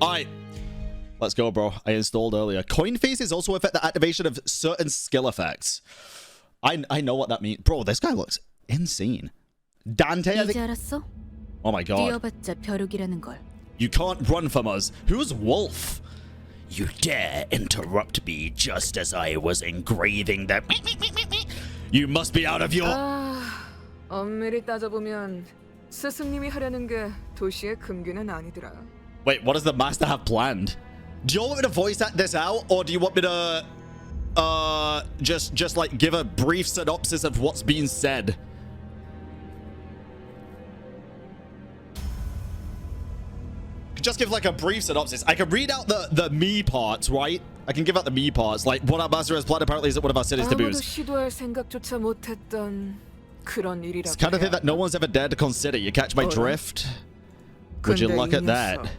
Alright. Let's go, bro. I installed earlier. Coin faces also affect the activation of certain skill effects. I know what that means. Bro, this guy looks insane. Dante, I think... Oh my god. You can't run from us. Who's Wolf? You dare interrupt me just as I was engraving the... You must be out of your... 엄밀히 따져보면 스승님이 하려는 게 도시의 금기는 아니더라. Wait, what does the master have planned? Do you want me to voice this out, or do you want me to just like give a brief synopsis of what's being said? Just give like a brief synopsis. I can read out the me parts, right? I can give out the me parts, like what our master has planned apparently is one of our cities taboos. It's the kind of thing that no one's ever dared to consider. You catch my drift? Would you look at that?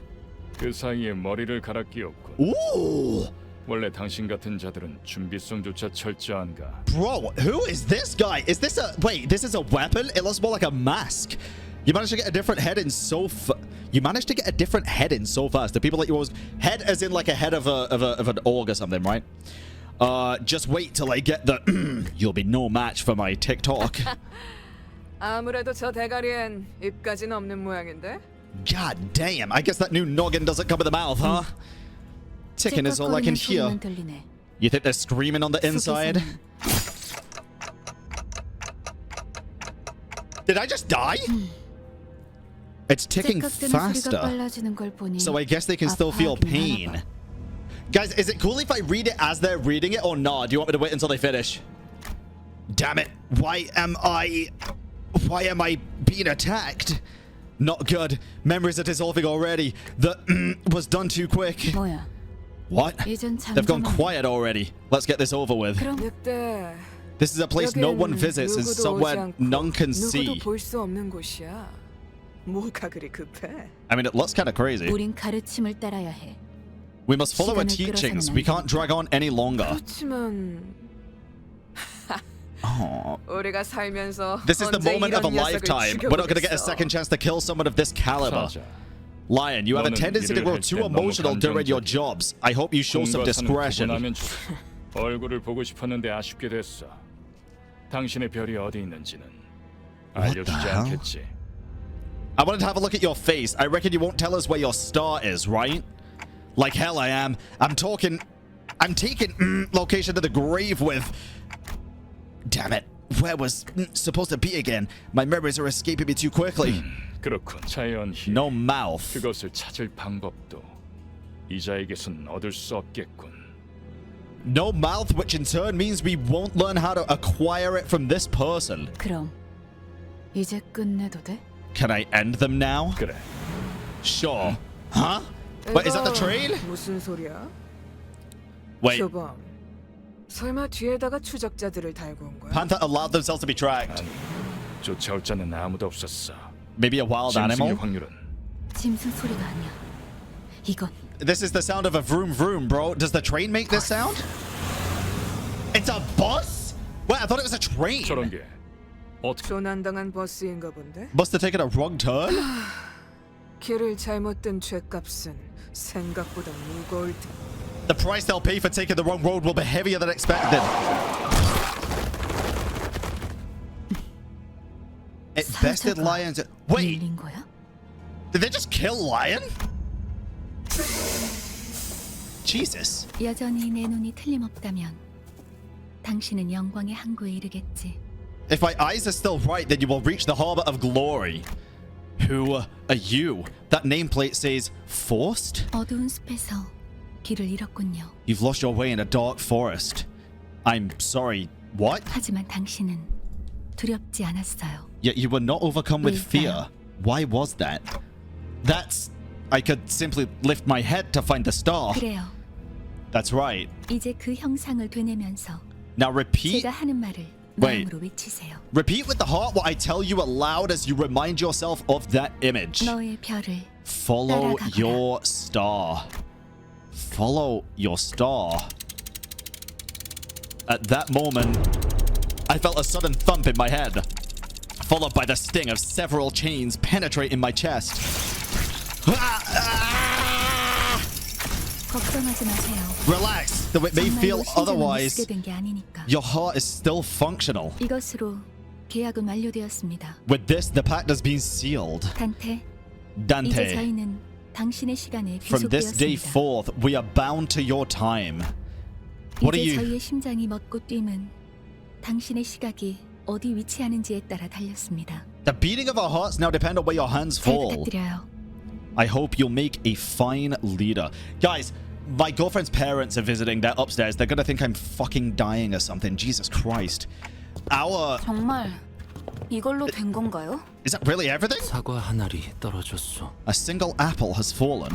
그 사이에 머리를 갈아 끼웠고. Ooh! 원래 당신 같은 자들은 준비성조차 철저한가? Bro, who is this guy? Is this a... Wait, this is a weapon? It looks more like a mask. You managed to get a different head in so You managed to get a different head in so fast. The people that you always... Head as in like a head of an org or something, right? Just wait till I get the... You'll be no match for my TikTok. 아무래도 저 대가리엔 입까지는 없는 모양인데? God damn, I guess that new noggin doesn't come with a mouth, huh? Ticking is all I can hear. You think they're screaming on the inside? Did I just die? It's ticking faster. So I guess they can still feel pain. Guys, is it cool if I read it as they're reading it or not? Do you want me to wait until they finish? Damn it. Why am I being attacked? Not good. Memories are dissolving already. The was done too quick. What? They've gone quiet already. Let's get this over with. This is a place no one visits and somewhere none can see. I mean, it looks kind of crazy. We must follow our teachings. We can't drag on any longer. Oh. This is the moment of a lifetime. We're not going to get a second chance to kill someone of this caliber. Lion, you have a tendency to grow too emotional during your jobs. I hope you show some discretion. 얼굴을 보고 싶었는데 아쉽게 됐어. 당신의 별이 어디 있는지는 알려주지 않겠지. I wanted to have a look at your face. I reckon you won't tell us where your star is, right? Like hell I am. I'm taking location to the grave with... Damn it. Where was supposed to be again? My memories are escaping me too quickly. 그렇군. 자연히 No mouth. 그것을 찾을 방법도 이자에게선 얻을 수 없겠군. No mouth, which in turn means we won't learn how to acquire it from this person. 그럼 이제 끝내도 돼? Can I end them now? 그래. Sure. Huh? Wait, is that the train? 무슨 소리야? Wait. 설마 뒤에다가 추적자들을 달고 온 거야? Panther allowed themselves to be tracked. 아니, 쫓아올 자는 아무도 없었어. Maybe a wild animal? 확률은 짐승 소리가 아니야. 이건 This is the sound of a vroom vroom, bro. Does the train make this sound? It's a bus? Wait, I thought it was a train. 저런 게 조난당한 버스인가 본데? Must have taken a wrong turn? 길을 잘못 든 죄값은 생각보다 무거울 테. The price they'll pay for taking the wrong road will be heavier than expected. It bested lions. Wait, did they just kill lion? Jesus. 여전히 내 눈이 틀림없다면 당신은 영광의 항구에 이르겠지. If my eyes are still right, then you will reach the harbor of glory. Who are you? That nameplate says forced? 어두운 숲에서 길을 잃었군요. You've lost your way in a dark forest. I'm sorry. What? 하지만 당신은 두렵지 않았어요. Yet you were not overcome with fear. Why was that? That's... I could simply lift my head to find the star. 그래요. That's right. 이제 그 형상을 되뇌면서 Now repeat... 제가 하는 말을 Wait. 마음으로 외치세요. Repeat with the heart what I tell you aloud as you remind yourself of that image. 너의 별을 Follow 따라가거라. your star. Follow your star. At that moment, I felt a sudden thump in my head, followed by the sting of several chains penetrating my chest. 걱정하지 마세요. Relax. Though it may feel 정말로 심장은 otherwise, 미스게 된 게 아니니까. your heart is still functional. 이것으로 계약은 완료되었습니다. With this, the pact has been sealed. 단테, 이제 Dante, 저희는 당신의 시간에 from this day 귀속되었습니다. forth, we are bound to your time. What are 이제 you... 저희의 심장이 멎고 뛰면 당신의 시각이 어디 위치하는지에 따라 달렸습니다. The beating of our hearts now depend on where your hands 잘 fall. 부탁드려요. I hope you'll make a fine leader. Guys, my girlfriend's parents are visiting. They're upstairs. They're gonna think I'm fucking dying or something. Jesus Christ. Our... 정말 이걸로 된 건가요? Is that really everything? 사과 한 알이 떨어졌어. A single apple has fallen.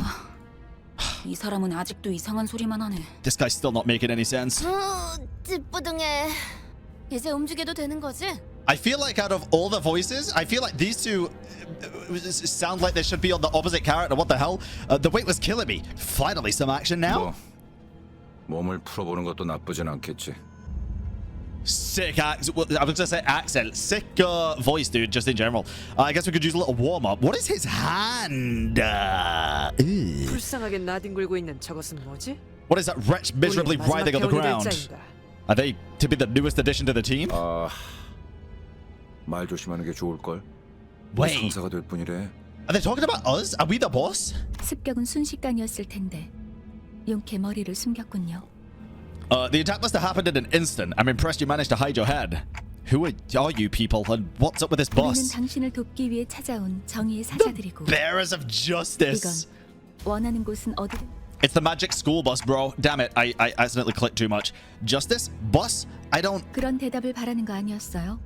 이 사람은 아직도 이상한 소리만 하네. This guy's still not making any sense. 찌뿌둥해. 이제 움직여도 되는 거지? I feel like out of all the voices, I feel like these two sound like they should be on the opposite character. What the hell? The wait was killing me. Finally, some action now. 몸을 풀어보는 것도 나쁘진 않겠지. Sick accent. Well, I was gonna say accent. Sick voice, dude. Just in general. I guess we could use a little warm up. What is his hand? 불쌍하게 나뒹굴고 있는 저것은 뭐지? What is that wretch miserably 우리의 마지막 writhing on the 병이 될 ground? 자인가? Are they to be the newest addition to the team? 말 조심하는 게 좋을 걸. Wait, 상사가 될 뿐이래. are they talking about us? Are we the boss? 습격은 순식간이었을 텐데 용케 머리를 숨겼군요. The attack must have happened in an instant. I'm impressed you managed to hide your head. Who are you people, and what's up with this 우리는 boss? 당신을 돕기 위해 찾아온 정의의 사자들이고 Bearers of 이건 justice. 원하는 곳은 어디든 It's the magic school bus, bro. Damn it, I accidentally clicked too much. Justice? Bus? I don't... 그런 대답을 바라는 거 아니었어요?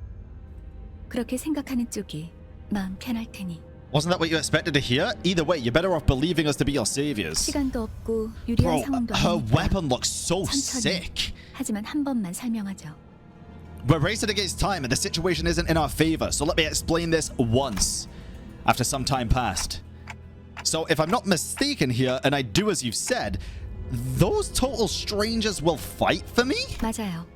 그렇게 생각하는 쪽이 마음 편할 테니. Wasn't that what you expected to hear? Either way, you're better off believing us to be your saviors. 시간도 없고 유리한 Bro, 상황도 her 아니니까 weapon looks so 천천히. sick. 하지만 한 번만 설명하죠. We're racing against time and the situation isn't in our favor, so let me explain this once. After some time passed. So if I'm not mistaken here, and I do as you've said, those total strangers will fight for me? 맞아요.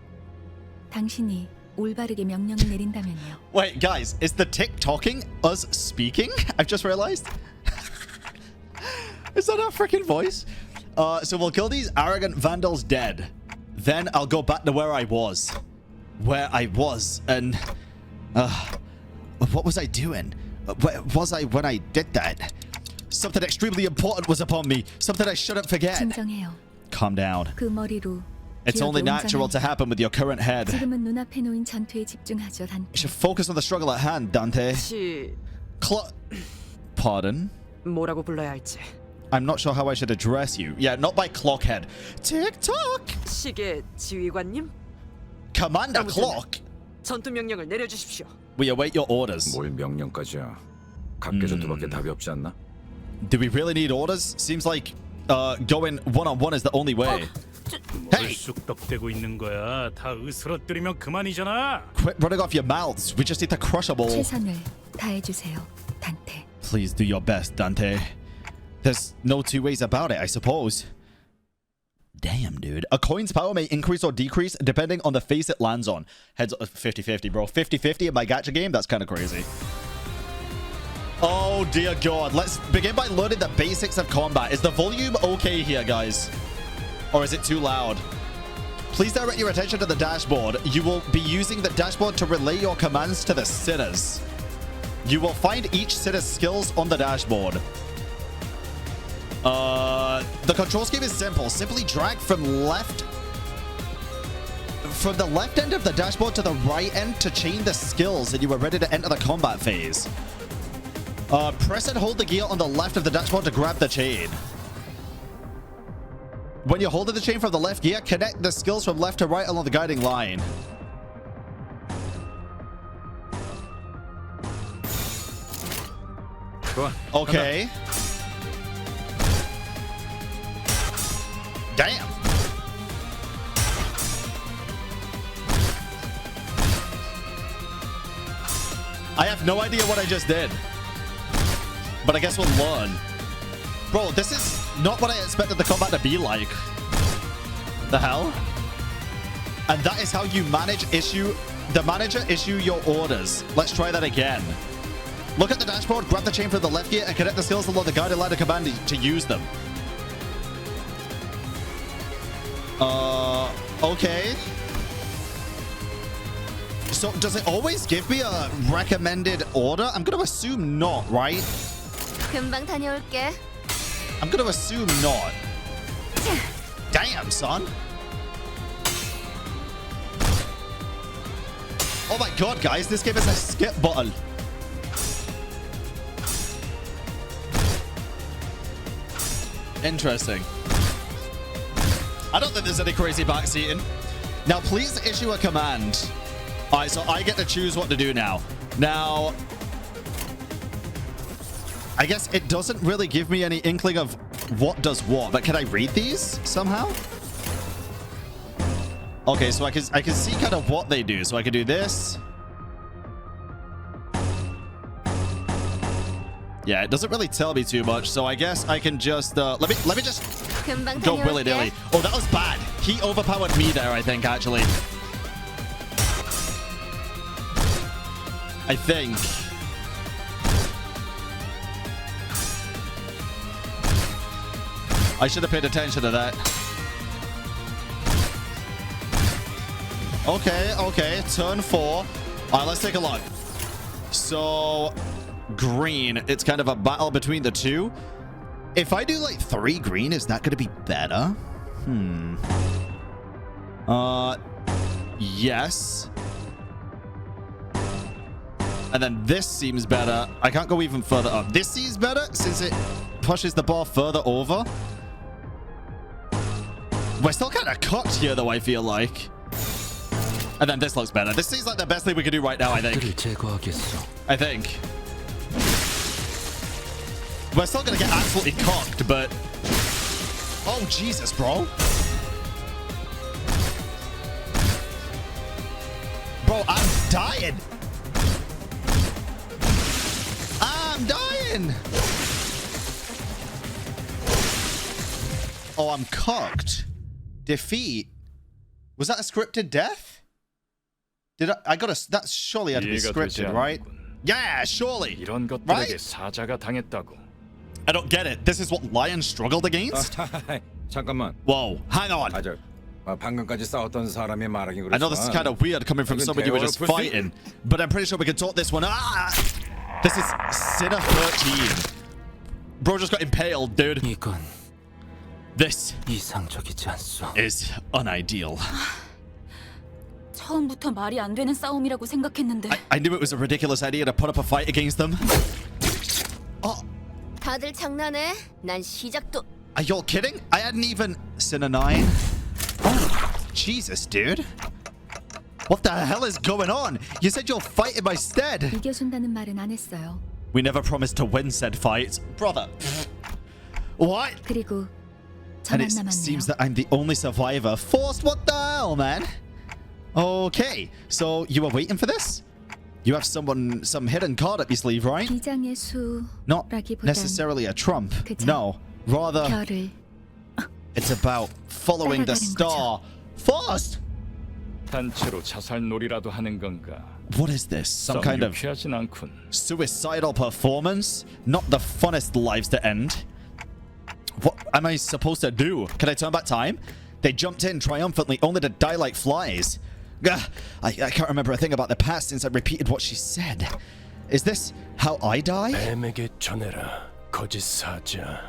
당신이 올바르게 명령을 내린다면요. Wait, guys, is the tick talking us speaking? I've just realized. Is that our freaking voice? So we'll kill these arrogant vandals dead. Then I'll go back to where I was. Where I was, and... what was I doing? Where was I when I did that? Something extremely important was upon me. Something I shouldn't forget. 진정해요. Calm down. 그 머리로 It's only natural to happen with your current head. 지금은 눈앞에 놓인 전투에 집중하죠, You 단테. should focus on the struggle at hand, Dante. Pardon? 뭐라고 불러야 할지. I'm not sure how I should address you. Yeah, not by clockhead. Tick-tock! 시계 지휘관님, Commander 아무튼 Clock! 전투 명령을 내려주십시오. We await your orders. 뭘 명령까지야. 각계 전투밖에 답이 없지 않나? Do we really need orders? Seems like going one-on-one is the only way. 뭘 쑥덕대고 있는 거야? 다 으스러뜨리면 그만이잖아. Quit running off your mouths. We just need to crush them all. 최선을 다해주세요, 단테. Please do your best, Dante. There's no two ways about it, I suppose. Damn, dude. A coin's power may increase or decrease depending on the face it lands on. Heads 50-50, bro. 50-50 in my gacha game? That's kind of crazy. Oh, dear God. Let's begin by learning the basics of combat. Is the volume okay here, guys? Or is it too loud? Please direct your attention to the dashboard. You will be using the dashboard to relay your commands to the sitters. You will find each sitter's skills on the dashboard. The control scheme is simple. Simply drag from the left end of the dashboard to the right end to chain the skills and you are ready to enter the combat phase. Press and hold the gear on the left of the dashboard to grab the chain. When you're holding the chain from the left gear, connect the skills from left to right along the guiding line. Okay. Damn. I have no idea what I just did. But I guess we'll learn. Bro, this is not what I expected the combat to be like. The hell? And that is how you the manager issue your orders. Let's try that again. Look at the dashboard, grab the chain from the left gear, and connect the skills along the guided line of command to use them. Okay. So does it always give me a recommended order? I'm gonna assume not, right? 금방 다녀올게. I'm gonna assume not. Damn, son. Oh my god, guys, this game is a skip button. Interesting. I don't think there's any crazy backseating. Now, please issue a command. All right, so I get to choose what to do now. Now, I guess it doesn't really give me any inkling of what does what, but can I read these somehow? Okay, so I can see kind of what they do. So I can do this. Yeah, it doesn't really tell me too much. So I guess I can just let me just go willy-nilly. Oh, that was bad. He overpowered me there, I think, actually. I think. I should have paid attention to that. Okay. Turn 4. All right, let's take a look. So, green. It's kind of a battle between the two. If I do like 3 green, is that going to be better? Yes. And then this seems better. I can't go even further up. This seems better since it pushes the bar further over. We're still kind of cocked here, though, I feel like. And then this looks better. This seems like the best thing we can do right now, I think. I think. We're still going to get absolutely cocked, but... Oh, Jesus, bro. Bro, I'm dying. I'm dying. Oh, I'm cocked. Defeat. Was that a scripted death? Did I got a... That surely had to be scripted, right? Yeah, surely. Right? I don't get it. This is what Lion struggled against? 잠깐만. Whoa, hang on. 방금까지 싸웠던 사람이 말하긴 그렇지만 I know this is kind of weird coming from somebody you were just fighting, but I'm pretty sure we can talk this one. Ah! This is Sinner 13. Bro just got impaled, dude. This is unideal. 처음부터 말이 안 되는 싸움이라고 생각했는데. I knew it was a ridiculous idea to put up a fight against them. Oh. 다들 장난해? 난 시작도. Are you all kidding? I hadn't even... Sinner 9. Oh, Jesus, dude. What the hell is going on? You said you'll fight in my stead. 이겨준다는 말은 안 했어요. We never promised to win said fight. Brother. What? 그리고 And 저만 it 남았네요. seems that I'm the only survivor. Forced? What the hell, man? Okay, so you were waiting for this? You have some hidden card up your sleeve, right? 비장의 Not 수라기보단 necessarily a trump. 그저 No, rather 별을 it's about following the 따라가는 star. Forced? 단체로 자살놀이라도 하는 건가? What is this? Some 썩 kind of 유쾌하진 않군. suicidal performance? Not the funnest lives to end. What am I supposed to do? Can I turn back time? They jumped in triumphantly only to die like flies. I can't remember a thing about the past since I repeated what she said. Is this how I die? 뱀에게 전해라, 거짓 사자.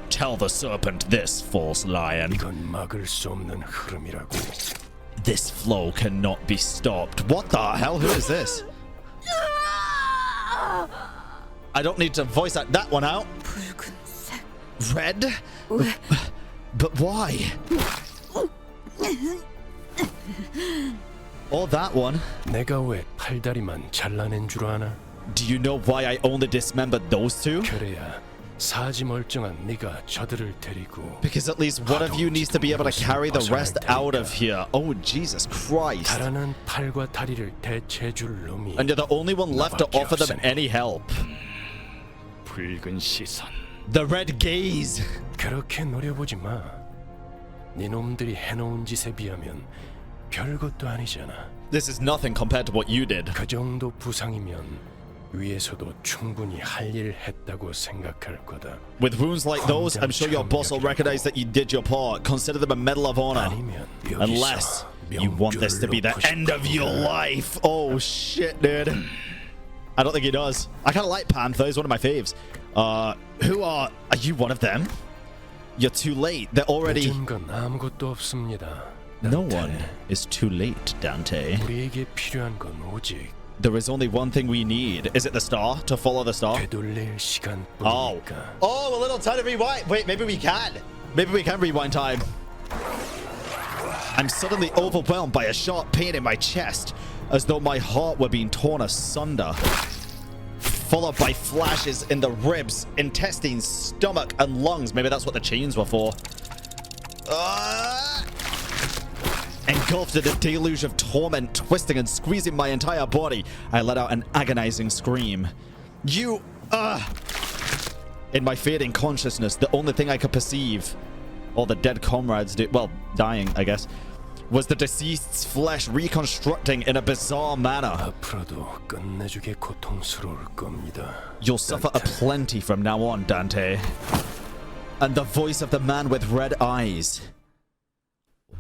Tell the serpent this, false lion. 이건 막을 수 없는 흐름이라고. This flow cannot be stopped. What the hell? Who is this? I don't need to voice that one out. 붉은색. Red? But why? Or that one. 내가 왜 팔다리만 잘라낸 줄 아나? Do you know why I only dismembered those two? 그래야 사지 멀쩡한 네가 저들을 데리고. Because at least one of you needs to be able to carry the rest out of here. Oh, Jesus Christ. 달아난 팔과 다리를 대체해 줄 놈이. And you're the only one left to offer them any help. 붉은 시선. The red gaze. 그렇게 노려보지 마. 네 놈들이 해놓은 짓에 비하면 별것도 아니잖아. This is nothing compared to what you did. 그 정도 부상이면 위에서도 충분히 할 일 했다고 생각할 거다. With wounds like those, I'm sure your boss will recognize that you did your part. Consider them a medal of honor. Unless you want this to be the end of your life. Oh shit, dude. I don't think he does. I kind of like Panther. He's one of my faves. Are you one of them? You're too late. They're already... 늦은 건 아무것도 없습니다. No one is too late, Dante. 우리에게 필요한 건 오직 There is only one thing we need. Is it the star? To follow the star? 되돌릴 시간뿐이니까. Oh, a little time to rewind. Wait, maybe we can. Maybe we can rewind time. I'm suddenly overwhelmed by a sharp pain in my chest, as though my heart were being torn asunder. Followed by flashes in the ribs, intestines, stomach, and lungs. Maybe that's what the chains were for. Engulfed in a deluge of torment, twisting and squeezing my entire body, I let out an agonizing scream. In my fading consciousness, the only thing I could perceive, all the dead comrades dying, I guess, was the deceased's flesh reconstructing in a bizarre manner. 앞으로도 끝내주게 고통스러울 겁니다. You'll suffer a plenty from now on, Dante. And the voice of the man with red eyes.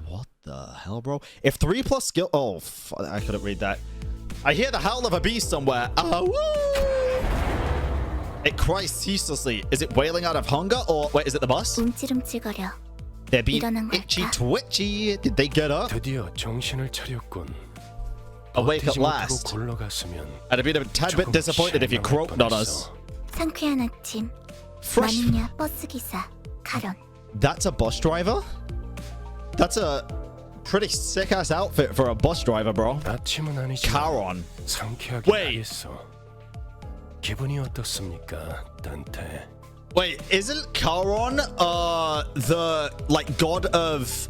What the hell, bro? If 3 plus skill... Oh, I couldn't read that. I hear the howl of a beast somewhere. Woo! It cries ceaselessly. Is it wailing out of hunger? Or, wait, is it the bus? 움찔움찔거려. They're being itchy twitchy. Did they get up? 드디어 정신을 차렸군. Awake at last. I'd have been a tad bit disappointed if you croaked on us. 상쾌한 아침. Fresh. 마님야 버스 기사 카런. That's a bus driver? That's a pretty sick-ass outfit for a bus driver, bro. 아침은 아니지만 Charon. 상쾌하게 Wait. 하겠어. 기분이 어떻습니까, 단테? Wait, isn't Charon the like god of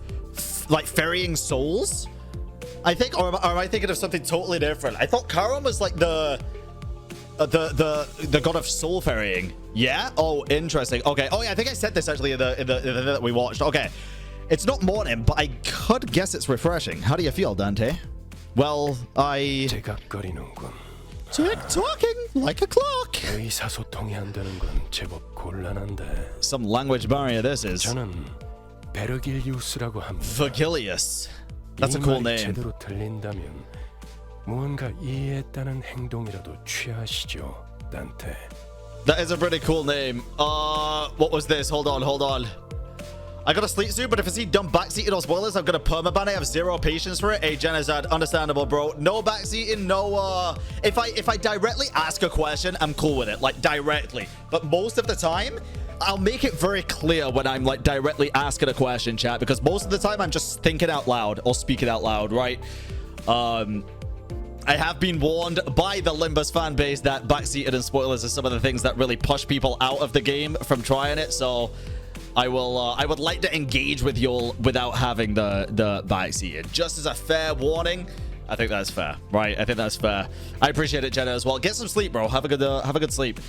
like ferrying souls? I think, or am I thinking of something totally different? I thought Charon was like the god of soul ferrying. Yeah. Oh, interesting. Okay. Oh yeah, I think I said this actually in the that we watched. Okay. It's not morning, but I could guess it's refreshing. How do you feel, Dante? Well, 제각거리는군. Tick-tocking like a clock. 의사소통이 안 되는 건 제법 곤란한데. Some language barrier this is. 저는 베르길리우스라고 합니다. Vergilius. That's a cool name. 제대로 들린다면 무언가 이해했다는 행동이라도 취하시죠, 단테. That is a pretty cool name. What was this? Hold on. I gotta sleep soon, but if I see dumb backseating or spoilers, I'm gonna permaban. I have zero patience for it. Hey, Genocide, understandable, bro. No backseating, no, if I directly ask a question, I'm cool with it, like, directly. But most of the time, I'll make it very clear when I'm, like, directly asking a question, chat, because most of the time, I'm just thinking out loud or speaking out loud, right? I have been warned by the Limbus fan base that backseated and spoilers are some of the things that really push people out of the game from trying it, so... I would like to engage with y'all without having the backseated. Just as a fair warning, I think that's fair, right? I think that's fair. I appreciate it, Jenna, as well. Get some sleep, bro. Have a good sleep.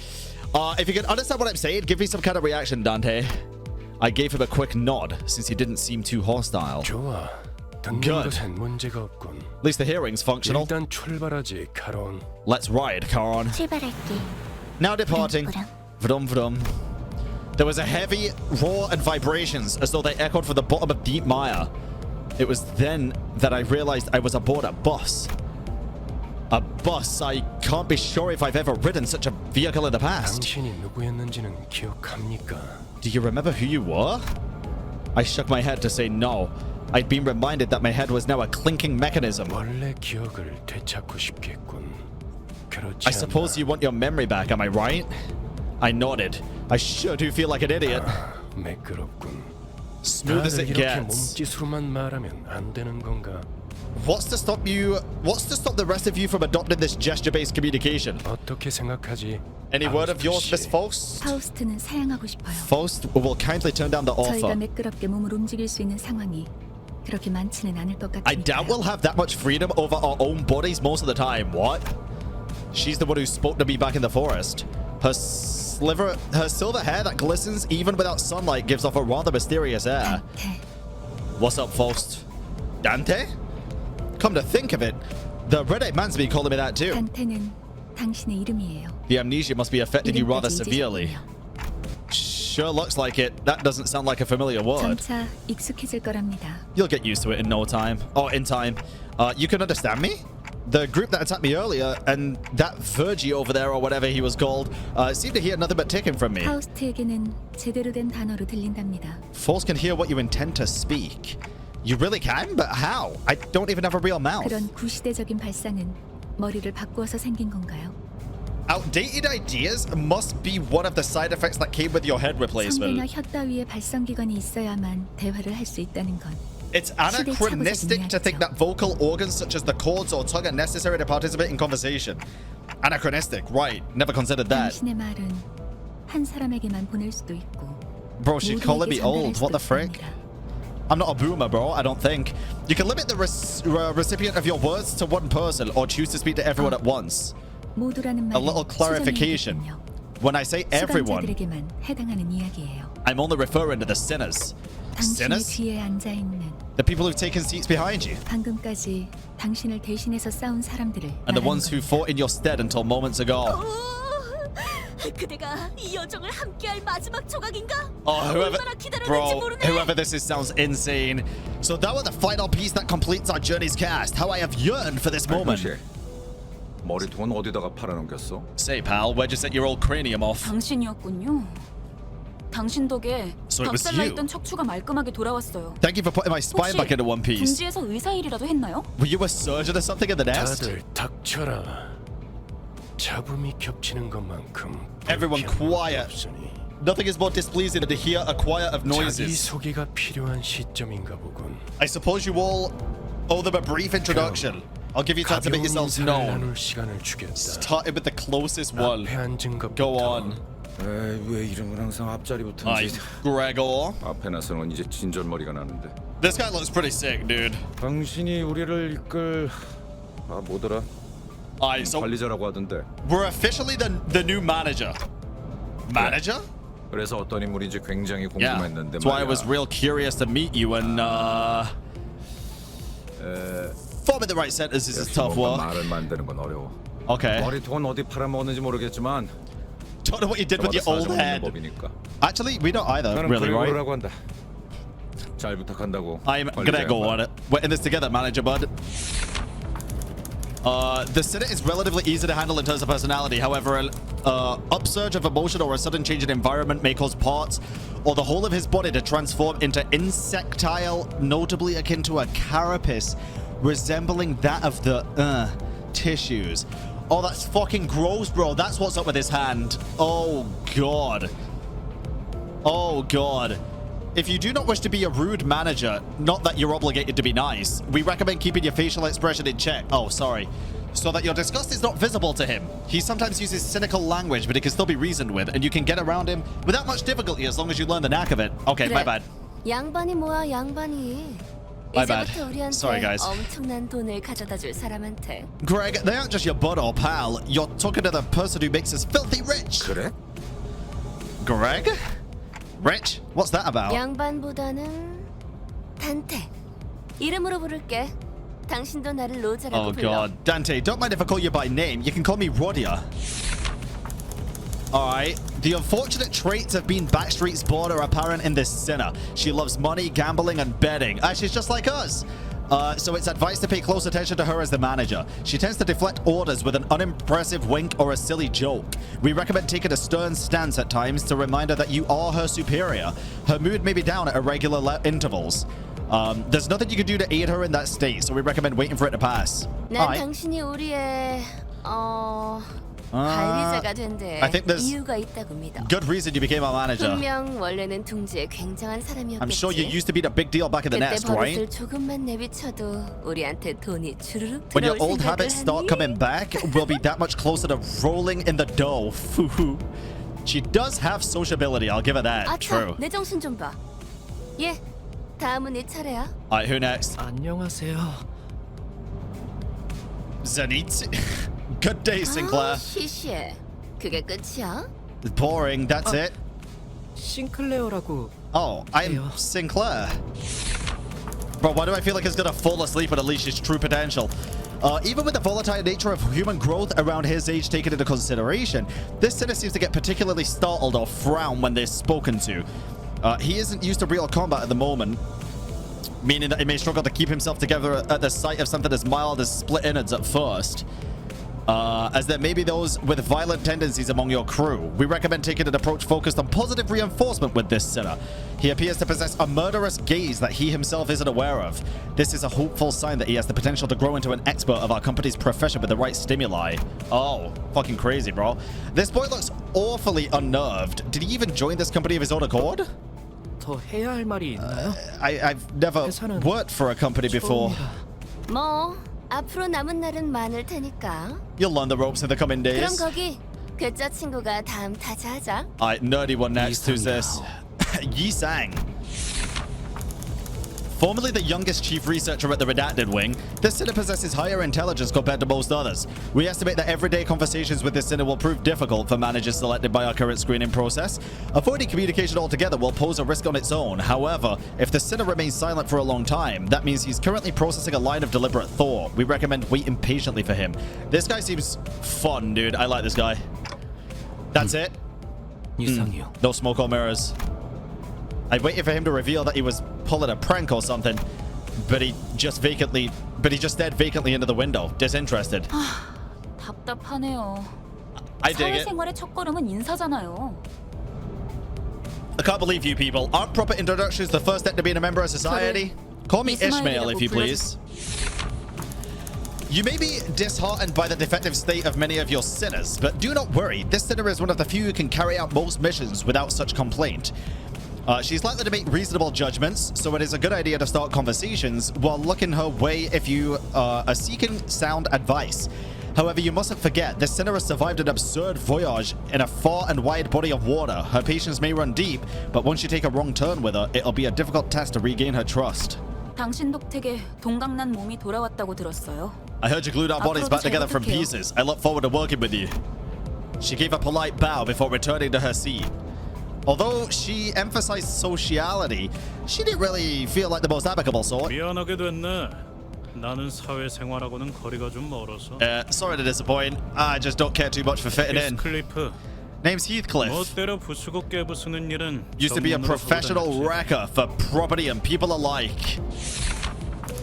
If you can understand what I'm saying, give me some kind of reaction, Dante. I gave him a quick nod since he didn't seem too hostile. 좋아. Good. 문제가 없군. At least the hearing's functional. 일단 출발하지, 카론. Let's ride, Charon. 출발할게. Now departing. Vrum vrum. There was a heavy roar and vibrations as though they echoed from the bottom of deep mire. It was then that I realized I was aboard a bus. A bus. I can't be sure if I've ever ridden such a vehicle in the past. 당신이 누구였는지는 기억합니까? Do you remember who you were? I shook my head to say no. I'd been reminded that my head was now a clinking mechanism. 원래 기억을 되찾고 싶겠군. 그렇지 I suppose you want your memory back, am I right? I nodded. I sure do feel like an idiot. 매끄럽군. Smooth as it gets. 몸짓으로만 말하면 안 되는 건가? What's to stop the rest of you from adopting this gesture-based communication? 어떻게 생각하지? Any word of yours, Miss Faust? 파우스트는 사양하고 싶어요. Faust will kindly turn down the 저희가 offer. 매끄럽게 몸을 움직일 수 있는 상황이 그렇게 많지는 않을 것 I doubt we'll 같으니까요. have that much freedom over our own bodies most of the time. What? She's the one who spoke to me back in the forest. Her silver hair that glistens even without sunlight gives off a rather mysterious air. Dante. What's up, Faust? Dante? Come to think of it, the red-eyed man's been calling me that too. 단테는 당신의 이름이에요. The amnesia must be affecting you rather 이름까지 severely. 잊으셨군요. Sure looks like it. That doesn't sound like a familiar word. 점차 익숙해질 거랍니다. You'll get used to it in no time. Oh, in time. You can understand me? The group that attacked me earlier and that Virgie over there or whatever he was called seemed to hear nothing but ticking from me. 파우스트에게는 제대로 된 단어로 들린답니다. Force can hear what you intend to speak. You really can? But how? I don't even have a real mouth. 그런 구시대적인 발상은 머리를 바꾸어서 생긴 건가요? Outdated ideas must be one of the side effects that came with your head replacement. 성대나 혀 따위에 발성기관이 있어야만 대화를 할 수 있다는 건 It's anachronistic to think that vocal organs such as the cords or tongue are necessary to participate in conversation. Anachronistic, right. Never considered that. 당신의 말은 한 사람에게만 보낼 수도 있고 Bro, she's calling me old. What the frick? I'm not a boomer, bro. I don't think. You can limit the recipient of your words to one person or choose to speak to everyone at once. 모두라는 A 말은 little clarification. 수정이거든요. When I say everyone, 수감자들에게만 해당하는 이야기예요. I'm only referring to the sinners. 당신의 Sinners? 뒤에 앉아 있는 The people who've taken seats behind you. 방금까지 당신을 대신해서 싸운 사람들을 And the ones who fought in your stead until moments ago. 그대가 이 여정을 함께할 마지막 조각인가? Oh, whoever, 얼마나 기다렸는지 bro, 모르네. whoever this is sounds insane. So that was the final piece that completes our journey's cast. How I have yearned for this moment. 머리통은 어디다가 팔아넘겼어? Say, pal, where'd you set your old cranium off? 당신이었군요. 당신 덕에 So it was 박살나 you. 있던 척추가 말끔하게 돌아왔어요. Thank you for putting my spine 혹시 back into one piece. 군지에서 의사 일이라도 했나요? Were you a surgeon or something in the nest? 다들 닥쳐라. 잡음이 겹치는 것만큼 Everyone 불쾌한 quiet. 것도 없으니 Nothing is more displeasing than to hear a choir of 자기 noises. 소개가 필요한 시점인가 보군. I suppose you all owe them a brief introduction. I'll give you time to make 가벼운 yourselves 인사를 known. 나눌 시간을 주겠다. Starting with the closest one. 앞에 앉은 것부터 Go on. 왜 이런 건 항상 앞자리부터 Hi, Gregor. 앞에 나서는 이제 진절머리가 나는데. This guy looks pretty sick, dude. 당신이 우리를 이끌 뭐더라? Alright, so 관리자라고 하던데. we're officially the new manager. Manager? 그래서 어떤 인물인지 굉장히 Yeah. 궁금했는데 That's why I was 말이야. real curious to meet you and forming the right sentences is tough 뭔가 work. 말을 만드는 건 어려워. Okay. 머리통은 어디 팔아먹었는지 모르겠지만 Don't know what you did with your old 사정없는 head. 법이니까. Actually, we don't either, 나는 really, right? 그레고라고 한다. 잘 부탁한다고. I'm gonna go on it. We're in this together, manager bud. The Senate is relatively easy to handle in terms of personality. However, an upsurge of emotion or a sudden change in environment may cause parts or the whole of his body to transform into insectile, notably akin to a carapace, resembling that of the tissues. Oh, that's fucking gross, bro. That's what's up with his hand. Oh, God. Oh, God. If you do not wish to be a rude manager, not that you're obligated to be nice, we recommend keeping your facial expression in check. Oh, sorry. So that your disgust is not visible to him. He sometimes uses cynical language, but it can still be reasoned with, and you can get around him without much difficulty as long as you learn the knack of it. Okay, my bad. 양반이 뭐야 양반이. My bad. 이제부터 우리한테 Sorry, guys. 엄청난 돈을 가져다줄 사람한테. Greg, they aren't just your bud or pal. You're talking to the person who makes us filthy rich. 그래? Greg? Rich? What's that about? 양반보다는 단테. 이름으로 부를게. 당신도 나를 로제라고 Oh 불러. God, Dante, don't mind if I call you by name. You can call me Rodia. Alright, the unfortunate traits of being Backstreet's born are apparent in this sinner. She loves money, gambling, and betting. She's just like us. So it's advised to pay close attention to her as the manager. She tends to deflect orders with an unimpressive wink or a silly joke. We recommend taking a stern stance at times to remind her that you are her superior. Her mood may be down at irregular intervals. There's nothing you can do to aid her in that state, so we recommend waiting for it to pass. 난 Alright. 당신이 우리의 관리자가 된 데 I think there's 이유가 있다고 믿어. good reason you became our manager. 분명 원래는 둥지에 굉장한 I'm sure you 사람이었겠지. used to be the big deal back in the 그때 nest, right? 버릇을 조금만 내비쳐도 우리한테 돈이 주르륵 When your 들어올 old 생각을 habits start 하니? coming back, we'll be that much closer to rolling in the dough. She does have sociability, I'll give her that. 아차, True. 내 정신 좀 봐. 예, 다음은 네 차례야. Alright, who next? 안녕하세요. Zenitsu? Good day, Sinclair. 시시해. 그게 끝이야? Boring, that's it. 싱클레어라고. Oh, I'm 해요. Sinclair. Bro, why do I feel like it's gonna fall asleep and unleash his true potential? Even with the volatile nature of human growth around his age taken into consideration, this sinner seems to get particularly startled or frown when they're spoken to. He isn't used to real combat at the moment, meaning that he may struggle to keep himself together at the sight of something as mild as split innards at first. As there may be those with violent tendencies among your crew. We recommend taking an approach focused on positive reinforcement with this sinner. He appears to possess a murderous gaze that he himself isn't aware of. This is a hopeful sign that he has the potential to grow into an expert of our company's profession with the right stimuli. Oh, fucking crazy, bro. This boy looks awfully unnerved. Did he even join this company of his own accord? 더 해야 할 말이 있나요? I've never worked for a company before. 뭐 앞으로 남은 날은 많을 테니까. You'll learn the ropes in the coming days. 그럼 거기 괴짜 친구가 다음 타자하자. Alright, nerdy one next. Who's this? Yi Sang. Formerly the youngest chief researcher at the Redacted Wing, this sinner possesses higher intelligence compared to most others. We estimate that everyday conversations with this sinner will prove difficult for managers selected by our current screening process. Avoiding communication altogether will pose a risk on its own. However, if the sinner remains silent for a long time, that means he's currently processing a line of deliberate thought. We recommend waiting patiently for him. This guy seems fun, dude. I like this guy. That's it. No smoke or mirrors. I waited for him to reveal that he was pulling a prank or something, but he just stared vacantly into the window, disinterested. 답답하네요. I dig it. 사회생활의 첫걸음은 인사잖아요. I can't believe you people. Aren't proper introductions the first step to being a member of society? Call me Ishmael, if you please. You may be disheartened by the defective state of many of your sinners, but do not worry. This sinner is one of the few who can carry out most missions without such complaint. She's likely to make reasonable judgments, so it is a good idea to start conversations while looking her way if you are seeking sound advice. However, you mustn't forget, this sinner has survived an absurd voyage in a far and wide body of water. Her patience may run deep, but once you take a wrong turn with her, it'll be a difficult test to regain her trust. 당신 덕택에 동강난 몸이 돌아왔다고 들었어요. I heard you glued our bodies back together from pieces. I look forward to working with you. She gave a polite bow before returning to her seat. Although she emphasized sociality, she didn't really feel like the most amicable sort. 미안하게 됐네. 나는 사회생활하고는 거리가 좀 멀어서. Sorry to disappoint. I just don't care too much for fitting in. 클리프. Name's Heathcliff. 멋대로 부수고 깨부수는 일은 Used to be a professional wrecker for property and people alike.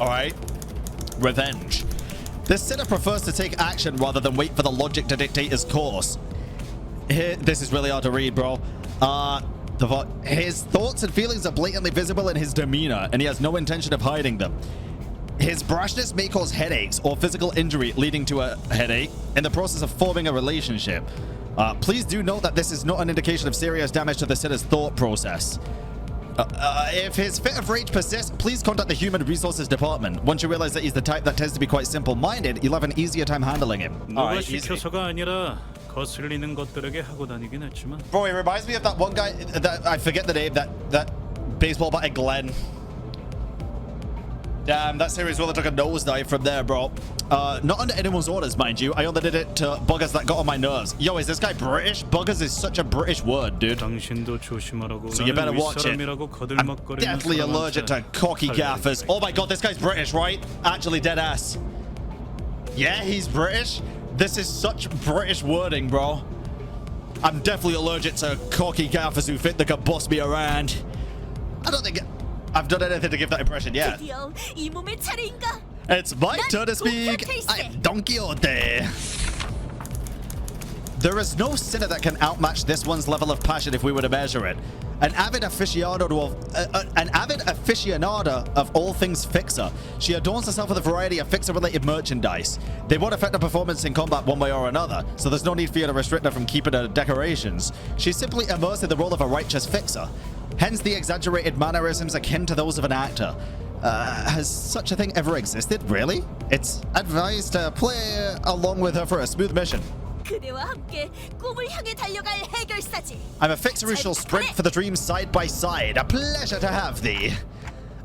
Alright. Revenge. This sinner prefers to take action rather than wait for the logic to dictate his course. This is really hard to read, bro. His thoughts and feelings are blatantly visible in his demeanor, and he has no intention of hiding them. His brashness may cause headaches or physical injury leading to a headache in the process of forming a relationship. Please do note that this is not an indication of serious damage to the sinner's thought process. If his fit of rage persists, please contact the Human Resources Department. Once you realize that he's the type that tends to be quite simple-minded, you'll have an easier time handling him. 누가 시켜서가 아니라 거슬리는 것들에게 하고 다니긴 했지만. Bro, he reminds me of that one guy that I forget the name, that baseball bat Glenn. Damn, that series really took a nosedive from there, bro. Not under anyone's orders, mind you. I only did it to buggers that got on my nerves. Yo, is this guy British? Buggers is such a British word, dude. So you better watch it. I'm deathly allergic to cocky gaffers. Oh my god, this guy's British, right? Actually, dead ass. Yeah, he's British. This is such British wording, bro. I'm definitely allergic to cocky gaffers who think they can boss me around. I don't think I've done anything to give that impression yet. It's my turn to speak. I'm Don Quixote. There is no sinner that can outmatch this one's level of passion if we were to measure it. An avid aficionado of all things Fixer. She adorns herself with a variety of Fixer-related merchandise. They won't affect her performance in combat one way or another, so there's no need for you to restrict her from keeping her decorations. She's simply immersed in the role of a righteous Fixer. Hence the exaggerated mannerisms akin to those of an actor. Has such a thing ever existed, really? It's advised to play along with her for a smooth mission. I'm a fixer who shall sprint for the dream side by side. A pleasure to have thee.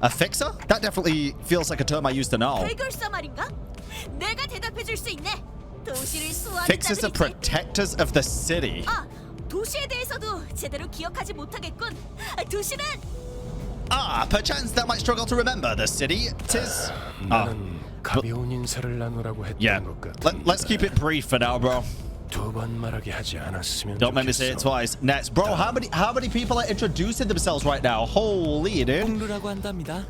A fixer? That definitely feels like a term I used to know. Fixers are protectors of the city. Perchance thou might struggle to remember the city. 'Tis... 가벼운 인사를 나누라고 Yeah. 했던 것 같은데. Let's keep it brief for now, bro. 두 번 말하게 하지 않았으면 Don't make me say it twice. Next, bro. How many people are introducing themselves right now? Holy dude. 홍루라고 한답니다.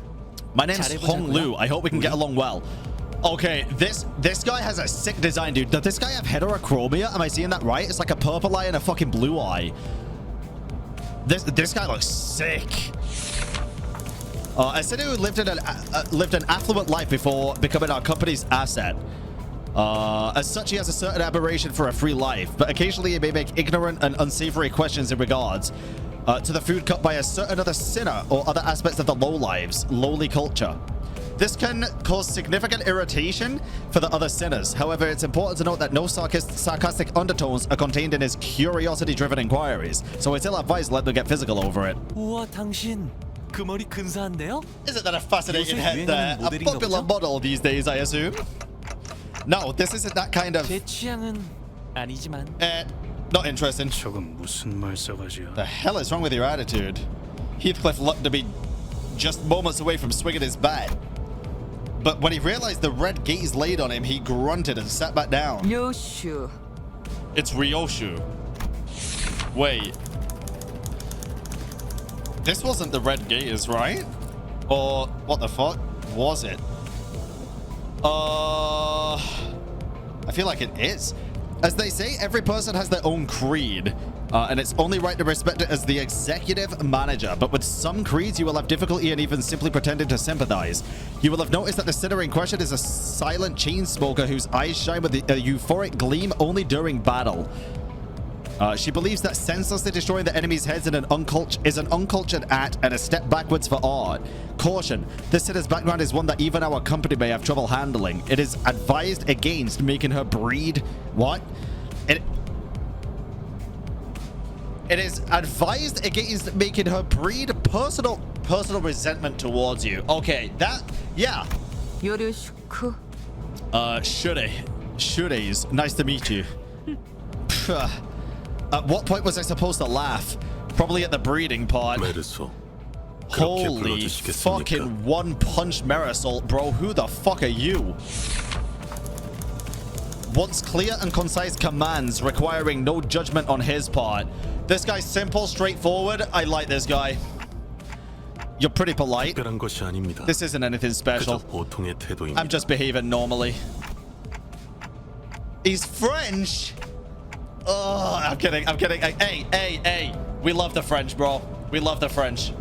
My name's Hong Lu. I hope we can get along well. Okay, this guy has a sick design, dude. Does this guy have heterochromia? Am I seeing that right? It's like a purple eye and a fucking blue eye. This guy looks sick. A city who lived an affluent life before becoming our company's asset. As such, he has a certain aberration for a free life, but occasionally he may make ignorant and unsavory questions in regards to the food cut by a certain other sinner or other aspects of the lowly culture. This can cause significant irritation for the other sinners. However, it's important to note that no sarcastic undertones are contained in his curiosity-driven inquiries, so it's ill-advised to let them get physical over it. 우와, 당신 그 머리 근사한데요? Isn't that a fascinating 요새 head there? 유행하는 A 모델인가 popular 보죠? model these days, I assume? No, this isn't that kind of... 제 취향은 아니지만. Not interesting. 저건 무슨 말싸가지야? The hell is wrong with your attitude? Heathcliff looked to be just moments away from swinging his bat. But when he realized the red gaze laid on him, he grunted and sat back down. 요슈. It's Ryoshu. Wait. This wasn't the red gaze, right? Or what the fuck was it? I feel like it is. As they say, every person has their own creed. And it's only right to respect it as the executive manager. But with some creeds, you will have difficulty in even simply pretending to sympathize. You will have noticed that the sinner in question is a silent chain smoker whose eyes shine with a euphoric gleam only during battle. She believes that senselessly destroying the enemy's heads is an uncultured act and a step backwards for art. Caution, this sinner's background is one that even our company may have trouble handling. It is advised against making her breed... What? It is advised against making her breed personal resentment towards you. Okay, that... Yeah. 요르슈크. Shureis, nice to meet you. At what point was I supposed to laugh? Probably at the breeding part. Holy fucking one-punch Marisol, bro. Who the fuck are you? Wants clear and concise commands requiring no judgment on his part. This guy's simple, straightforward. I like this guy. You're pretty polite. This isn't anything special. I'm just behaving normally. He's French. Oh, I'm kidding. Hey. We love the French, bro. We love the French.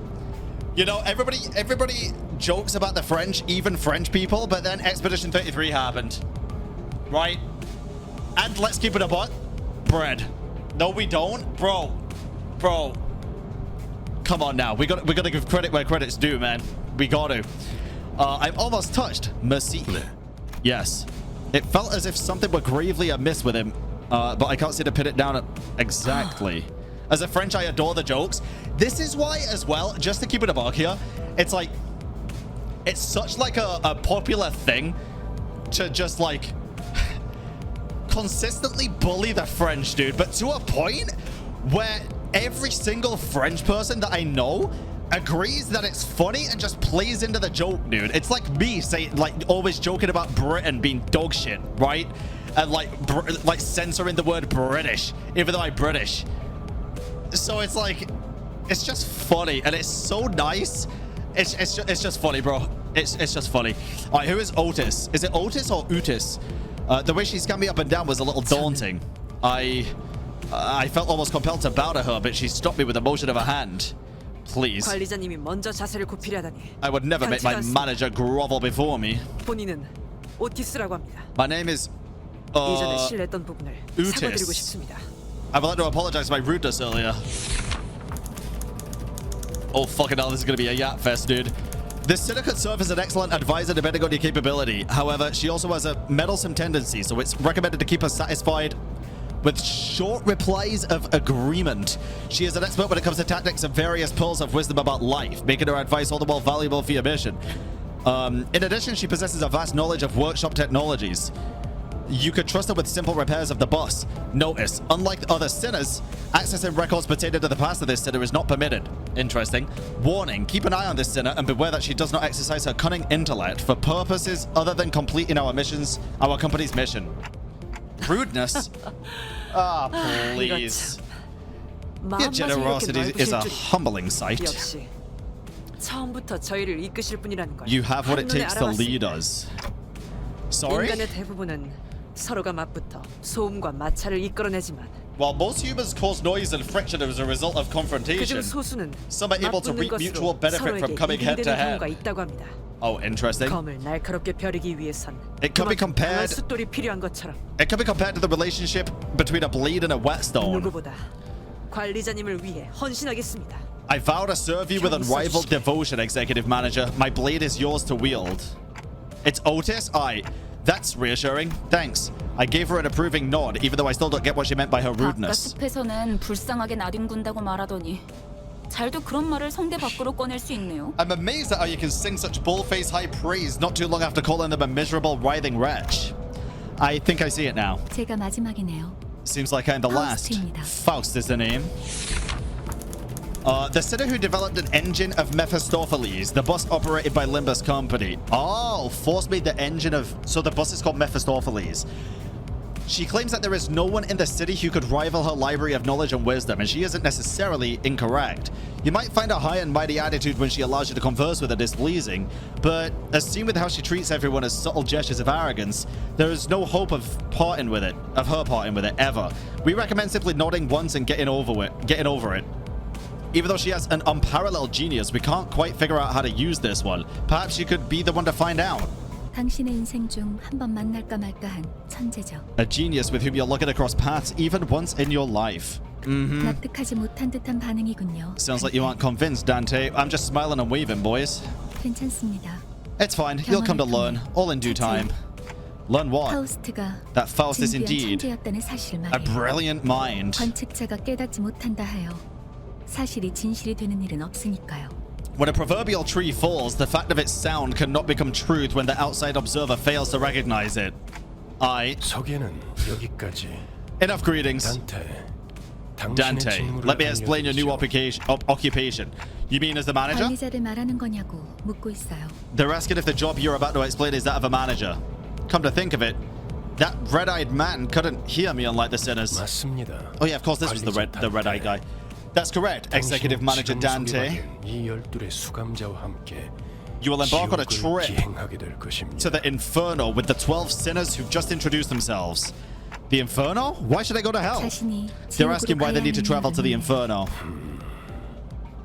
You know, everybody jokes about the French, even French people, but then Expedition 33 happened. Right? And let's keep it a butt. Bread. No, we don't. Bro. Come on now. We gotta give credit where credit's due, man. We gotta. I'm almost touched. Merci. Yes. It felt as if something were gravely amiss with him. But I can't seem to pin it down exactly. As a French, I adore the jokes. This is why, as well, just to keep it a buck here, it's like, it's such like a popular thing to just like consistently bully the French, dude. But to a point where every single French person that I know agrees that it's funny and just plays into the joke, dude. It's like me saying, like, always joking about Britain being dog shit, right? And like censoring the word British, even though I'm British. So it's like, it's just funny, and it's so nice. It's just funny, bro. It's just funny. All right, who is Otis? Is it Otis or Utis? The way she scanned me up and down was a little daunting. I felt almost compelled to bow to her, but she stopped me with a motion of her hand. Please. 관리자님이 먼저 자세를 굽히려다니. I would never make my manager grovel before me. 본인은 오티스라고 합니다. My name is 예전에 실례했던 부분을 사과드리고 Utis. 싶습니다. I would like to apologize for my rudeness earlier. Oh, fucking hell, this is going to be a yap fest, dude. This sinner could serve as an excellent advisor depending on your capability. However, she also has a meddlesome tendency, so it's recommended to keep her satisfied with short replies of agreement. She is an expert when it comes to tactics and various pearls of wisdom about life, making her advice all the more valuable for your mission. In addition, she possesses a vast knowledge of workshop technologies. you could trust her with simple repairs of the bus. Notice, unlike other sinners, accessing records pertaining to the past of this sinner is not permitted. Interesting. Warning, keep an eye on this sinner and beware that she does not exercise her cunning intellect for purposes other than completing our company's mission. Rudeness? Ah, please. Your generosity is a humbling sight. 역시 처음부터 저희를 이끄실 분이라는 걸 You have what it 한눈에 takes to lead 알아봤습니다. us. Sorry? 인간의 대부분은 서로가 맞붙어 소음과 마찰을 이끌어내지만 While most humans cause noise and friction as a result of confrontation, 그중 소수는 some are able to 맞붙는 reap mutual 것으로 benefit from 서로에게 coming head to 이익되는 경우가 head. 있다고 합니다. Oh, interesting. 검을 날카롭게 벼르기 위해선 It could be 그만큼 강한 compared. 숫돌이 필요한 것처럼 It could be compared to the relationship between a blade and a whetstone. 누구보다 관리자님을 위해 헌신하겠습니다. I vow to serve you with unrivaled devotion, Executive Manager. My blade is yours to wield. It's Otis? Aye. That's reassuring. Thanks. I gave her an approving nod, even though I still don't get what she meant by her 아까 rudeness. 숲에서는 불쌍하게 나뒹군다고 말하더니 잘도 그런 말을 성대 밖으로 꺼낼 수 있네요. I'm amazed at how you can sing such bull-faced high praise not too long after calling them a miserable, writhing wretch. I think I see it now. 제가 마지막이네요. Seems like I'm the last. Faust입니다. Faust is the name. The sinner who developed an engine of Mephistopheles, the bus operated by Limbus Company. Oh, Faust made the engine of... So the bus is called Mephistopheles. She claims that there is no one in the city who could rival her library of knowledge and wisdom, and she isn't necessarily incorrect. You might find a high and mighty attitude when she allows you to converse with her displeasing, but as seen with how she treats everyone as subtle gestures of arrogance, there is no hope of her parting with it, ever. We recommend simply nodding once and getting over it. Even though she has an unparalleled genius, we can't quite figure out how to use this one. Perhaps she could be the one to find out. 당신의 인생 중 한 번 만날까 말까한 천재죠. A genius with whom you're looking across paths even once in your life. 납득하지 못한 듯한 반응이군요. Sounds like you aren't convinced, Dante. I'm just smiling and waving, boys. 괜찮습니다. It's fine. You'll come to learn, all in due time. Learn what? 파우스트가 That Faust is 진귀한 indeed 천재였다는 사실을 a 말해요. brilliant mind. 관측자가 깨닫지 못한다 하여 사실이 진실이 되는 일은 없으니까요. When a proverbial tree falls, the fact of its sound cannot become truth when the outside observer fails to recognize it. 소개는 여기까지. Enough greetings. Dante, let me explain your new occupation. You mean as the manager? 관리자를 말하는 거냐고 묻고 있어요. They're asking if the job you're about to explain is that of a manager. Come to think of it, that red-eyed man couldn't hear me unlike the sinners. 맞습니다. Oh yeah, of course this was the red-eyed guy. That's correct, Executive Manager Dante. 이 12의 수감자와 함께 You will embark on a trip 기행하게 될 것입니다. to the Inferno with the 12 sinners who've just introduced themselves. The Inferno? Why should I go to hell? They're asking why they need to travel to the Inferno.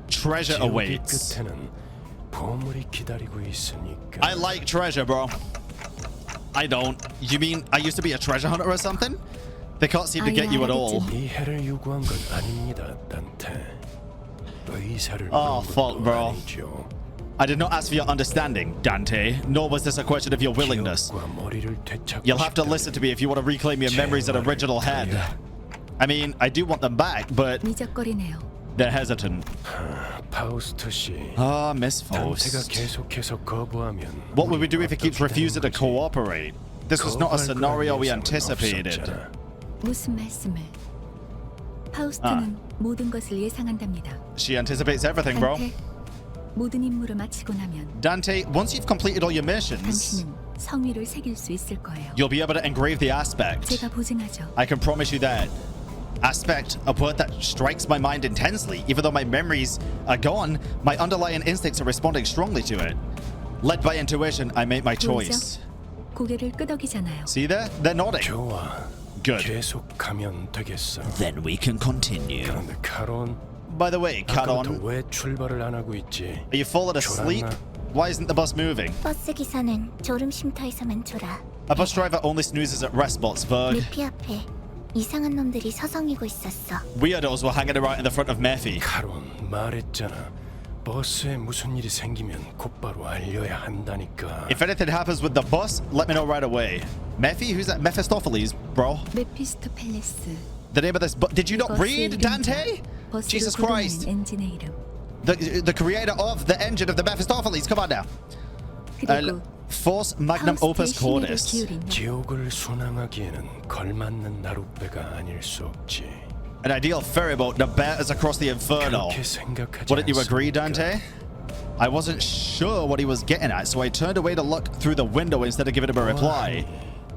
Treasure awaits. 끝에는 보물이 기다리고 있으니까. I like treasure, bro. I don't. You mean I used to be a treasure hunter or something? They can't seem to get you at all. 이 해를 요구한 건 아닙니다, 단테. 의사를 Oh, fuck, bro. 아니죠. I did not ask for your understanding, Dante, nor was this a question of your willingness. 기억과 머리를 되찾고 You'll have to 싶다면 listen to me if you want to reclaim your memories at original head. I mean, I do want them back, but 미적거리네요. they're hesitant. 파우스트 씨. Ah, Miss 단테가 Faust. 계속해서 거부하면 What will we do if he keeps refusing to cooperate? This was not a scenario we anticipated. 무슨 말씀을? 파우스트는 모든 것을 예상한답니다. She anticipates everything, bro. 단테, 모든 임무를 마치고 나면 Dante, once you've completed all your missions, 당신은 성위를 새길 수 있을 거예요. you'll be able to engrave the aspect. 제가 보증하죠. I can promise you that. Aspect, a word that strikes my mind intensely. Even though my memories are gone, my underlying instincts are responding strongly to it. Led by intuition, I make my choice. 고개를 끄덕이잖아요. See there? They're nodding. 좋아. Good. 계속 가면 되겠어. Then we can continue. 그런데 카론, By the way, 아까부터 Caron, 왜 출발을 안 하고 있지? are you falling asleep? Why isn't the bus moving? 버스 기사는 졸음 쉼터에서만 졸아. A bus driver only snoozes at rest spots, Verg. 미피 앞에 이상한 놈들이 서성이고 있었어. Weirdos were hanging around in the front of Mephi. 카론, 말했잖아. 버스에 무슨 일이 생기면 곧바로 알려야 한다니까. If anything happens with the bus, let me know right away. Mephi? Who's that? Mephistopheles, bro. 메피스토펠레스. The name of this book. Did you not read, Dante? Jesus Christ. 엔진의 이름. The creator of the engine of the Mephistopheles. Come on now. 그리고 Force Magnum Opus Cordis. 지옥을 순항하기에는 걸맞는 나룻배가 아닐 수 없지. An ideal ferryboat that bears across the Inferno. 그렇게 생각하지 Wouldn't you agree, 않습니까? Dante? I wasn't sure what he was getting at, so I turned away to look through the window instead of giving him a reply.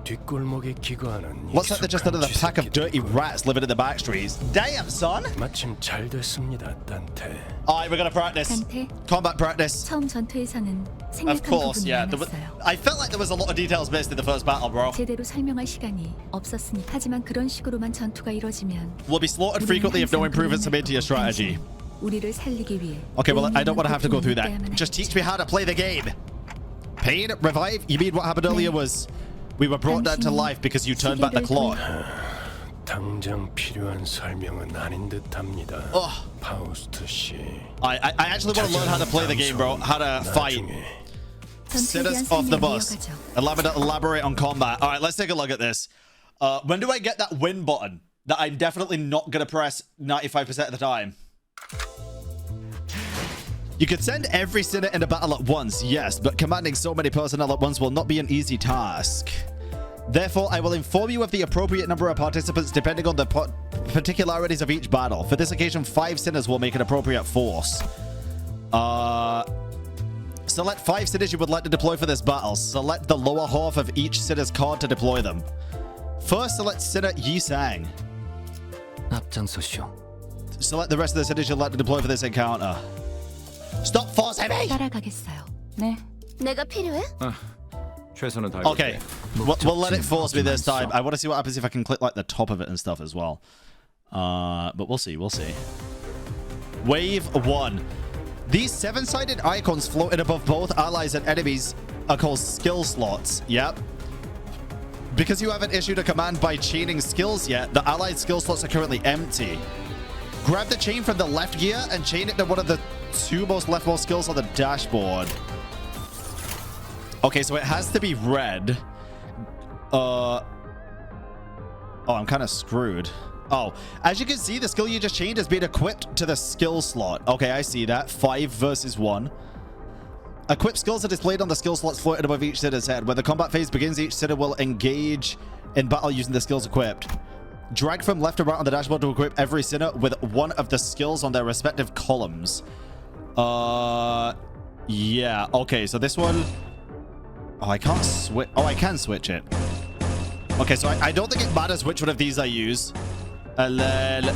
뒷골목에 기거하는 Looks like they're just another pack of dirty rats living in the back streets. Damn, son! 마침 잘 됐습니다, 단테. Alright, we're gonna practice. Dante, Combat practice. 처음 전투에서는 Of 생략한 course, 부분이 yeah. 많았어요. I felt like there was a lot of details missed in the first battle, bro. 제대로 설명할 시간이 없었으니 하지만 그런 식으로만 전투가 이루어지면 We'll be slaughtered frequently if no improvements are made to your strategy. 우리를 살리기 위해 Okay, well, I don't want to have to go through that. Just teach me how to play the game. Pain, revive? You mean what happened earlier was we were brought down to life because you turned back the clock? 당장 필요한 설명은 아닌 듯합니다. 파우스트 씨. I actually want to learn how to play the game, bro. How to fight. Sit us off the bus. Allow me to elaborate on combat. All right, let's take a look at this. When do I get that win button that I'm definitely not going to press 95% of the time? You could send every sinner into battle at once, yes, but commanding so many personnel at once will not be an easy task. Therefore, I will inform you of the appropriate number of participants depending on the particularities of each battle. For this occasion, 5 sinners will make an appropriate force. Select 5 sinners you would like to deploy for this battle. Select the lower half of each sinner's card to deploy them. First, select sinner Yi Sang. 앞장서시오. Select the rest of the sinners you'd like to deploy for this encounter. Stop forcing me! 따라가겠어요. 네. 내가 필요해? 최선은 다. Okay, we'll let it force me this time. I want to see what happens if I can click like the top of it and stuff as well. But we'll see, we'll see. Wave 1. These 7-sided icons floating above both allies and enemies are called skill slots. Yep. Because you haven't issued a command by chaining skills yet, the allied skill slots are currently empty. Grab the chain from the left gear and chain it to one of the 2 most leftmost skills on the dashboard. Okay, so it has to be red. Oh, I'm kind of screwed. Oh, as you can see, the skill you just chained has been equipped to the skill slot. Okay, I see that. 5 versus 1. Equipped skills are displayed on the skill slots floated above each sinner's head. When the combat phase begins, each sinner will engage in battle using the skills equipped. Drag from left to right on the dashboard to equip every sinner with one of the skills on their respective columns. Yeah. Okay, so this one... Oh, I can't switch... Oh, I can switch it. Okay, so I don't think it matters which one of these I use. And then...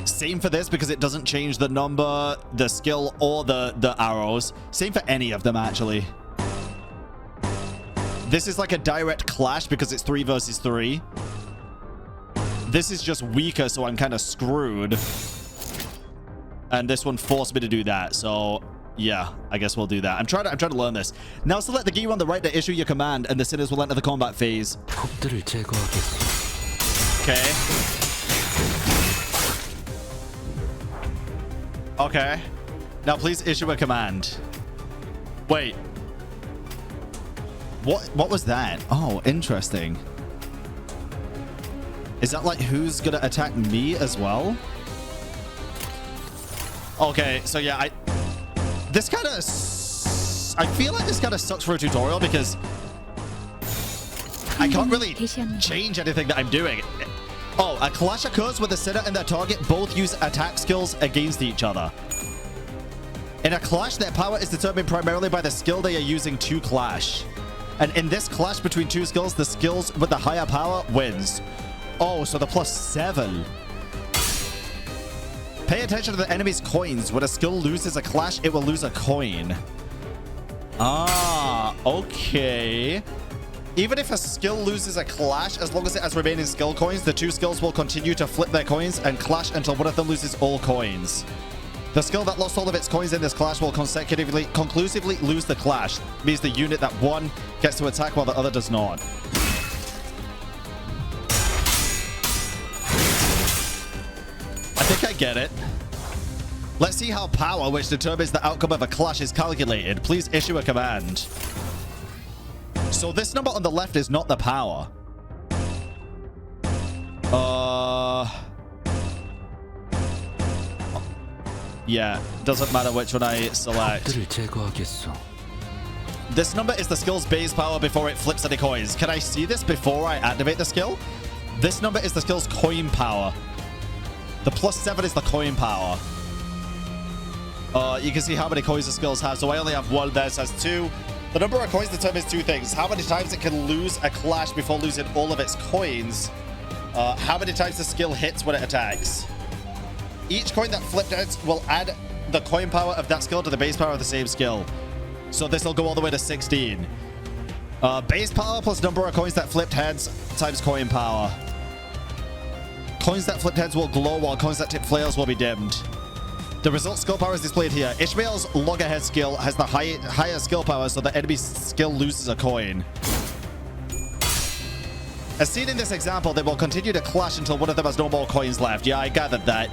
Same for this because it doesn't change the number, the skill, or the arrows. Same for any of them, actually. This is like a direct clash because it's 3 versus 3. This is just weaker, so I'm kind of screwed. And this one forced me to do that, so... Yeah, I guess we'll do that. I'm trying to learn this. Now select the gear on the right to issue your command, and the sinners will enter the combat phase. Okay. Okay. Now please issue a command. Wait. What was that? Oh, interesting. Is that like who's gonna attack me as well? Okay, so yeah, this kind of... I feel like this kind of sucks for a tutorial because I can't really change anything that I'm doing. Oh, a clash occurs when the sinner and their target both use attack skills against each other. In a clash, their power is determined primarily by the skill they are using to clash. And in this clash between 2 skills, the skills with the higher power wins. Oh, so the +7. Pay attention to the enemy's coins. When a skill loses a clash, it will lose a coin. Ah, okay. Even if a skill loses a clash, as long as it has remaining skill coins, the 2 skills will continue to flip their coins and clash until one of them loses all coins. The skill that lost all of its coins in this clash will conclusively lose the clash. It means the unit that won gets to attack while the other does not. I think I get it. Let's see how power, which determines the outcome of a clash, is calculated. Please issue a command. So this number on the left is not the power. Yeah, doesn't matter which one I select. This number is the skill's base power before it flips any coins. Can I see this before I activate the skill? This number is the skill's coin power. The +7 is the coin power. You can see how many coins the skills have. So I only have one there. It says 2. The number of coins determines 2 things. How many times it can lose a clash before losing all of its coins. How many times the skill hits when it attacks. Each coin that flipped heads will add the coin power of that skill to the base power of the same skill. So this will go all the way to 16. Base power plus number of coins that flipped heads times coin power. Coins that flipped heads will glow while coins that tip flails will be dimmed. The result skill power is displayed here. Ishmael's loggerhead skill has the higher skill power, so the enemy skill loses a coin. As seen in this example, they will continue to clash until one of them has no more coins left. Yeah, I gathered that.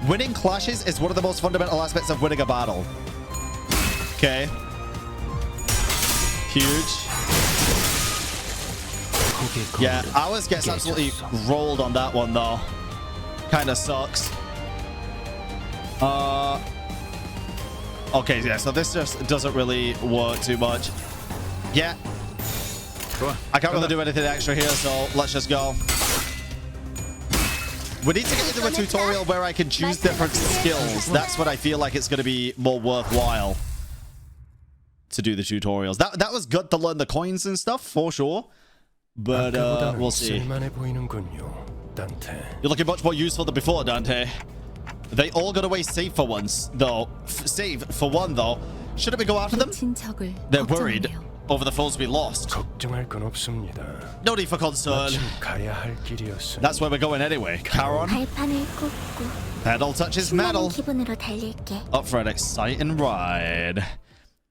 Winning clashes is one of the most fundamental aspects of winning a battle. Okay. Huge. Yeah, ours gets absolutely rolled on that one, though. Kind of sucks. Okay, yeah, so this just doesn't really work too much. Yeah. I can't really do anything extra here, so let's just go. We need to get into a tutorial where I can choose different skills. That's what I feel like it's going to be more worthwhile to do the tutorials. That was good to learn the coins and stuff, for sure. But we'll see. You're looking much more useful than before, Dante. They all got away safe for once, though. Safe for one, though. Shouldn't we go after them? They're worried over the foes we lost. No need for concern. That's where we're going anyway. Charon. Pedal touches metal. Up for an exciting ride.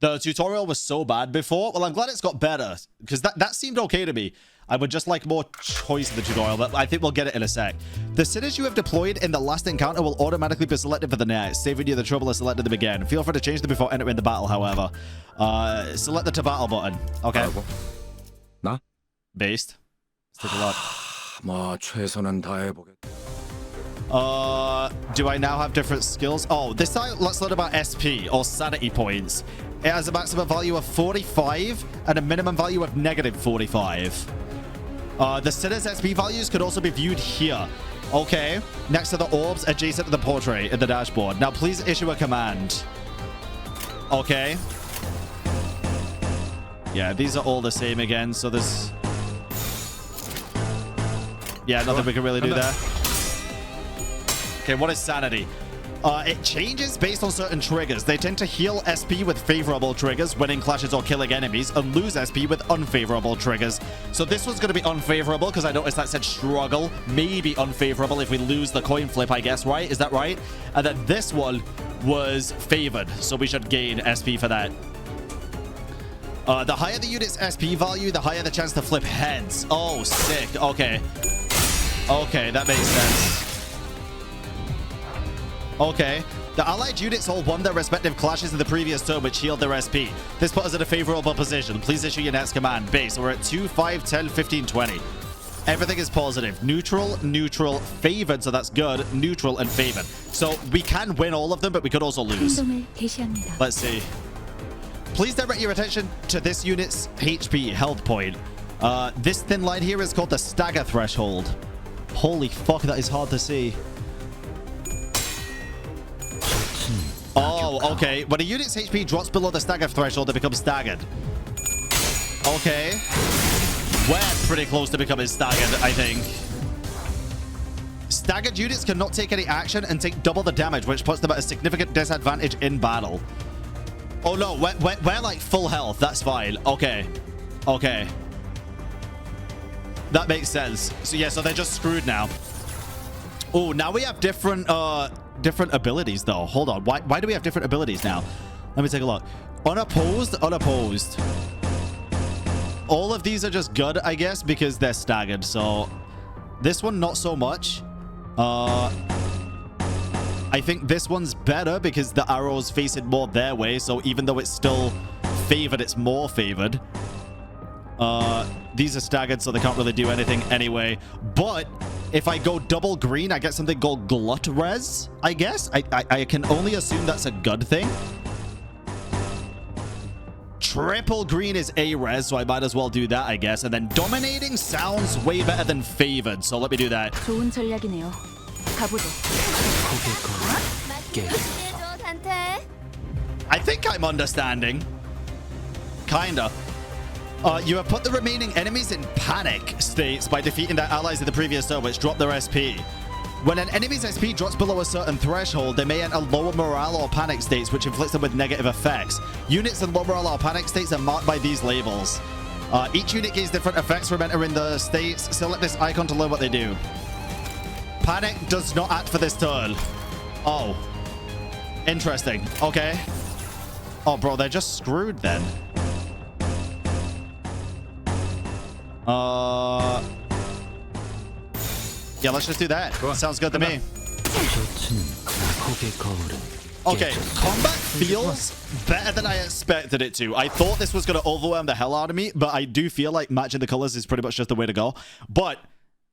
The tutorial was so bad before. Well, I'm glad it's got better, because that seemed okay to me. I would just like more choice in the tutorial, but I think we'll get it in a sec. The sinners you have deployed in the last encounter will automatically be selected for the next, saving you the trouble of selecting them again. Feel free to change them before entering the battle, however. Select the to battle button. Okay. 나? Based. Let's take a look. 뭐 최선은 다해보겠. Do I now have different skills? Oh, this time let's learn about SP, or sanity points. It has a maximum value of 45 and a minimum value of -45. The sinner's SP values could also be viewed here. Okay, next to the orbs adjacent to the portrait in the dashboard. Now please issue a command. Okay. Yeah, these are all the same again, so there's... Yeah, nothing we can really do there. Okay, what is sanity? It changes based on certain triggers. They tend to heal SP with favorable triggers, winning clashes or killing enemies, and lose SP with unfavorable triggers. So this one's going to be unfavorable because I noticed that said struggle. Maybe unfavorable if we lose the coin flip, I guess, right? Is that right? And then this one was favored, so we should gain SP for that. The higher the unit's SP value, the higher the chance to flip heads. Oh, sick. Okay. Okay, that makes sense. Okay. The allied units all won their respective clashes in the previous turn, which healed their SP. This put us in a favorable position. Please issue your next command. Base. We're at 2, 5, 10, 15, 20. Everything is positive. Neutral, neutral, favored. So that's good. Neutral and favored. So we can win all of them, but we could also lose. Let's see. Please direct your attention to this unit's HP, health point. This thin line here is called the stagger threshold. Holy fuck, that is hard to see. Oh, okay. When a unit's HP drops below the stagger threshold, it becomes staggered. Okay. We're pretty close to becoming staggered, I think. Staggered units cannot take any action and take double the damage, which puts them at a significant disadvantage in battle. Oh, no. We're like full health. That's fine. Okay. Okay. That makes sense. So, yeah, so they're just screwed now. Oh, now we have different abilities, though. Hold on. Why do we have different abilities now? Let me take a look. Unopposed, unopposed. All of these are just good, I guess, because they're staggered. So this one, not so much. I think this one's better because the arrow's facing more their way. So even though it's still favored, it's more favored. These are staggered, so they can't really do anything anyway. But if I go double green, I get something called Glut Res, I guess. I can only assume that's a good thing. Triple green is A-res, so I might as well do that, I guess. And then dominating sounds way better than favored, so let me do that. 좋은 전략이네요. 가보죠. I think I'm understanding. Kinda. You have put the remaining enemies in panic states by defeating their allies in the previous turn, which dropped their SP. When an enemy's SP drops below a certain threshold, they may enter lower morale or panic states, which inflicts them with negative effects. Units in low morale or panic states are marked by these labels. Each unit gains different effects from entering the states. Select this icon to learn what they do. Panic does not act for this turn. Oh. Interesting. Okay. Oh, bro, they're just screwed then. Yeah, let's just do that. Cool. Sounds good to me. Okay, combat feels better than I expected it to. I thought this was going to overwhelm the hell out of me, but I do feel like matching the colors is pretty much just the way to go. But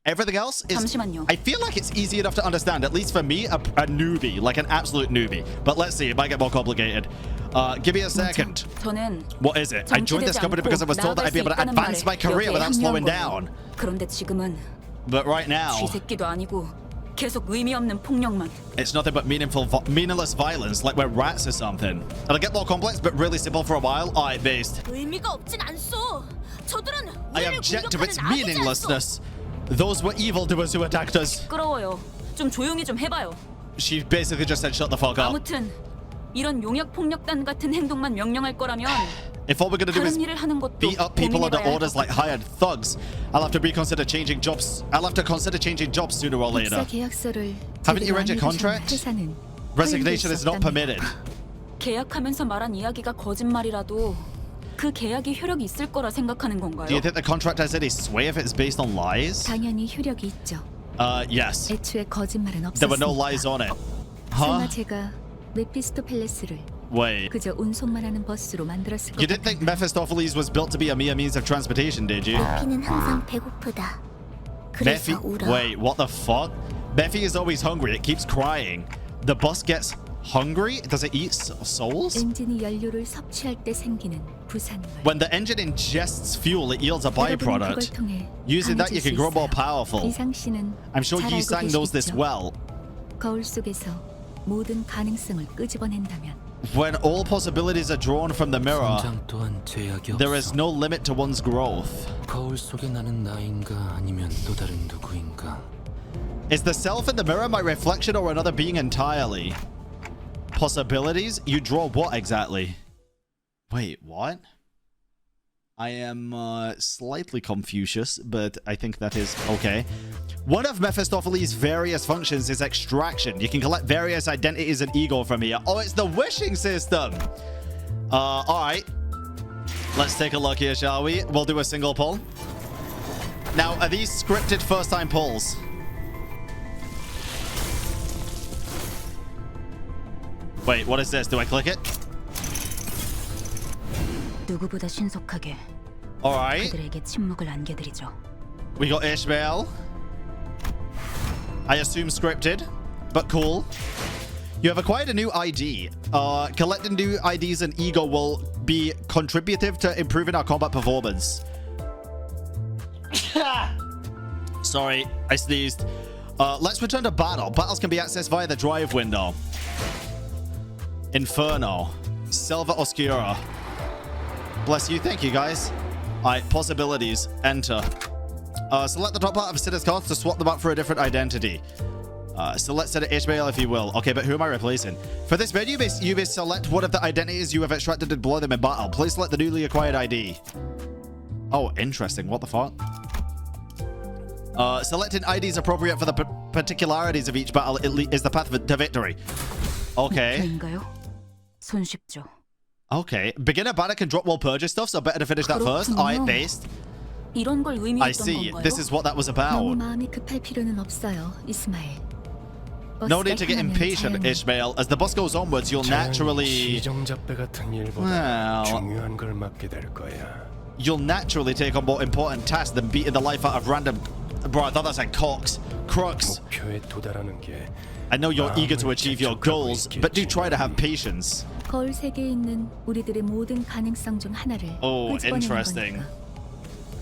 everything else is... 잠시만요. I feel like it's easy enough to understand, at least for me, a newbie, like an absolute newbie. But let's see, it might get more complicated. Give me a second. What is it? I joined this company because I was told that I'd be able to advance my career without slowing down. 그런데 지금은 But right now, 쥐새끼도 아니고 계속 의미 없는 폭력만. it's nothing but meaningless violence, like we're rats or something. It'll get more complex, but really simple for a while. Alright, based. 의미가 없진 않소. 저들은 I object to its meaninglessness. Those were evildoers who attacked us. 시끄러워요. 좀 조용히 좀 해봐요. She basically just said, shut the fuck up. 아무튼 이런 용역 폭력단 같은 행동만 명령할 거라면 If all we're gonna do is 다른 일을 하는 것도 beat up people under 고민해봐야 할 orders 것 like hired thugs, I'll have to reconsider changing jobs. I'll have to consider changing jobs sooner or later. Haven't you read your contract? Resignation is not permitted. 계약하면서 말한 이야기가 거짓말이라도 그 계약이 효력이 있을 거라 생각하는 건가요? Do you think the contract has any sway if it's based on lies? 당연히 효력이 있죠. Yes. 애초에 거짓말은 없었으니까. There were no lies on it. Huh? 설마 제가 메피스토펠레스를 Wait. 그저 운송만 하는 버스로 만들었을 것 You didn't think Mephistopheles was built to be a mere means of transportation, did you? 메피는 항상 배고프다. 그래서 울어. Wait, what the fuck? Mephi is always hungry. It keeps crying. The bus gets hungry? Does it eat souls? 엔진이 연료를 섭취할 때 생기는 부산물. When the engine ingests fuel, it yields a byproduct. Using that, you can grow more powerful. 이상 씨는 I'm sure Yi Sang knows this well. 거울 속에서 모든 가능성을 끄집어낸다면 When all possibilities are drawn from the mirror, there is no limit to one's growth. 거울 속에 나는 나인가 아니면 또 다른 누구인가? Is the self in the mirror my reflection or another being entirely? Possibilities? You draw what exactly? Wait, what? I am slightly Confucius, but I think that is okay. One of Mephistopheles' various functions is extraction. You can collect various identities and ego from here. Oh, it's the wishing system. All right. Let's take a look here, shall we? We'll do a single pull. Now, are these scripted first-time pulls? Wait, what is this? Do I click it? 누구보다 신속하게 Alright. 그들에게 침묵을 안겨드리죠. We got Ishmael. I assume scripted, but cool. You have acquired a new ID. Collecting new IDs and ego will be contributive to improving our combat performance. Sorry, I sneezed. Let's return to battle. Battles can be accessed via the drive window. Inferno. Selva Oscura. Bless you. Thank you, guys. Alright, possibilities. Enter. Select the top part of Sidda's cards to swap them out for a different identity. Select Sidda Ishmael if you will. Okay, but who am I replacing? For this menu, you may select one of the identities you have extracted and blow them in battle. Please select the newly acquired ID. Oh, interesting. What the fuck? Selecting IDs appropriate for the particularities of each battle is the path to victory. Okay. 손쉽죠. Okay. Beginner banner can drop more purges stuff, so better to finish that first. Alright, based. 이런 걸 의미했던 I see. 건가요? This is what that was about. 너무 마음이 급할 필요는 없어요, 이스마엘. No need to get impatient, Ishmael. As the bus goes onwards, you'll naturally... 시정잡배 같은 일보다 Well... 중요한 걸 맡게 될 거야. You'll naturally take on more important tasks than beating the life out of random Bro, I thought that said Cox. Crux. 목표에 도달하는 게 I know you're eager to achieve your goals, but do try to have patience. 거울 세계에 있는 우리들의 모든 가능성 중 하나를 Oh, 끄집어내는 interesting. 거니까.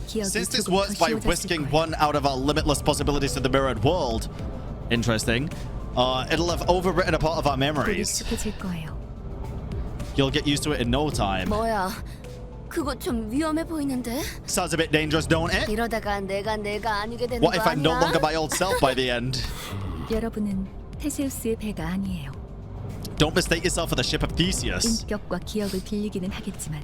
기억이 Since this 조금 더 works by 쉬워졌을 whisking 거예요. one out of our limitless possibilities to the mirrored world, interesting. It'll have overwritten a part of our 곧 memories. 익숙해질 거예요. You'll get used to it in no time. 뭐야? 그거 좀 위험해 보이는데? Sounds a bit dangerous, don't it? 이러다가 내가 아니게 되는 What 거 if I'm no 아니야? longer my old self by the end? 여러분은 테세우스의 배가 아니에요. Don't mistake yourself for the ship of Theseus. 인격과 기억을 빌리기는 하겠지만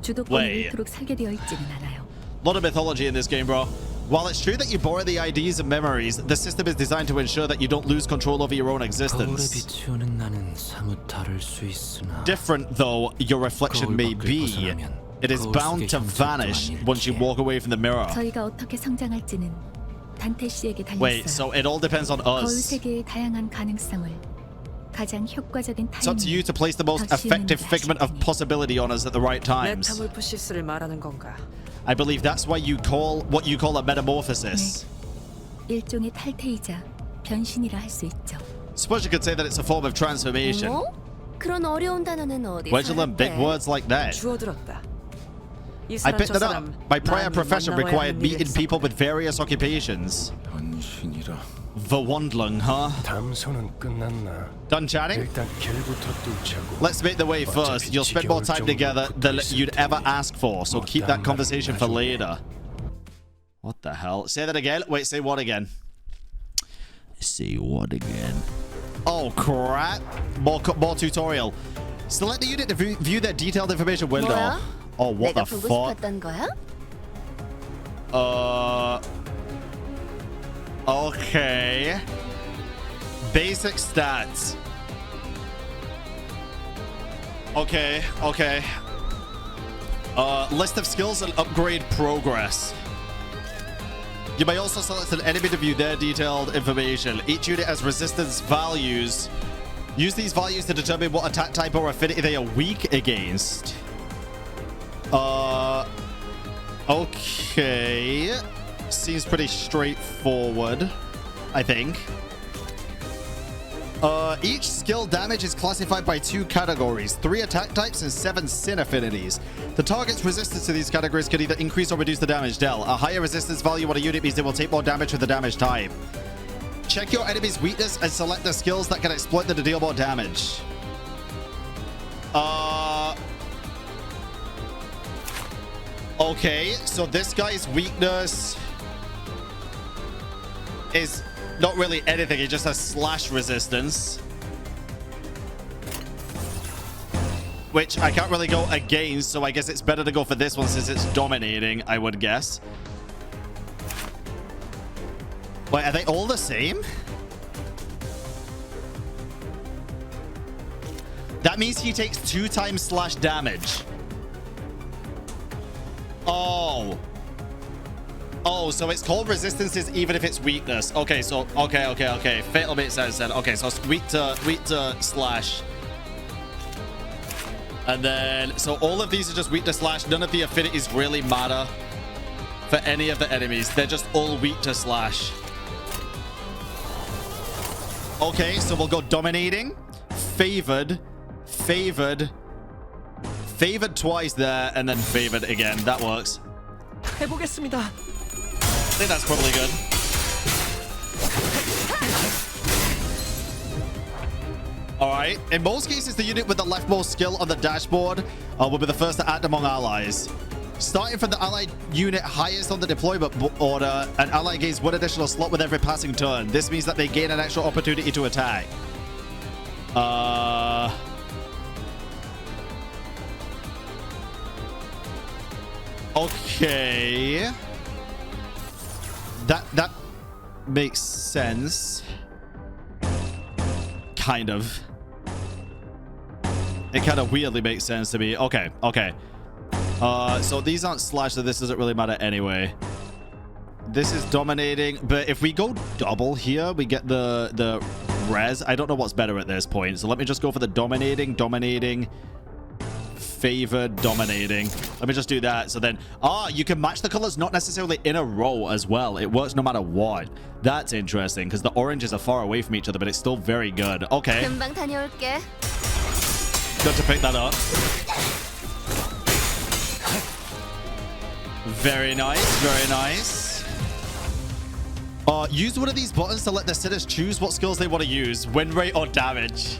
주도권이 Wait. 잃도록 설계되어 있지는 않아요. Lot of mythology in this game, bro. While it's true that you borrow the ideas and memories, the system is designed to ensure that you don't lose control over your own 거울에 existence. 비추는 나는 사뭇 다를 수 있으나 Different though your reflection may be, it is bound to vanish once you walk away from the mirror. 저희가 어떻게 성장할지는 단테 씨에게 Wait, 달렸어요. so it all depends on 거울 us. 세계의 다양한 가능성을 가장 효과적인 It's up to you 타이밍 to place the most effective figment of possibility on us at the right times. 메타몰프시스를 말하는 건가? I believe that's why you call what you call a metamorphosis. 일종의 탈퇴이자 변신이라 할 수 있죠. Suppose you could say that it's a form of transformation. 어머? 그런 어려운 단어는 어디서 Where'd you learn big 알았대? words like that? 주워들었다. 이 I 사람 picked 저 it up. 사람 My prior 많이 profession 만나봐야 required 하는 일이 meeting people with 있었거든. various occupations. 변신이라. Verwandlung, huh? 담소는 끝났나? Done chatting? 일단 길부터 뚫자고. Let's make the way first. You'll spend more time together than you'd ever ask for, so keep that conversation for later. What the hell? Say that again? Wait, say what again? Say what again? Oh, crap. More tutorial. Select the unit to view their detailed information window. 뭐야? Oh, what 내가 the 보고 fuck? 싶었던 거야? Okay. Basic stats. Okay. List of skills and upgrade progress. You may also select an enemy to view their detailed information. Each unit has resistance values. Use these values to determine what attack type or affinity they are weak against. Okay. Seems pretty straightforward, I think. Each skill damage is classified by 2 categories, 3 attack types and 7 sin affinities. The target's resistance to these categories can either increase or reduce the damage dealt. A higher resistance value on a unit means they will take more damage with the damage type. Check your enemy's weakness and select the skills that can exploit them to deal more damage. Okay, so this guy's weakness is not really anything. He just has slash resistance, which I can't really go against, so I guess it's better to go for this one since it's dominating, I would guess. Wait, are they all the same? That means he takes 2 times slash damage. Oh, so it's called resistances even if it's weakness. Okay, so okay. Fatal makes sense then. Okay, so it's weak to slash. And then so all of these are just weak to slash. None of the affinities really matter for any of the enemies. They're just all weak to slash. Okay, so we'll go dominating, favored twice there, and then favored again. That works. 해보겠습니다. I think that's probably good. Alright, in most cases, the unit with the leftmost skill on the dashboard will be the first to act among allies. Starting from the allied unit highest on the deployment order, an ally gains 1 additional slot with every passing turn. This means that they gain an extra opportunity to attack. Okay. That makes sense. Kind of. It kind of weirdly makes sense to me. Okay. So these aren't slash, so this doesn't really matter anyway. This is dominating, but if we go double here, we get the res. I don't know what's better at this point, so let me just go for the dominating, favored dominating. Let me just do that. So then, you can match the colors not necessarily in a row as well. It works no matter what. That's interesting because the oranges are far away from each other, but it's still very good. Okay. 금방 다녀올게. Good to pick that up. Very nice, very nice. Use one of these buttons to let the sitters choose what skills they want to use, win rate or damage.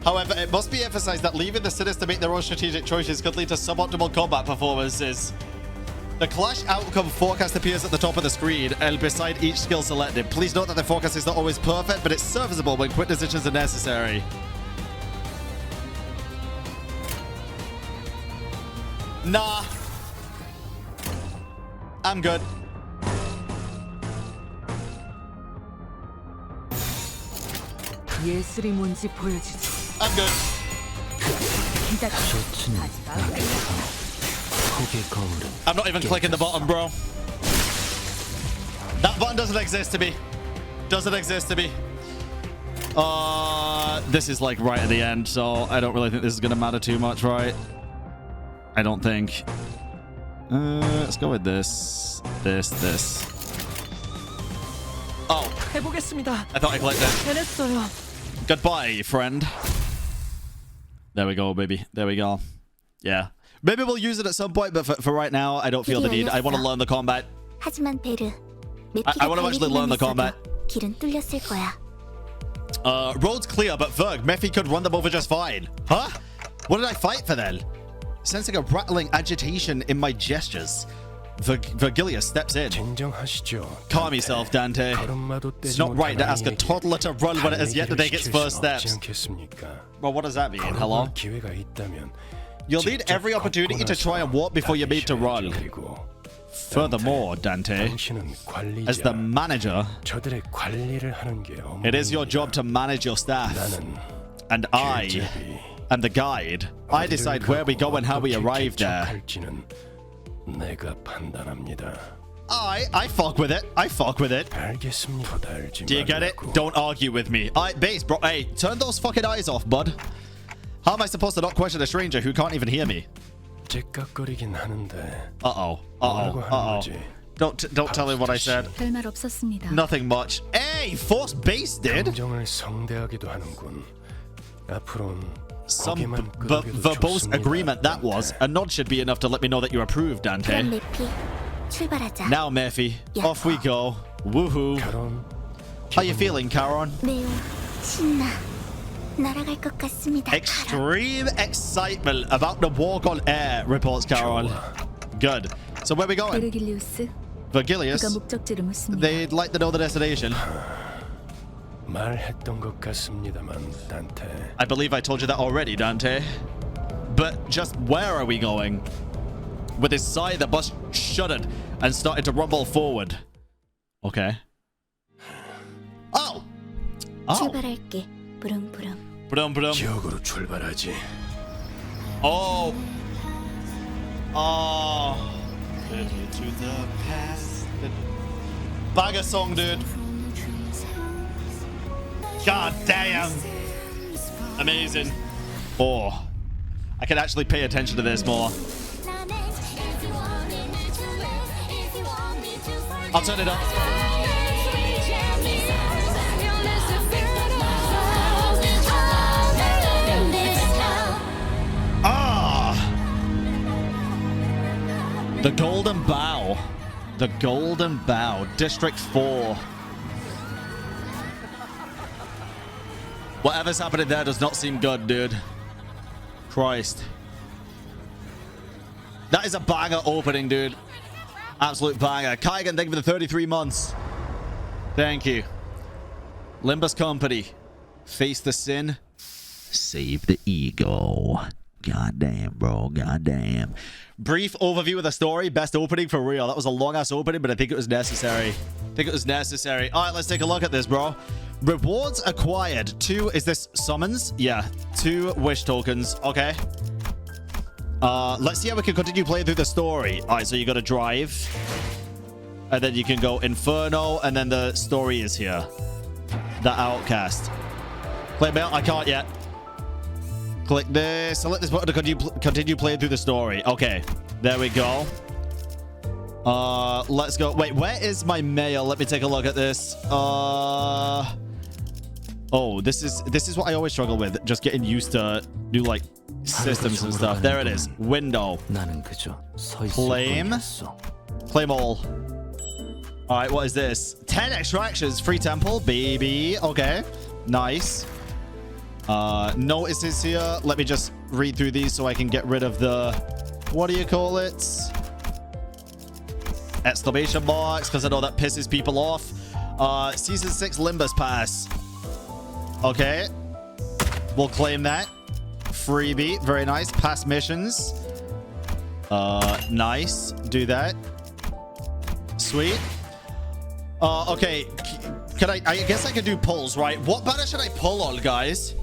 However, it must be emphasized that leaving the sitters to make their own strategic choices could lead to suboptimal combat performances. The clash outcome forecast appears at the top of the screen and beside each skill selected. Please note that the forecast is not always perfect, but it's serviceable when quick decisions are necessary. Nah. I'm good. 예술이 뭔지 보여주지. I'm good. I'm not even clicking the bottom, bro. That button doesn't exist to me. Doesn't exist to me. This is like right at the end, so I don't really think this is gonna matter too much, right? I don't think. Let's go with this. This. Oh. 해보겠습니다. I thought I clicked it. 해냈어요. Goodbye, friend. There we go, baby. There we go. Yeah. Maybe we'll use it at some point, but for right now, I don't feel the need. I want to learn the combat. 하지만 베르, I want to actually learn the combat. 길은 뚫렸을 거야. Road's clear, but Verg, Mephi could run them over just fine. Huh? What did I fight for then? Sensing a rattling agitation in my gestures, Virgilius steps in. Calm yourself, Dante. It's not right to ask a toddler to run when it has yet to take its first steps. Well, what does that mean? Hello? You'll need every opportunity to try and walk before you're made to run. Furthermore, Dante, as the manager, it is your job to manage your staff. And I am the guide. I decide where we go and how we arrive there. I fuck with it. I fuck with it. Do you get it? Don't argue with me. Base, bro. Hey, turn those fucking eyes off, bud. How am I supposed to not question a stranger who can't even hear me? Uh-oh. Don't tell me what I said. 별말 없었습니다. Nothing much. Hey, force base did. Some verbose agreement that was. A nod should be enough to let me know that you approve, Dante. Now, Mephi, off we go. Woohoo. How you feeling, Charon? Extreme excitement about the walk on air, reports Charon. Good. So where are we going? Virgilius. They'd like to know the destination. I believe I told you that already, Dante. But just where are we going? With his sigh, the bus shuddered and started to rumble forward. Okay. Oh! 출발할게. 부릉부릉. 부릉부릉. 지옥으로 출발하지. Oh. Oh. To the past. Banger song, dude. God damn. Amazing. Oh. I can actually pay attention to this more. I'll turn it up. Ah! The Golden Bow. The Golden Bow. District 4. Whatever's happening there does not seem good, dude. Christ. That is a banger opening, dude. Absolute banger. Kaigan, thank you for the 33 months. Thank you. Limbus Company. Face the sin. Save the ego. Goddamn, bro. Goddamn. Brief overview of the story. Best opening for real. That was a long-ass opening, but I think it was necessary. All right, let's take a look at this, bro. Rewards acquired. 2, is this summons? Yeah. 2 wish tokens. Okay. Let's see how we can continue playing through the story. All right, so you got to drive. And then you can go Inferno, and then the story is here. The Outcast. Play mail? I can't yet. Click this. Select this button to continue playing through the story. Okay, there we go. Let's go. Wait, where is my mail? Let me take a look at this. Oh, this is what I always struggle with. Just getting used to new like systems and stuff. There it is. Window. Claim. Claim all. All right, what is this? 10 extractions. Free temple, baby. Okay, nice. Notices here. Let me just read through these so I can get rid of the, what do you call it? Exclamation marks, because I know that pisses people off. Season 6 Limbus pass. Okay, we'll claim that. Freebie, very nice. Past missions. Nice. Do that. Sweet. Okay. Can I guess I can do pulls, right? What banner should I pull on, guys?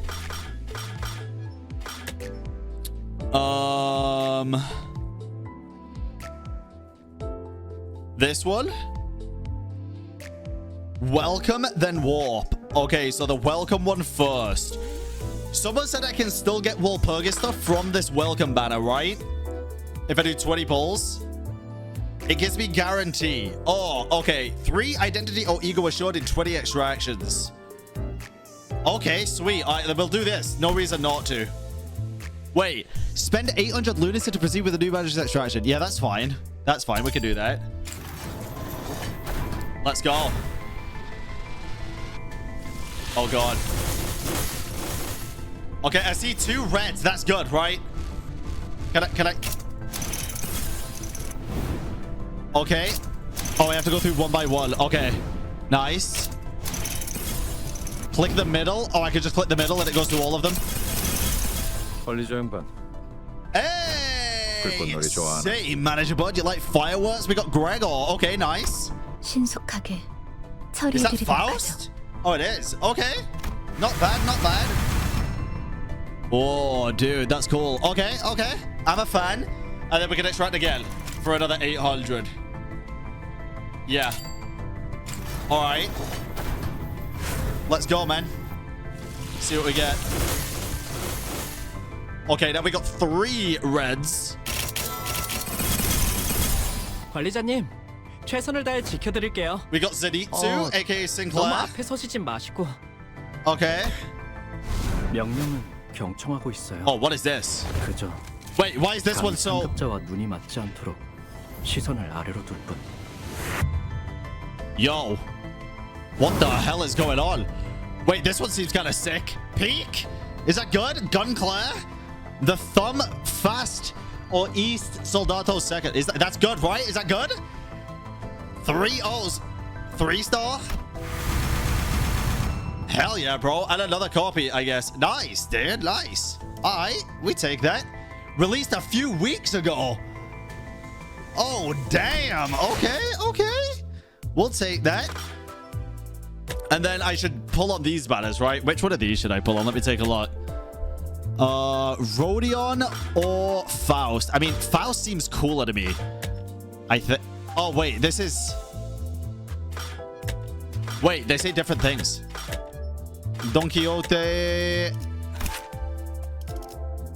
This one? Welcome, then warp. Okay, so the welcome one first. Someone said I can still get Walpurgis from this welcome banner, right? If I do 20 pulls. It gives me guarantee. Oh, okay. 3 identity or ego assured in 20 extractions. Okay, sweet. All right, then we'll do this. No reason not to. Wait. Spend 800 lunacy to proceed with the new manager's extraction. Yeah, that's fine. That's fine. We can do that. Let's go. Oh, God. Okay, I see 2 reds. That's good, right? Can I... Okay. Oh, I have to go through one by one. Okay. Nice. Click the middle. Oh, I can just click the middle and it goes through all of them. Hey! Say, manager bud, you like fireworks? We got Gregor. Okay, nice. Is that Faust? Oh, it is. Okay. Not bad, not bad. Oh, dude, that's cool. Okay, okay. I'm a fan. And then we can extract again for another 800. Yeah. All right. Let's go, man. See what we get. Okay, now we got 3 reds. 관리자님, 최선을 다해 지켜드릴게요. We got Zenitsu, aka Sinclair. 너무 앞에 서시진 마시고. Okay. 명령은 경청하고 있어요. Oh, what is this? 그저. Wait, why is this one so... 상급자와 눈이 맞지 않도록 시선을 아래로 둘 뿐. Yo. What the hell is going on? Wait, this one seems kind of sick. Peak? Is that good? Gunclair? The Thumb Fast or East Soldato second. That's good, right? Is that good? 3 O's. 3-star? Hell yeah, bro. And another copy, I guess. Nice, dude. Nice. All right, we take that. Released a few weeks ago. Oh, damn. Okay, okay. We'll take that. And then I should pull on these banners, right? Which one of these should I pull on? Let me take a look. Rodion or Faust? I mean, Faust seems cooler to me. I think... Oh, wait. This is... Wait, they say different things. Don Quixote...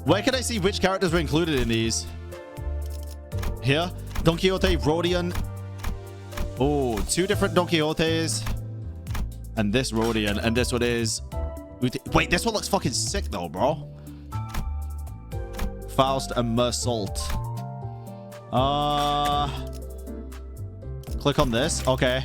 Where can I see which characters were included in these? Here? Don Quixote, Rodion. Oh, 2 different Don Quixotes. And this Rodion. And this one is... Wait, this one looks fucking sick though, bro. Faust and Mersault. Click on this. Okay.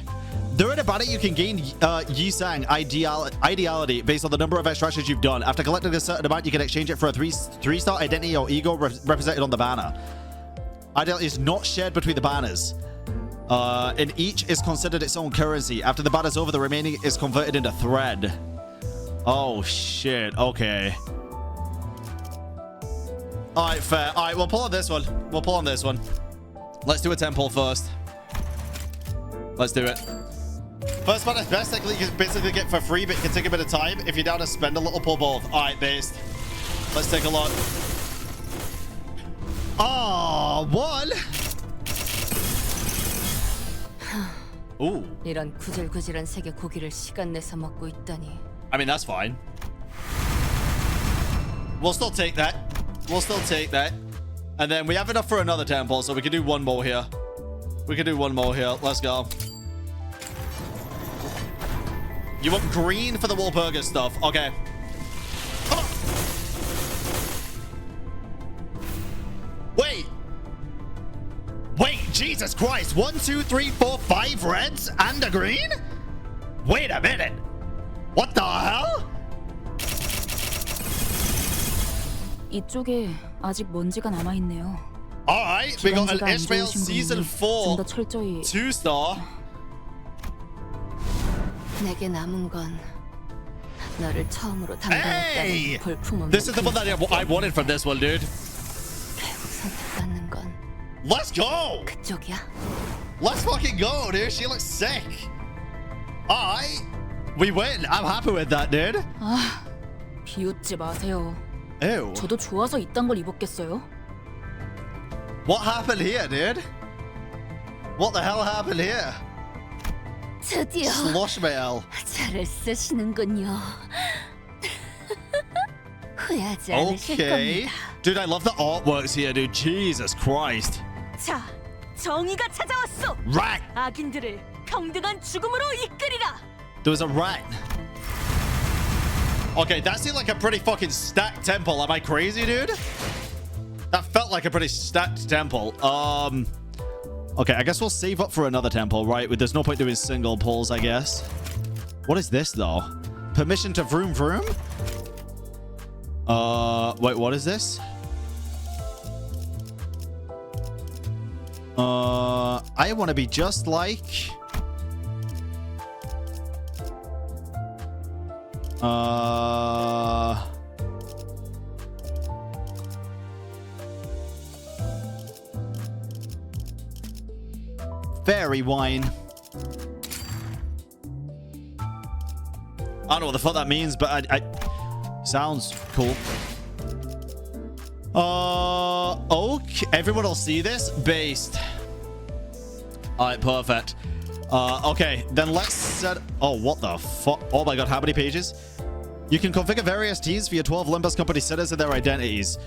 During a banner, you can gain Yisang ideality based on the number of extractions you've done. After collecting a certain amount, you can exchange it for a 3-star identity or ego represented on the banner. Ideality is not shared between the banners. And each is considered its own currency. After the banner's over, the remaining is converted into thread. Oh, shit. Okay. All right, fair. All right, we'll pull on this one. We'll pull on this one. Let's do a 10 pull first. Let's do it. First banner is best. Technically, you can basically get for free, but it can take a bit of time. If you're down to spend a little, pull both. All right, based. Let's take a look. Oh, one. Ooh. 이런 구질구질한 색의 고기를 시간 내서 먹고 있다니. I mean, that's fine. We'll still take that. We'll still take that. And then we have enough for another temple, so we can do one more here. We can do one more here. Let's go. You want green for the Walpurga stuff. Okay. Oh. Wait. Wait, Jesus Christ. 1, 2, 3, 4, 5 reds and a green? Wait a minute. What the hell? 이쪽에 아직 먼지가 남아 있네요. Alright, we got an Ishmael season 4 좀더 철저히 2-star. 내게 남은 건 너를 처음으로 Hey! 담당했다는 볼품없는 This is the one that I wanted from this one, dude. 결국 선택받는 건 Let's go! 그쪽이야. Let's fucking go, dude. She looks sick. Alright. We win. I'm happy with that, dude. 아, 비웃지 마세요. Ew. 저도 좋아서 이딴 걸 입었겠어요? What happened here, dude? What the hell happened here? 드디어 Sloshmail. 잘을 쓰시는군요. 후회하지 않으실 Okay. 겁니다. Dude, I love the artworks here, dude. Jesus Christ. 자, 정의가 찾아왔어. Rat. 악인들을 평등한 죽음으로 이끌이라. There was a rat. Okay, that seemed like a pretty fucking stacked temple. Am I crazy, dude? That felt like a pretty stacked temple. Okay, I guess we'll save up for another temple, right? There's no point doing single pulls, I guess. What is this, though? Permission to vroom vroom? Wait, what is this? I want to be just like... Fairy wine. I don't know what the fuck that means, but I sounds cool. Okay. Everyone will see this. Based. Alright, perfect. Okay, then let's set... Oh, what the fuck? Oh my god, how many pages? You can configure various teams for your 12 Limbus company sitters and their identities.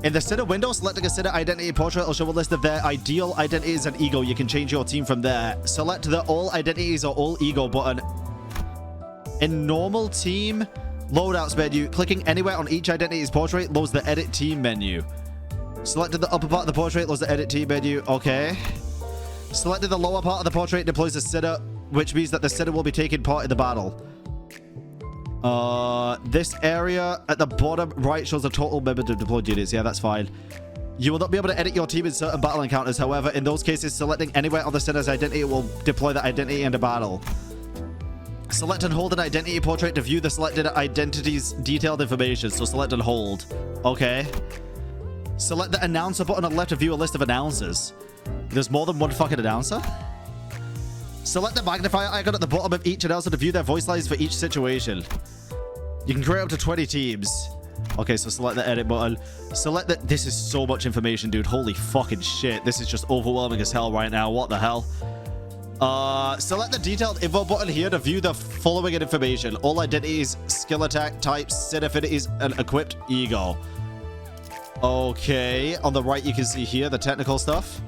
In the sitter window, selecting a sitter identity portrait will show a list of their ideal identities and ego. You can change your team from there. Select the all identities or all ego button. In normal team loadouts menu, clicking anywhere on each identity's portrait loads the edit team menu. Selected the upper part of the portrait loads the edit team menu. Okay. Selected the lower part of the portrait deploys the sitter, which means that the sitter will be taking part in the battle. This area at the bottom right shows the total member of deployed units. Yeah, that's fine. You will not be able to edit your team in certain battle encounters. However, in those cases, selecting anywhere on the sitter's identity will deploy that identity into battle. Select and hold an identity portrait to view the selected identity's detailed information. So select and hold. Okay. Select the announcer button on the left to view a list of announcers. There's more than one fucking announcer? Select the magnifier icon at the bottom of each announcer to view their voice lines for each situation. You can create up to 20 teams. Okay, so select the edit button. Select the... This is so much information, dude. Holy fucking shit. This is just overwhelming as hell right now. What the hell? Select the detailed info button here to view the following information. All identities, skill attack, types, set affinities, and equipped ego. Okay. On the right, you can see here the technical stuff.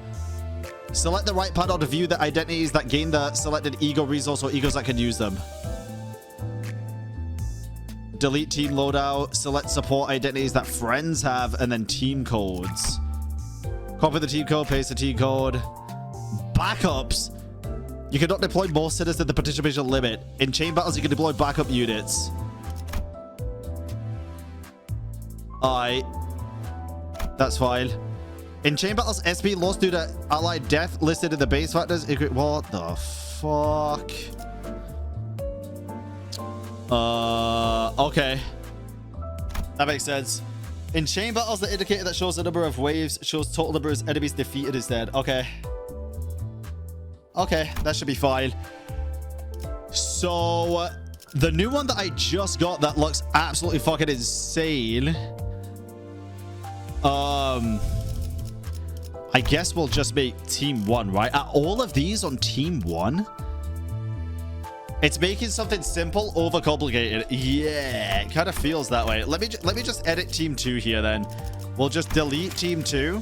Select the right panel to view the identities that gain the selected ego resource or egos that can use them. Delete team loadout. Select support identities that friends have, and then team codes. Copy the team code, paste the team code. Backups. You cannot deploy more sitters than the participation limit. In chain battles, you can deploy backup units. Alright. That's fine. In chain battles, SP lost due to allied death listed in the base factors. What the fuck? Okay. That makes sense. In chain battles, the indicator that shows the number of waves shows total number of enemies defeated instead. Okay. Okay, that should be fine. So, the new one that I just got that looks absolutely fucking insane. I guess we'll just make team 1, right? Are all of these on team 1? It's making something simple overcomplicated. Yeah, it kind of feels that way. Let me just edit team 2 here then. We'll just delete team 2,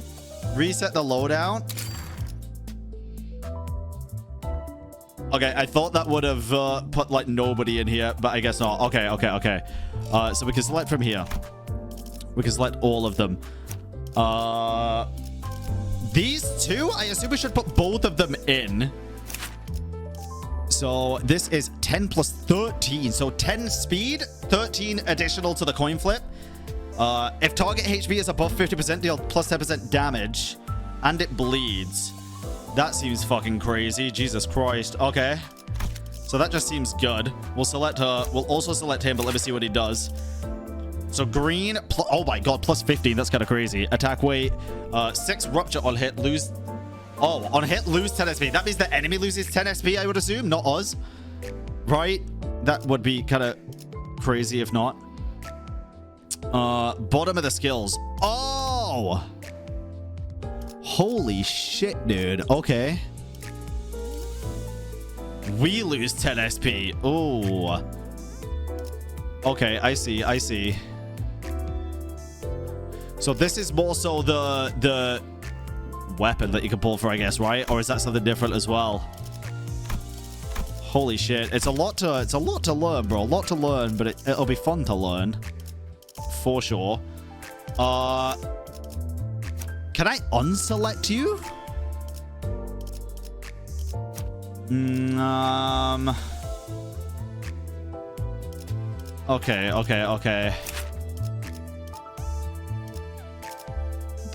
reset the loadout. Okay, I thought that would have put like nobody in here, but I guess not. Okay. So we can select from here. We can select all of them. These two, I assume we should put both of them in. So this is 10 plus 13. So 10 speed, 13 additional to the coin flip. If target HP is above 50%, deal plus 10% damage. And it bleeds. That seems fucking crazy. Jesus Christ. Okay. So that just seems good. We'll select her. We'll also select him, but let me see what he does. So green, oh my god, plus 15. That's kind of crazy. Attack weight, 6 rupture on hit, lose. Oh, on hit, lose 10 SP. That means the enemy loses 10 SP, I would assume, not us. Right? That would be kind of crazy if not. Bottom of the skills. Oh! Holy shit, dude. Okay. We lose 10 SP. Oh. Okay, I see. So this is more so the weapon that you can pull for, I guess, right? Or is that something different as well? Holy shit. It's a lot to learn, bro. A lot to learn, but it'll be fun to learn. For sure. Can I unselect you? Okay.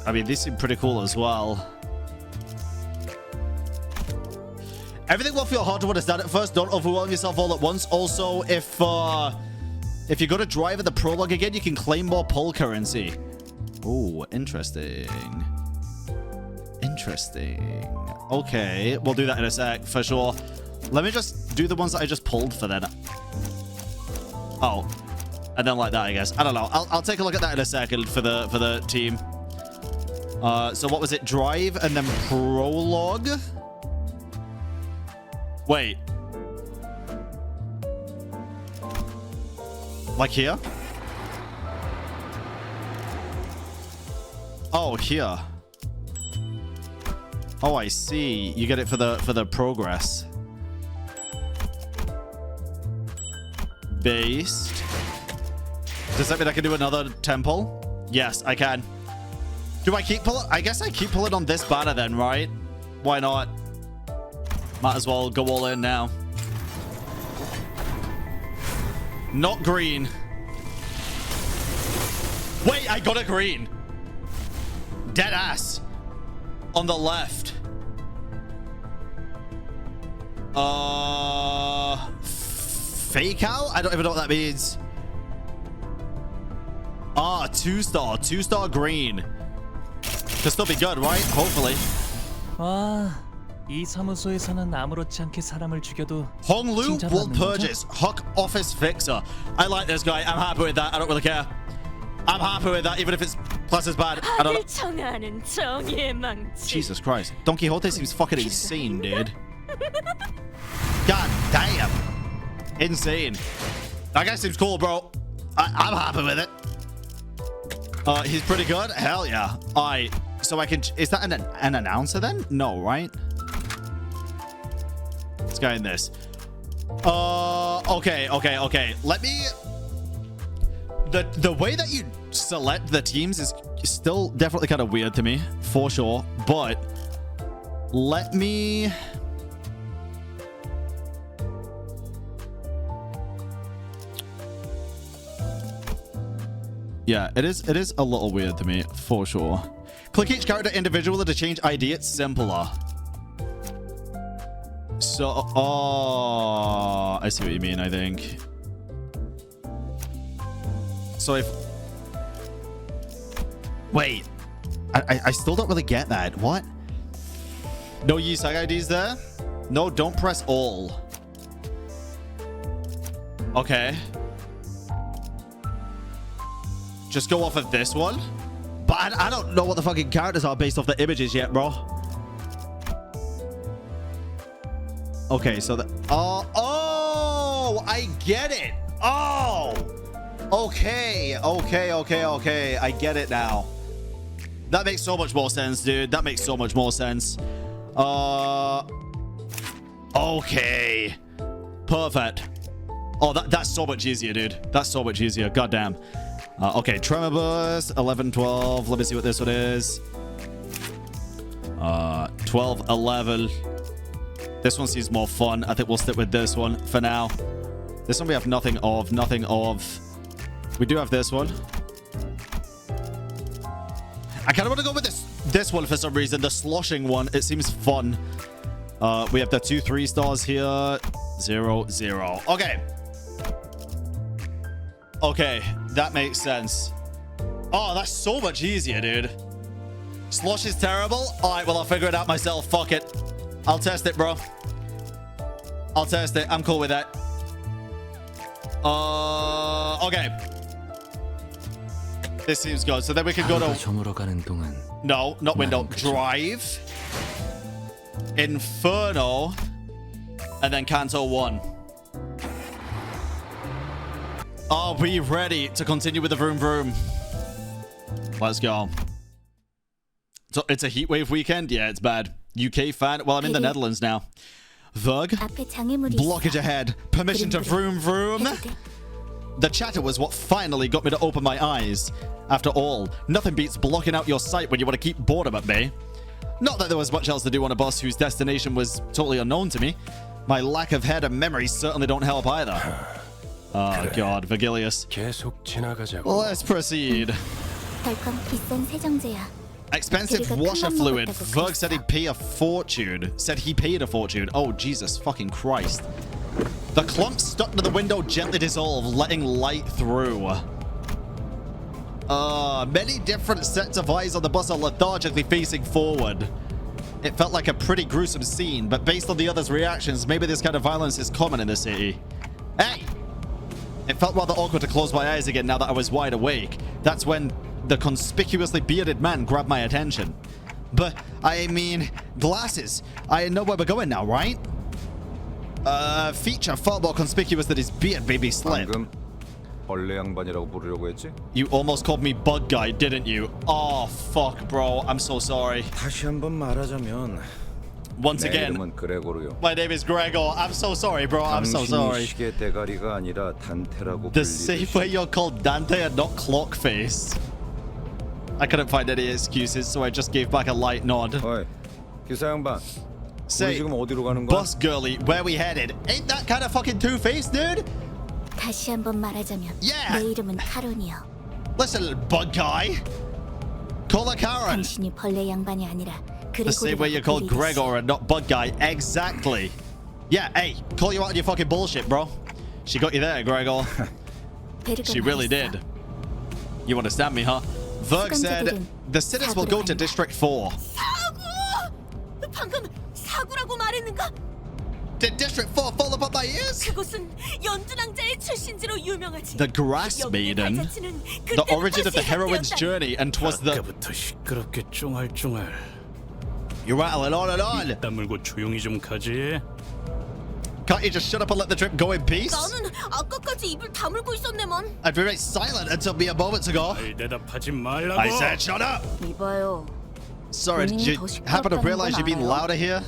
I mean, these seem pretty cool as well. Everything will feel hard to understand at first. Don't overwhelm yourself all at once. Also, if you go to drive at the prologue again, you can claim more pull currency. Oh, interesting. Okay, we'll do that in a sec for sure. Let me just do the ones that I just pulled for then. Oh, and then like that, I guess. I don't know. I'll take a look at that in a second for the team. So what was it? Drive and then prologue? Wait. Like here? Oh, here. Oh, I see. You get it for the progress. Based. Does that mean I can do another temple? Yes, I can. Do I keep pulling? I guess I keep pulling on this banner then, right? Why not? Might as well go all in now. Not green. Wait, I got a green. Dead ass. On the left. Fake out? I don't even know what that means. Ah, 2-star. 2-star green. Could still be good, right? Hopefully. 이 사무소에서는 아무렇지 않게 사람을 죽여도 Honglu will 칭찬받는 purchase Huck Office Fixer. I like this guy. I'm happy with that. I don't really care. I'm happy with that, even if it's plus is bad. I don't know. Jesus Christ. Don Quixote seems fucking insane, dude. God damn. Insane. That guy seems cool, bro. I'm happy with it. He's pretty good. Hell yeah. Alright. So I can... Is that an announcer then? No, right? Let's go in this. Okay. Let me... The way that you select the teams is still definitely kind of weird to me, for sure. But let me... Yeah, it is a little weird to me, for sure. Click each character individually to change ID. It's simpler. So, oh, I see what you mean, I think. So if... Wait. I still don't really get that. What? No Yisai IDs there? No, don't press all. Okay. Just go off of this one? But I don't know what the fucking characters are based off the images yet, bro. Okay, so the... Oh! I get it. Oh. Okay. I get it now. That makes so much more sense, dude. That makes so much more sense. Okay. Perfect. Oh, that's so much easier, dude. That's so much easier. Goddamn. Okay, Tremor Burst, 11, 12. Let me see what this one is. 12, 11. This one seems more fun. I think we'll stick with this one for now. This one we have nothing of. We do have this one. I kind of want to go with this one for some reason. The sloshing one. It seems fun. We have the 2 3 stars here. 0, 0. Okay. Okay, that makes sense. Oh, that's so much easier, dude. Slosh is terrible. All right, well, I'll figure it out myself. Fuck it. I'll test it, bro. I'll test it. I'm cool with that. Okay. This seems good. So then we can go to... No, not window. Drive. Inferno. And then Canto 1. Are we ready to continue with the vroom vroom? Let's go. So it's a heatwave weekend? Yeah, it's bad. UK fan? Well, I'm in the Netherlands now. Vug? Blockage ahead. Permission to vroom vroom? The chatter was what finally got me to open my eyes. After all, nothing beats blocking out your sight when you want to keep boredom at bay. Not that there was much else to do on a bus whose destination was totally unknown to me. My lack of head and memory certainly don't help either. Oh god, Vigilius. Let's proceed. Expensive washer fluid. Verg said he'd pay a fortune. Said he paid a fortune. Oh, Jesus fucking Christ. The clump stuck to the window gently dissolved, letting light through. Many different sets of eyes on the bus are lethargically facing forward. It felt like a pretty gruesome scene, but based on the others' reactions, maybe this kind of violence is common in the city. Hey! It felt rather awkward to close my eyes again now that I was wide awake. That's when the conspicuously bearded man grabbed my attention. But, I mean, glasses. I know where we're going now, right? Feature far more conspicuous than his beard made me slip. You almost called me bug guy, didn't you? Oh, fuck, bro. I'm so sorry. Once again, my name is Gregor. I'm so sorry, bro. I'm so sorry. The same way you're called Dante and not Clockface. I couldn't find any excuses, so I just gave back a light nod. Say, bus girly, where we headed? Ain't that kind of fucking two-faced, dude? Yeah. Listen, bug guy. Call her Karen. The same way you're called Gregor and not bug guy. Exactly. Yeah, hey, call you out on your fucking bullshit, bro. She got you there, Gregor. She really did. You understand me, huh? Verg said the sitters will go to District 4. Did District 4 fall upon my ears? The Grass Maiden. The origin of the heroine's journey, and 'twas the... You're rattling on and on. Can't you just shut up and let the trip go in peace? I'd be very silent until mere moments ago. I said shut up. Sorry, did you happen to realize you're being louder here?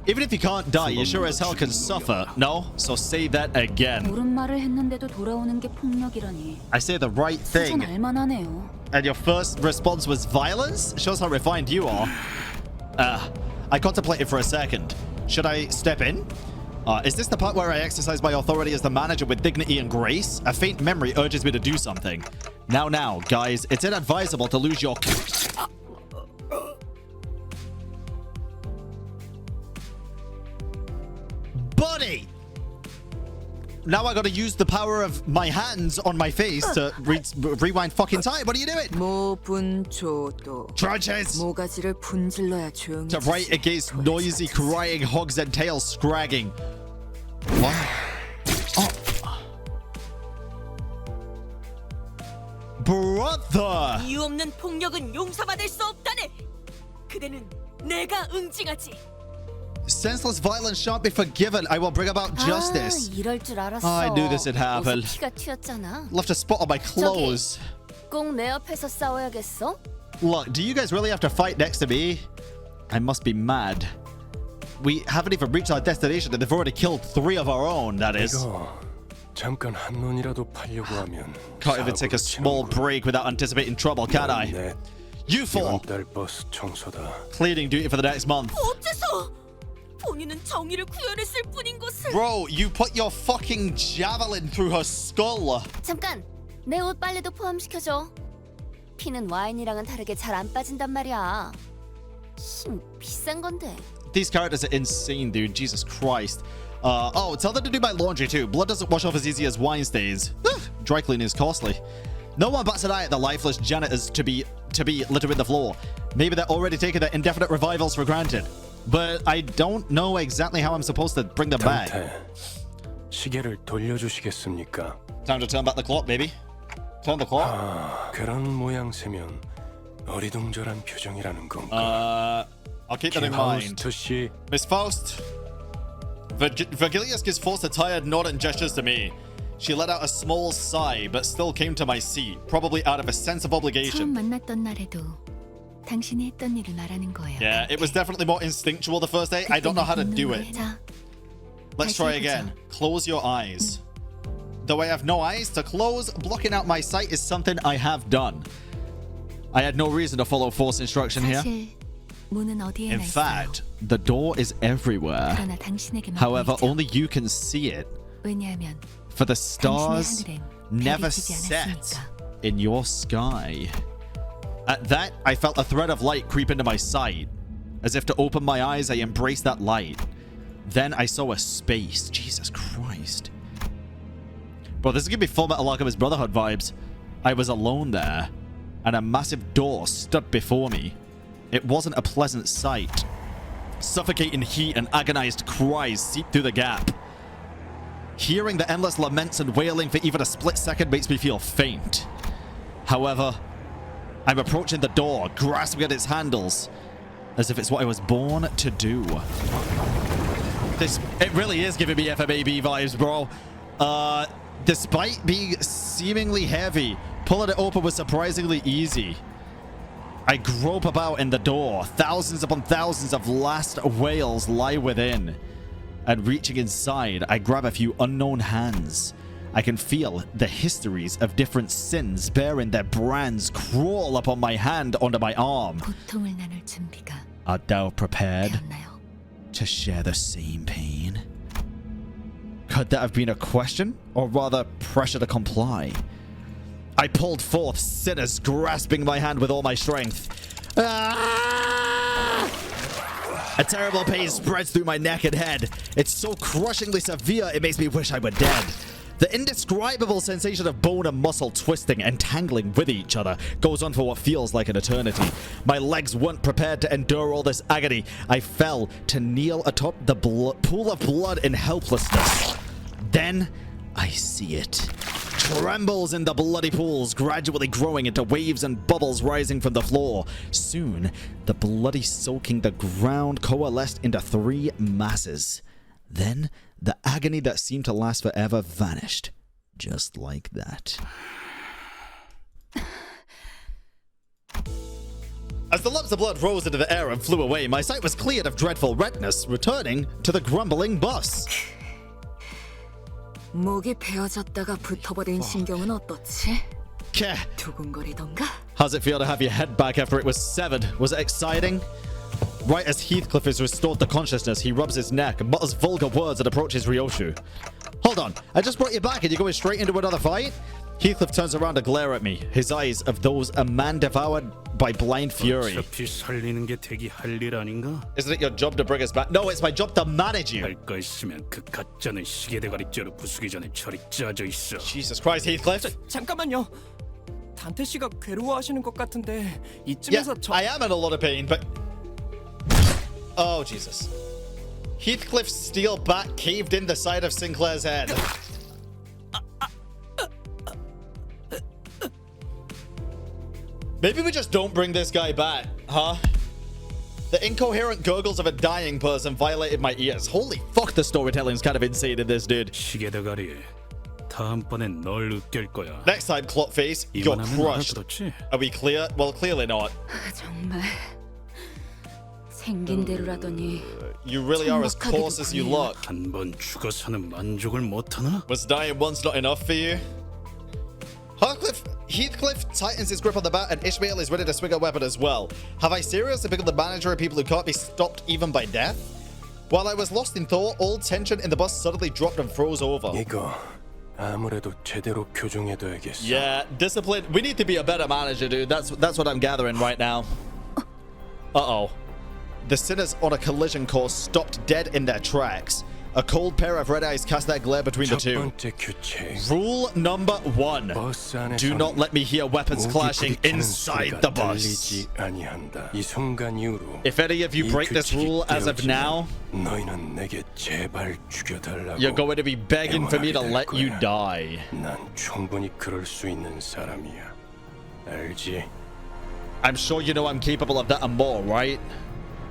Even if you can't die, you sure as hell can suffer. No? So say that again. I say the right thing. And your first response was violence? Shows how refined you are. I contemplated for a second. Should I step in? Is this the part where I exercise my authority as the manager with dignity and grace? A faint memory urges me to do something. Now, guys, it's inadvisable to lose your... Buddy! Now I gotta use the power of my hands on my face to rewind fucking time. What are you doing? Trudges! To right against noisy crying hogs and tails scragging. What? Oh. Brother! 이유 없는 폭력은 용서받을 수 없다네. 그대는 내가 응징하지. Senseless violence shan't be forgiven. I will bring about justice. 이럴 줄 알았어. I knew this would happen. 피가 튀었잖아. Left a spot on my clothes. 꼭 내 옆에서 싸워야겠어? Look, do you guys really have to fight next to me? I must be mad. We haven't even reached our destination and they've already killed 3 of our own, that is. 이거 잠깐 한눈이라도 팔려고 하면 Can't even take a small break without anticipating trouble, can I? You fool! 이번 달 버스 청소다. Cleaning duty for the next month. 어째서 본인은 정의를 구현했을 뿐인 것을. Bro, you put your fucking javelin through her skull. 잠깐! 내 옷 빨래도 포함시켜줘. 피는 와인이랑은 다르게 잘 안 빠진단 말이야. 힘 비싼 건데. These characters are insane, dude. Jesus Christ. Oh, tell them to do my laundry too. Blood doesn't wash off as easy as wine stains. Dry cleaning is costly. No one bats an eye at the lifeless janitors to be littering the floor. Maybe they're already taking their indefinite revivals for granted. But I don't know exactly how I'm supposed to bring them back. Dante, 시계를 돌려주시겠습니까? Time to turn back the clock, baby. Turn the clock. 아, 그런 모양새면 어리둥절한 표정이라는 건가? I'll keep that in mind. 씨. Miss Faust. Virgilius gives Faust a tired nod and gestures to me. She let out a small sigh, but still came to my seat, probably out of a sense of obligation. 처음 만났던 날에도 당신이 했던 일을 말하는 거예요. Yeah, it was definitely more instinctual the first day. I don't know how to do it. Let's try again. Close your eyes. Though I have no eyes to close, blocking out my sight is something I have done. I had no reason to follow Faust's instruction here. In fact, the door is everywhere. However, only you can see it. For the stars never set in your sky. At that, I felt a thread of light creep into my sight. As if to open my eyes, I embraced that light. Then I saw a space. Jesus Christ. Bro, this is gonna be Full Metal Alchemist Brotherhood vibes. I was alone there, and a massive door stood before me. It wasn't a pleasant sight. Suffocating heat and agonized cries seeped through the gap. Hearing the endless laments and wailing for even a split second makes me feel faint. However, I'm approaching the door, grasping at its handles, as if it's what I was born to do. It really is giving me FMAB vibes, bro. Despite being seemingly heavy, pulling it open was surprisingly easy. I grope about in the door. Thousands upon thousands of last wails lie within. And reaching inside, I grab a few unknown hands. I can feel the histories of different sins bearing their brands crawl upon my hand onto my arm. Art thou prepared to share the same pain? Could that have been a question, or rather pressure to comply? I pulled forth, sinners grasping my hand with all my strength. Ah! A terrible pain spreads through my neck and head. It's so crushingly severe, it makes me wish I were dead. The indescribable sensation of bone and muscle twisting and tangling with each other goes on for what feels like an eternity. My legs weren't prepared to endure all this agony. I fell to kneel atop the pool of blood in helplessness. Then I see it. Trembles in the bloody pools, gradually growing into waves and bubbles rising from the floor. Soon, the bloody soaking the ground coalesced into 3 masses. Then, the agony that seemed to last forever vanished. Just like that. As the lumps of blood rose into the air and flew away, my sight was cleared of dreadful redness, returning to the grumbling bus. 목이 베어졌다가 붙어버린 신경은 어떻지? 두근거리던가? How's it feel to have your head back after it was severed? Was it exciting? Right as Heathcliff is restored to consciousness, he rubs his neck, mutters vulgar words, and approaches Ryoshu. Hold on, I just brought you back and you're going straight into another fight? Heathcliff turns around to glare at me, his eyes of those a man devoured by blind fury. 살리는 게 대기 할 일 아닌가? Isn't it your job to bring us back? No, it's my job to manage you. 할 거 있으면 그 가짜는 시계 대가리째로 부수기 전에 처리 짜져 있어. Jesus Christ, Heathcliff. 잠깐만요. 단테 씨가 괴로워하시는 것 같은데 이쯤에서 I am in a lot of pain, but oh Jesus. Heathcliff's steel bat caved in the side of Sinclair's head. Maybe we just don't bring this guy back, huh? The incoherent gurgles of a dying person violated my ears. Holy fuck, the storytelling's kind of insane in this, dude. 시계 대가리. 다음번엔 널 으깰 거야. Next time, Clotface, you're crushed. Are we clear? Well, clearly not. 정말 생긴 대로라더니 You really are as coarse as you look. 한번 죽어 사는 만족을 못 하나? Was dying once not enough for you? Heathcliff tightens his grip on the bat, and Ishmael is ready to swing a weapon as well. Have I seriously become the manager of people who can't be stopped even by death? While I was lost in thought, all tension in the bus suddenly dropped and froze over. 이거 아무래도 제대로 교정해둬야겠어. Yeah, discipline. We need to be a better manager, dude. That's what I'm gathering right now. Uh-oh. The sinners on a collision course stopped dead in their tracks. A cold pair of red eyes cast their glare between the two. Rule number 1. Do not let me hear weapons clashing inside the bus. If any of you break this rule as of now, you're going to be begging for me to let you die. I'm sure you know I'm capable of that and more, right?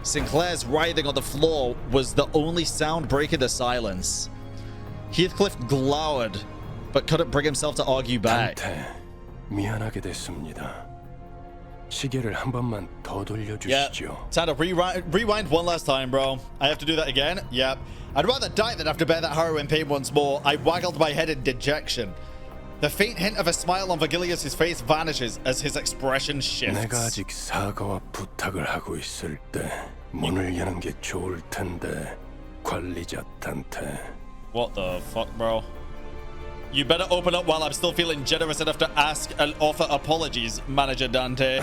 Sinclair's writhing on the floor was the only sound breaking the silence. Heathcliff glowered, but couldn't bring himself to argue back. 미안하게 됐습니다. 시계를 한 번만 더 돌려주시죠. Time to rewind one last time, bro. I have to do that again? Yep. I'd rather die than have to bear that harrowing pain once more. I waggled my head in dejection. The faint hint of a smile on Vergilius' face vanishes as his expression shifts. 내가 아직 사과와 부탁을 하고 있을 때 문을 여는 게 좋을 텐데 관리자 단테. What the fuck, bro? You better open up while I'm still feeling generous enough to ask and offer apologies, Manager Dante.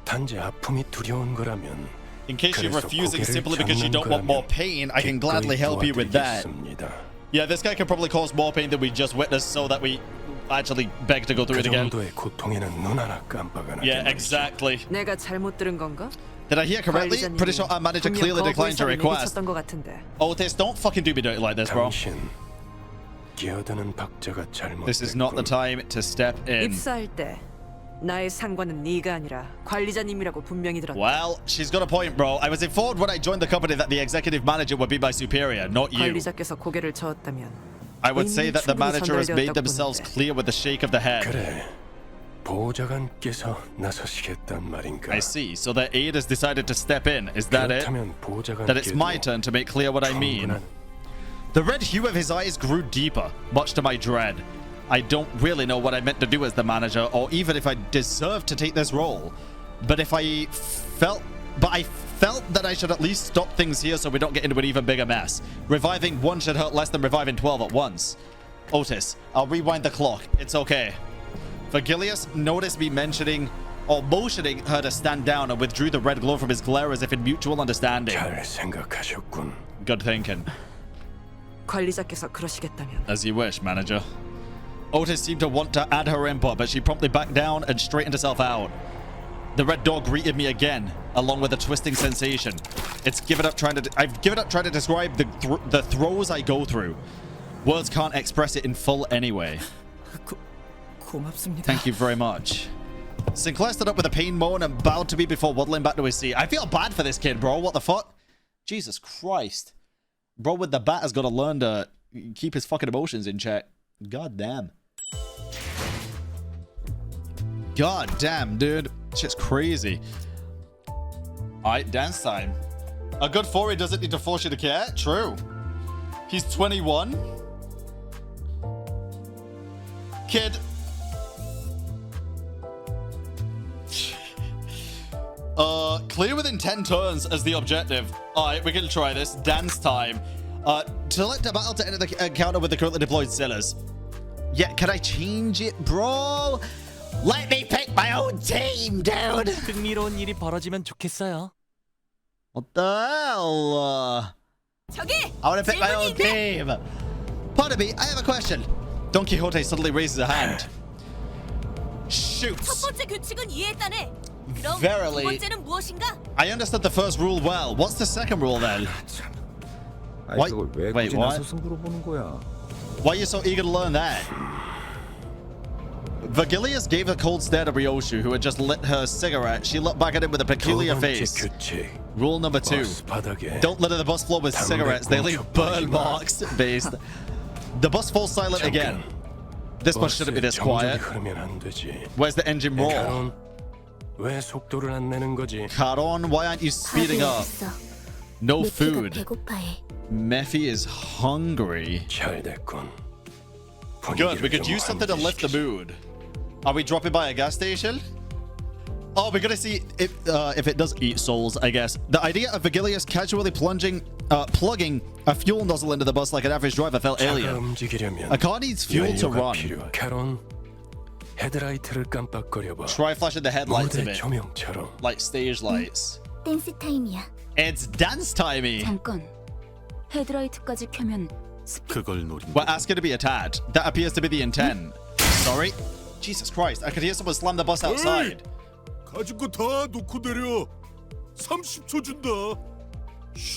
단지 아픔이 두려운 거라면. In case you're refusing simply because you don't want more pain, I can gladly help you with that. Yeah, this guy can probably cause more pain than we just witnessed so that we actually beg to go through it again. Yeah, exactly. 내가 잘못 들은 건가? Did I hear correctly? Pretty sure our manager clearly declined your request. Otis, don't fucking do me dirty like this, bro. This is not the time to step in. 입사할 때 나의 상관은 네가 아니라 관리자님이라고 분명히 들었다. Well, she's got a point, bro. I was informed when I joined the company that the executive manager would be my superior, not you. 관리자께서 고개를 저었다면 I would say that the manager has made themselves clear with a shake of the head. 그래. 보좌관께서 나서시겠단 말인가? I see. So the aide has decided to step in. Is that it? That it's my turn to make clear what I mean. The red hue of his eyes grew deeper, much to my dread. I don't really know what I meant to do as the manager, or even if I deserved to take this role. But I felt that I should at least stop things here so we don't get into an even bigger mess. Reviving one should hurt less than reviving 12 at once. Otis, I'll rewind the clock. It's okay. Vergilius noticed me mentioning or motioning her to stand down and withdrew the red glow from his glare as if in mutual understanding. Good thinking. 관리자께서 그러시겠다면. As you wish, manager. Otis seemed to want to add her input, but she promptly backed down and straightened herself out. The red dog greeted me again, along with a twisting sensation. I've given up trying to describe the throes I go through. Words can't express it in full anyway. 고맙습니다. Thank you very much. Sinclair stood up with a pain moan and bowed to me before waddling back to his seat. I feel bad for this kid, bro. What the fuck? Jesus Christ. Bro with the bat has got to learn to keep his fucking emotions in check. God damn. God damn, dude. Shit's crazy. Alright, dance time. A good 4 doesn't need to force you to care. True. He's 21. Kid. Clear within 10 turns as the objective. Alright, we're gonna try this. Dance time. Select a battle to enter the encounter with the currently deployed sailors. Yeah, can I change it, bro? Let me pick my own team, dude! 흥미로운 일이 벌어지면 좋겠어요. What the hell? 저기! I want to pick my own team. Pardon me, I have a question. Don Quixote suddenly raises a hand. Shoots. 첫 번째 규칙은 이해했다네. 그럼 Verily. 두 번째는 무엇인가? I understood the first rule well. What's the second rule then? Wait, what? Why are you so eager to learn that? Vergilius gave a cold stare to Ryoshu, who had just lit her cigarette. She looked back at him with a peculiar face. Rule number 2. Don't litter the bus floor with cigarettes. They leave burn marks. Based. The bus falls silent again. This bus shouldn't be this quiet. Where's the engine roar? Caron, why aren't you speeding up? No food. Mephi is hungry. Good, we could use something to lift the mood. Are we dropping by a gas station? Oh, we're gonna see if it does eat souls, I guess. The idea of Vergilius casually plugging a fuel nozzle into the bus like an average driver felt alien. A car needs fuel to run. Try flashing the headlights a bit. Like stage lights. It's dance timey. 잠깐. 헤드라이트까지 켜면 We're asking to be attacked. That appears to be the intent. Sorry? Jesus Christ, I could hear someone slam the bus outside. 가진 거 다 놓고 내려. 30초 준다.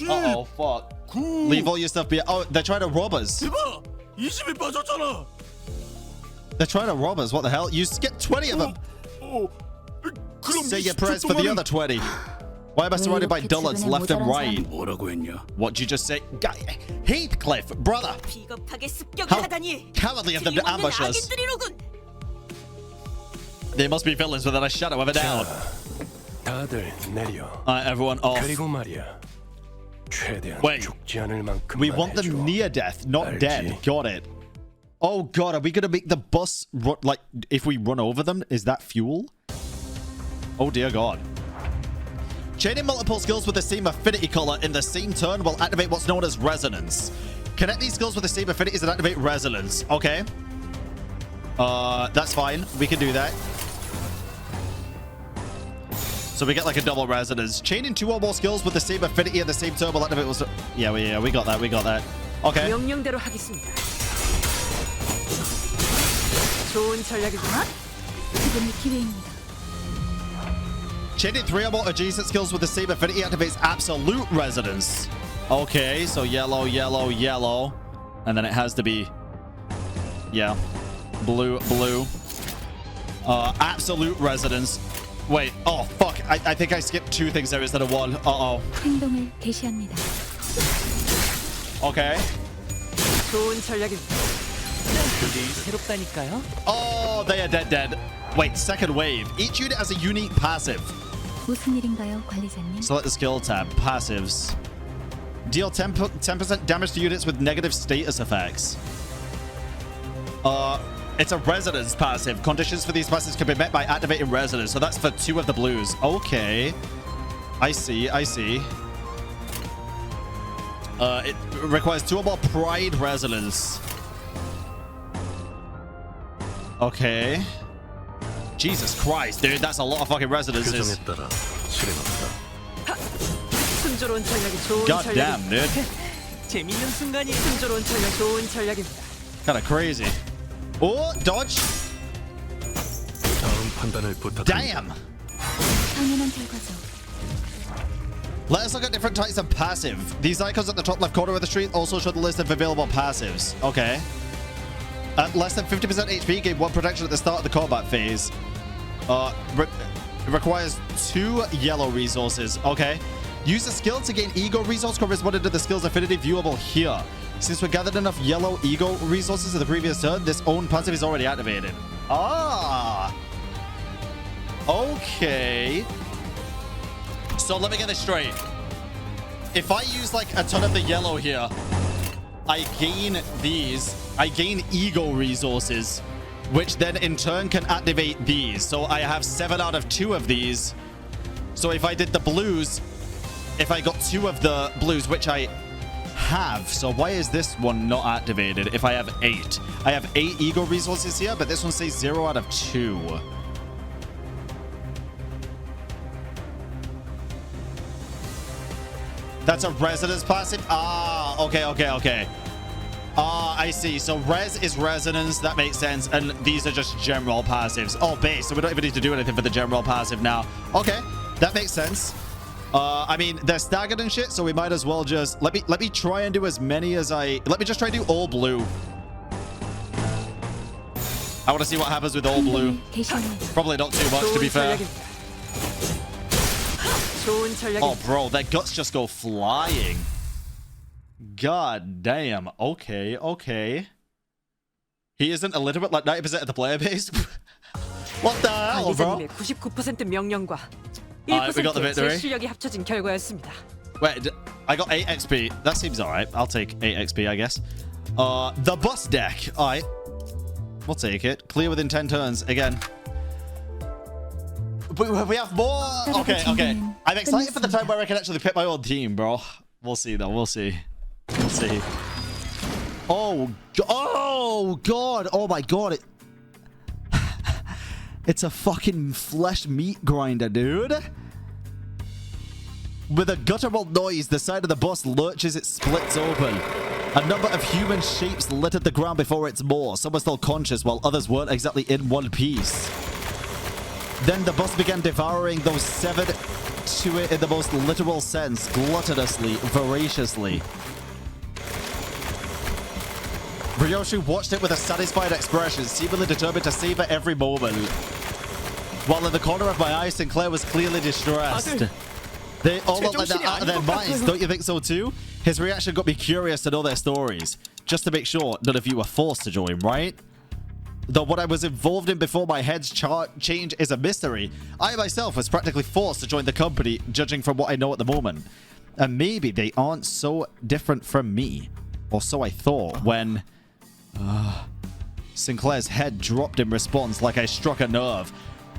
Uh-oh, fuck. Leave all your stuff behind. Oh, they're trying to rob us. 대박! 20이 빠졌잖아. They're trying to rob us. What the hell? You skipped 20 of them. Say your prayers for the other 20. Why am I surrounded by dullards left and right? What'd you just say? Heathcliff, brother! How cowardly of them to ambush us. They must be villains without a shadow of a doubt. Alright, everyone off. Wait, we want them near death, not dead. Got it. Oh god, are we gonna make the bus run, like, if we run over them, is that fuel? Oh dear god. Chaining multiple skills with the same affinity color in the same turn will activate what's known as resonance. Connect these skills with the same affinities and activate resonance. Okay. That's fine. We can do that. So we get like a double resonance. Chaining 2 or more skills with the same affinity in the same turn will activate what's... Yeah, we got that. We got that. Okay. 명령대로 하겠습니다. 좋은 전략이구나. 지금이 기회입니다. Chaining 3 or more adjacent skills with the same affinity activates absolute resonance. Okay, so yellow, yellow, yellow. And then it has to be... Yeah. Blue, blue. Absolute resonance. Wait, oh, fuck. I think I skipped 2 things there instead of 1. Uh-oh. 행동을 개시합니다. Okay. 좋은 전략입니다. 새롭다니까요. Oh, they are dead. Wait, second wave. Each unit has a unique passive. 무슨 일인가요, 관리자님? Select the skill tab. Passives. Deal 10% damage to units with negative status effects. It's a resonance passive. Conditions for these passives can be met by activating resonance. So that's for 2 of the blues. Okay. I see. It requires 2 or more pride resonance. Okay. Jesus Christ, dude, that's a lot of fucking resonances. 순조로운 전략이 좋은 God damn, dude. 재밌는 순간이 순조로운 전략 좋은 전략입니다. Kind of crazy. Oh, dodge. Damn. 당연한 결과죠. Let us look at different types of passive. These icons at the top left corner of the screen also show the list of available passives. Okay. At less than 50% HP, gain 1 protection at the start of the combat phase. It requires 2 yellow resources. Okay. Use a skill to gain E.G.O resource corresponding to the skill's affinity viewable here. Since we gathered enough yellow E.G.O resources in the previous turn, this own passive is already activated. Ah. Okay. So let me get this straight. If I use like a ton of the yellow here, I gain these. I gain E.G.O resources, which then in turn can activate these. So I have 7 out of 2 of these. So if I did the blues, if I got 2 of the blues, which I have. So why is this one not activated if I have 8? I have 8 E.G.O resources here, but this one says 0 out of 2. That's a resonance passive? Ah, okay. Ah, I see. So res is resonance. That makes sense. And these are just general passives. Oh, base. So we don't even need to do anything for the general passive now. Okay, that makes sense. I mean, they're staggered and shit, so we might as well just... Let me try and do as many as I... Let me just try and do all blue. I want to see what happens with all blue. Probably not too much, to be fair. Oh, bro, their guts just go flying. God damn. Okay, okay. He isn't illiterate like 90% of the player base? What the hell, bro? 99% 명령과 Alright, we got the 1%의 제 victory. 실력이 합쳐진 결과였습니다. Wait, I got 8 XP. That seems alright. I'll take 8 XP, I guess. The bus deck. Alright. We'll take it. Clear within 10 turns. Again. We have more. Okay, okay. I'm excited for the time where I can actually pick my own team, bro. We'll see, though. We'll see. We'll see. Oh, God. Oh, my God. It's a fucking flesh meat grinder, dude. With a guttural noise, the side of the bus lurches, it splits open. A number of human shapes littered the ground before its maw. Some were still conscious, while others weren't exactly in one piece. Then the bus began devouring those severed to it in the most literal sense, gluttonously, voraciously. Ryoshu watched it with a satisfied expression, seemingly determined to savor every moment. While in the corner of my eye, Sinclair was clearly distressed. They all look like they're out of their minds, don't you think so too? His reaction got me curious to know their stories. Just to make sure none of you were forced to join, right? Though what I was involved in before my head's change is a mystery, I myself was practically forced to join the company, judging from what I know at the moment. And maybe they aren't so different from me. Or so I thought when... Sinclair's head dropped in response like I struck a nerve.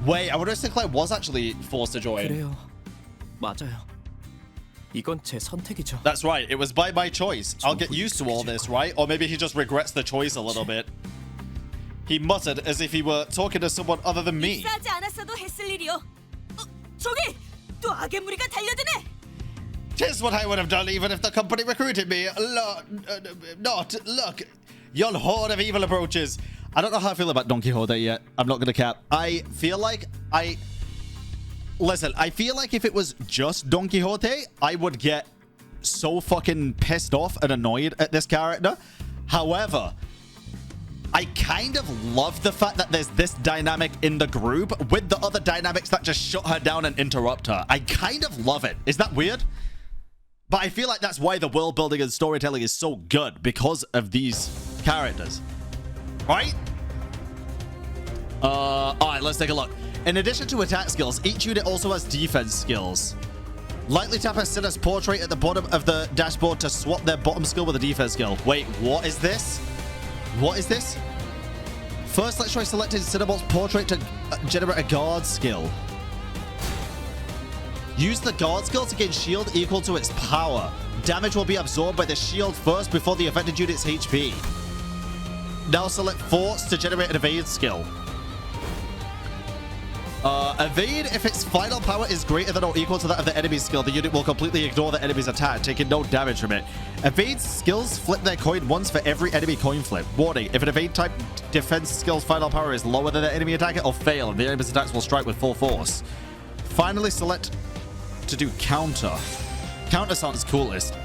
Wait, I wonder if Sinclair was actually forced to join. 그래요. 맞아요. 이건 제 선택이죠. That's right. It was by my choice. I'll get used to all this, right? Or maybe he just regrets the choice a little bit. He muttered as if he were talking to someone other than me. 입사하지 않았어도 했을 일이요. 저기 또 악의 무리가 달려드네. Tis what I would have done even if the company recruited me. Look. Your horde of evil approaches. I don't know how I feel about Don Quixote yet. I'm not going to cap. I feel like Listen, I feel like if it was just Don Quixote, I would get so fucking pissed off and annoyed at this character. However, I kind of love the fact that there's this dynamic in the group with the other dynamics that just shut her down and interrupt her. I kind of love it. Is that weird? But I feel like that's why the world building and storytelling is so good, because of these characters. Right? Alright, let's take a look. In addition to attack skills, each unit also has defense skills. Lightly tap a Sinner's portrait at the bottom of the dashboard to swap their bottom skill with a defense skill. Wait, what is this? What is this? First, let's try selecting Cinnabolt's portrait to generate a guard skill. Use the guard skill to gain shield equal to its power. Damage will be absorbed by the shield first before the affected unit's HP. Now select Force to generate an evade skill. Evade, if its final power is greater than or equal to that of the enemy's skill, the unit will completely ignore the enemy's attack, taking no damage from it. Evade skills flip their coin once for every enemy coin flip. Warning, if an evade type defense skill's final power is lower than the enemy attack, it'll fail, and the enemy's attacks will strike with full force. Finally, select to do counter. Counter sounds coolest.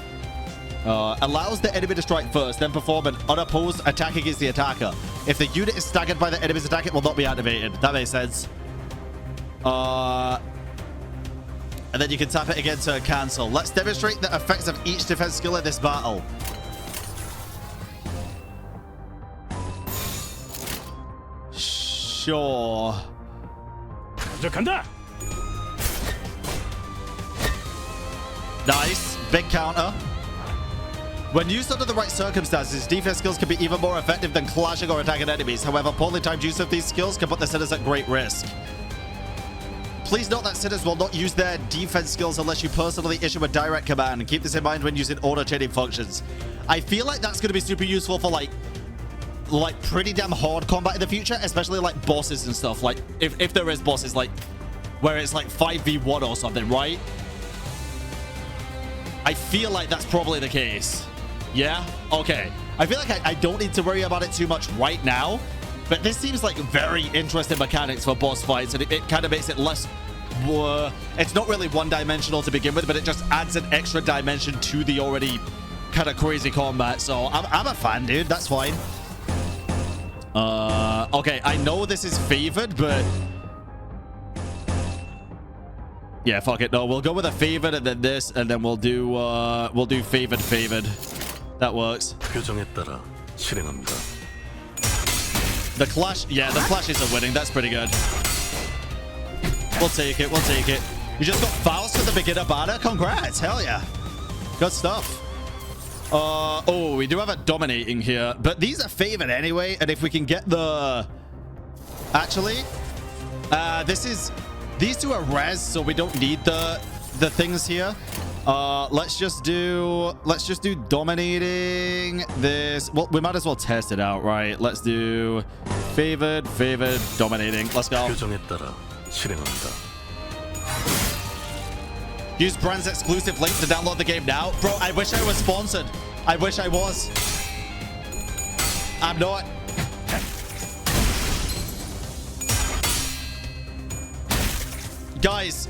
Allows the enemy to strike first, then perform an unopposed attack against the attacker. If the unit is staggered by the enemy's attack, it will not be activated. That makes sense. And then you can tap it again to cancel. Let's demonstrate the effects of each defense skill in this battle. Sure. 간다. Nice. Big counter. When used under the right circumstances, defense skills can be even more effective than clashing or attacking enemies. However, poorly timed use of these skills can put the sinners at great risk. Please note that sinners will not use their defense skills unless you personally issue a direct command, and keep this in mind when using auto-chaining functions. I feel like that's going to be super useful for like pretty damn hard combat in the future, especially like bosses and stuff. Like if there is bosses, like where it's like 5v1 or something, right? I feel like that's probably the case. Yeah? Okay. I feel like I don't need to worry about it too much right now, but this seems like very interesting mechanics for boss fights, and it kind of makes it less... it's not really one-dimensional to begin with, but it just adds an extra dimension to the already kind of crazy combat. So I'm a fan, dude. That's fine. Okay, I know this is favored, but yeah, fuck it. No, we'll go with a favored and then this, and then we'll do favored. That works. 표정에 따라 실행합니다. The clash, yeah, the clashes are winning. That's pretty good. We'll take it. We'll take it. You just got fouls for the beginner banner. Congrats. Hell yeah. Good stuff. Oh, we do have a dominating here, but these are favored anyway. And if we can get the, actually, these two are res, so we don't need the things here. Let's just do dominating this. Well, we might as well test it out, right? Let's do favored, dominating. Let's go. 표정에 따라 실행합니다. Use brand's exclusive link to download the game now. Bro, I wish I was sponsored. I wish I was. I'm not. Guys.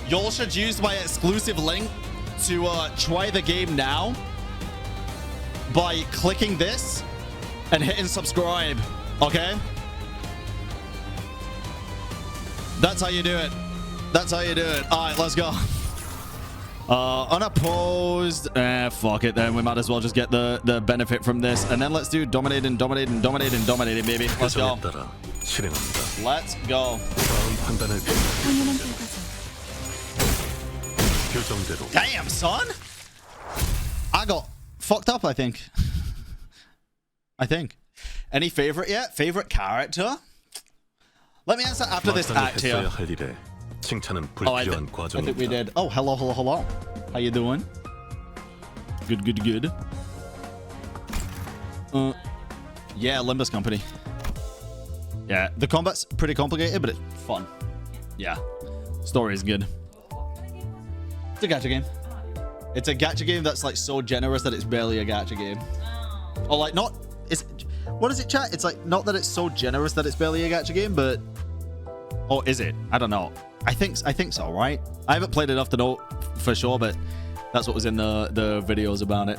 Y'all should use my exclusive link to try the game now by clicking this and hitting subscribe, okay? That's how you do it. That's how you do it. All right, let's go. Unopposed. Fuck it then. We might as well just get the benefit from this. And then let's do dominating, baby. Let's go. Let's go. Damn, son. I got fucked up, I think. Any favorite yet? Favorite character? Let me answer after this act here. Oh, I think we did. Oh, hello. How you doing? Good. Yeah, Limbus company. Yeah, the combat's pretty complicated, but it's fun. Yeah, story is good. It's a gacha game. It's a gacha game that's like so generous that it's barely a gacha game. Or like not. What is it, chat? It's like not that it's so generous that it's barely a gacha game, but or is it? I don't know. I think so, right? I haven't played enough to know for sure, but that's what was in the videos about it.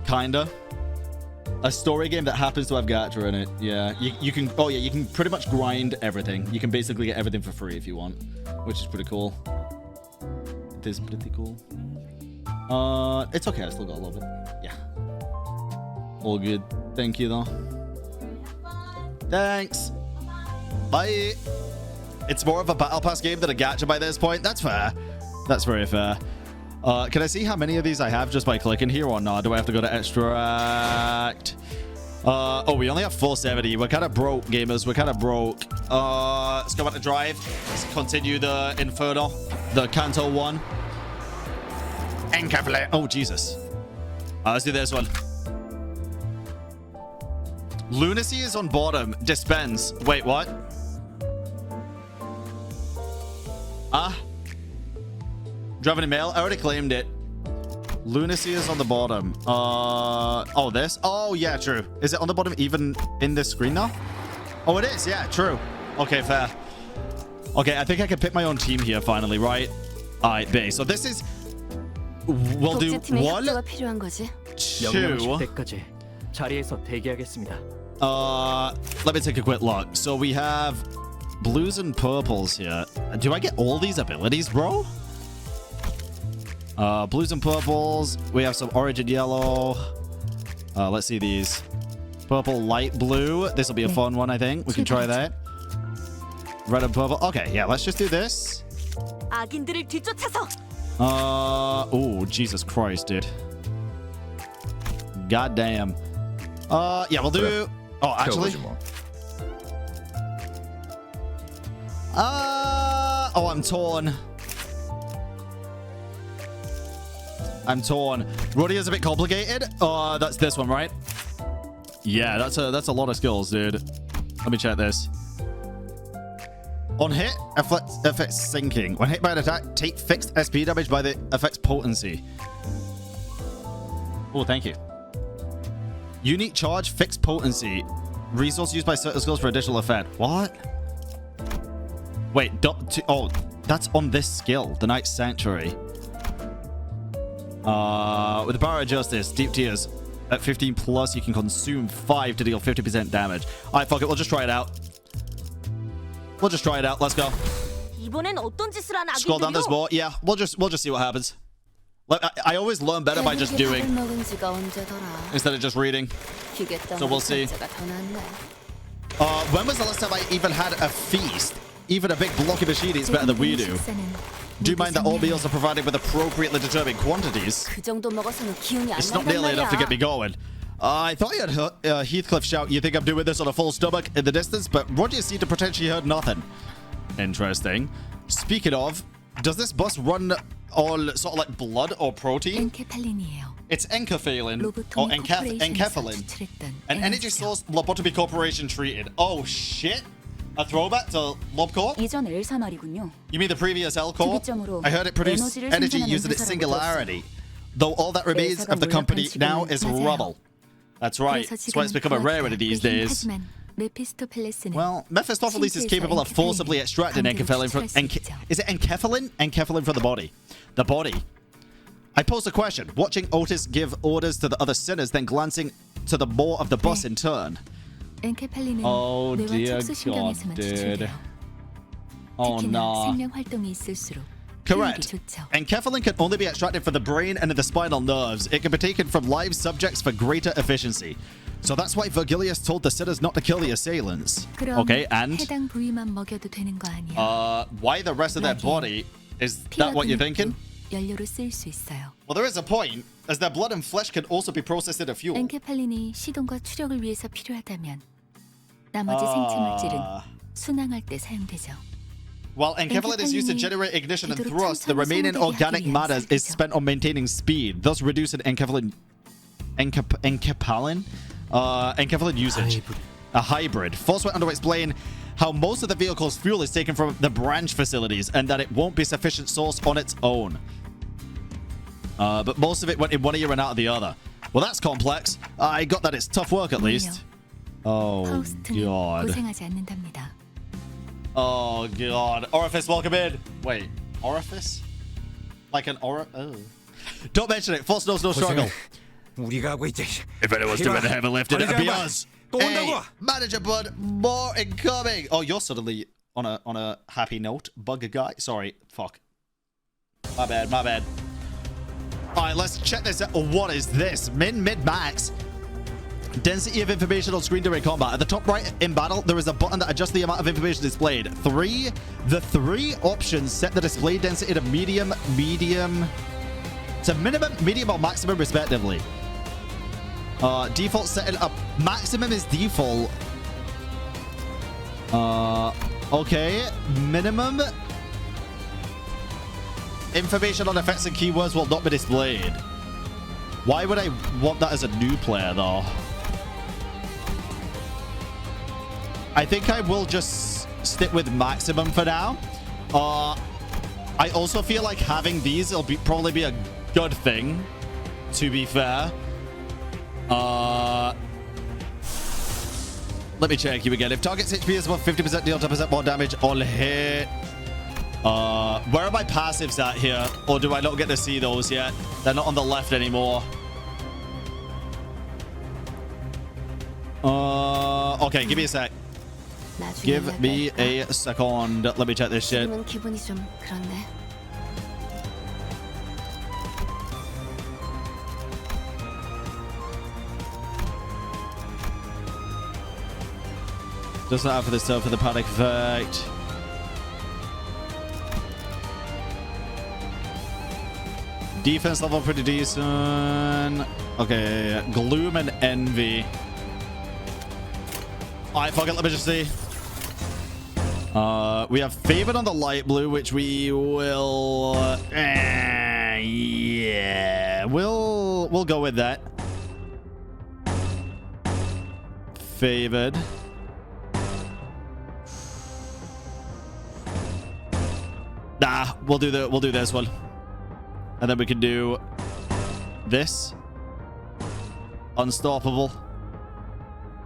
Kinda. A story game that happens to have gacha in it. Yeah, you can. Oh yeah, you can pretty much grind everything. You can basically get everything for free if you want, which is pretty cool. It is pretty cool. It's okay. I still got a little bit. Yeah. All good. Thank you though. Thanks. Bye. It's more of a battle pass game than a gacha by this point. That's fair. That's very fair. Can I see how many of these I have just by clicking here or not? Do I have to go to extract? Oh, we only have 470. We're kind of broke, gamers. We're kind of broke. Let's go back to drive. Let's continue the Inferno, the Canto one. Oh, Jesus. Let's do this one. Lunacy is on bottom. Dispense. Wait, what? Driving a mail. I already claimed it. Lunacy is on the bottom. Oh, this? Oh, yeah, true. Is it on the bottom even in this screen now? Oh, it is. Yeah, true. Okay, fair. Okay, I think I can pick my own team here finally, right? All right, B. So this is... We'll do 1, 2... let me take a quick look. So we have blues and purples here. Do I get all these abilities, bro? Blues and purples. We have some orange and yellow. Let's see these. Purple, light blue. This will be a fun one, I think. We can try that. Red and purple. Okay, yeah, let's just do this. Oh, Jesus Christ, dude. God damn. Yeah, we'll do... Oh, actually... Oh, I'm torn. Rodia's a bit complicated. That's this one, right? Yeah, that's a lot of skills, dude. Let me check this. On hit, affects sinking. When hit by an attack, take fixed SP damage by the effect's potency. Oh, thank you. Unique charge, fixed potency. Resource used by certain skills for additional effect. What? Wait, oh, that's on this skill. The Night Sanctuary. With the Power of Justice, Deep Tears. At 15 plus, you can consume 5 to deal 50% damage. Alright, fuck it. We'll just try it out. We'll just try it out. Let's go. Scroll down, there's more. Yeah, we'll just see what happens. I always learn better by just doing instead of just reading. So we'll see. When was the last time I even had a feast? Even a big blocky machine eats better than we do. Do you mind that all meals are provided with appropriately determined quantities? It's not nearly enough to get me going. I thought you had heard Heathcliff shout, "You think I'm doing this on a full stomach?" in the distance, but Roger seemed to pretend she heard nothing. Interesting. Speaking of, does this bus run on sort of like blood or protein? It's enkephalin, or enkephalin. An energy source Lobotomy Corporation treated. Oh shit! A throwback to Lobcorp? You mean the previous L-Corp? I heard it produced energy using its singularity. Though all that remains of the company now is rubble. That's right. That's why it's become a rarity these days. Well, Mephistopheles is capable of forcibly extracting enkephalin from... Is it enkephalin? Enkephalin from the body. The body. I posed a question. Watching Otis give orders to the other sinners, then glancing to the more of the bus in turn. Oh dear God, dude. Oh nah. Correct. Enkephalin can only be extracted from the brain and the spinal nerves. It can be taken from live subjects for greater efficiency. So that's why Virgilius told the sinners not to kill the assailants. Okay, and why the rest of their body? Is that what you're thinking? Well, there is a point, as their blood and flesh can also be processed into fuel. 엔케팔린이 시동과 추력을 위해서 필요하다면 나머지 생체 물질은 순항할 때 사용되죠. While enkephalin is used to generate ignition and thrust, the remaining organic matter is spent on maintaining speed, thus reducing enkephalin usage. A hybrid. Force went on to explain how most of the vehicle's fuel is taken from the branch facilities and that it won't be sufficient source on its own. But most of it went in one ear and out of the other. Well, that's complex. I got that it's tough work at least. Oh, God. Oh, God. Orifice, welcome in. Wait, orifice? Like an oh. Don't mention it. Force knows no struggle. If anyone's doing the heavy lifting, it'll be us. Hey, manager bud, more incoming. Oh, you're suddenly on a happy note, bug guy. Sorry, fuck. My bad, my bad. All right, let's check this out. What is this? Min, mid, max. Density of information on screen during combat. At the top right in battle, there is a button that adjusts the amount of information displayed. The three options set the display density to medium, to minimum, medium, or maximum, respectively. Default setting up. Maximum is default. Okay. Minimum. Information on effects and keywords will not be displayed. Why would I want that as a new player, though? I think I will just stick with maximum for now. I also feel like having these will probably be a good thing, to be fair. Let me check you again. If target's HP is above 50%, deal 10% more damage on hit. Where are my passives at here? Or do I not get to see those yet? They're not on the left anymore. Okay, give me a sec. Give me a second. Let me check this shit. Does not have for the stuff for the panic effect. Defense level pretty decent. Okay, Gloom and Envy. Alright, fuck it, let me just see. We have Favored on the light blue, which we will... yeah, we'll go with that. Favored. Nah, we'll do this one. And then we can do this. Unstoppable.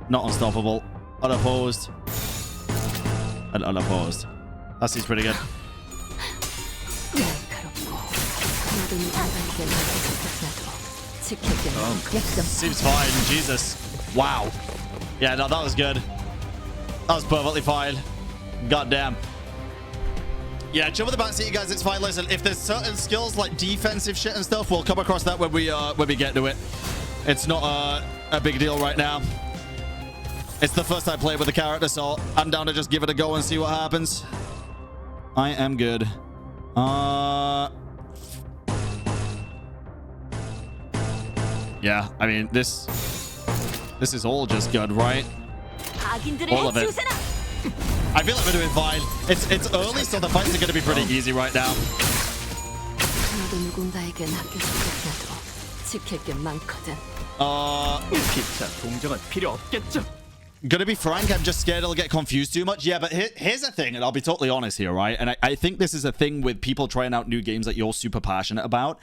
Not unstoppable. Unopposed. And unopposed. That seems pretty good. Seems fine. Jesus. Wow. Yeah, no, that was good. That was perfectly fine. Goddamn. Yeah, jump in the back seat, you guys. It's fine. Listen, if there's certain skills like defensive shit and stuff, we'll come across that when we get to it. It's not a big deal right now. It's the first time playing with the character, so I'm down to just give it a go and see what happens. I am good. Yeah, I mean, this is all just good, right? All of it. I feel like we're doing fine. It's early, so the fights are going to be pretty easy right now. Gonna be frank, I'm just scared I'll get confused too much. Yeah, but here's the thing, and I'll be totally honest here, right? And I think this is a thing with people trying out new games that you're super passionate about.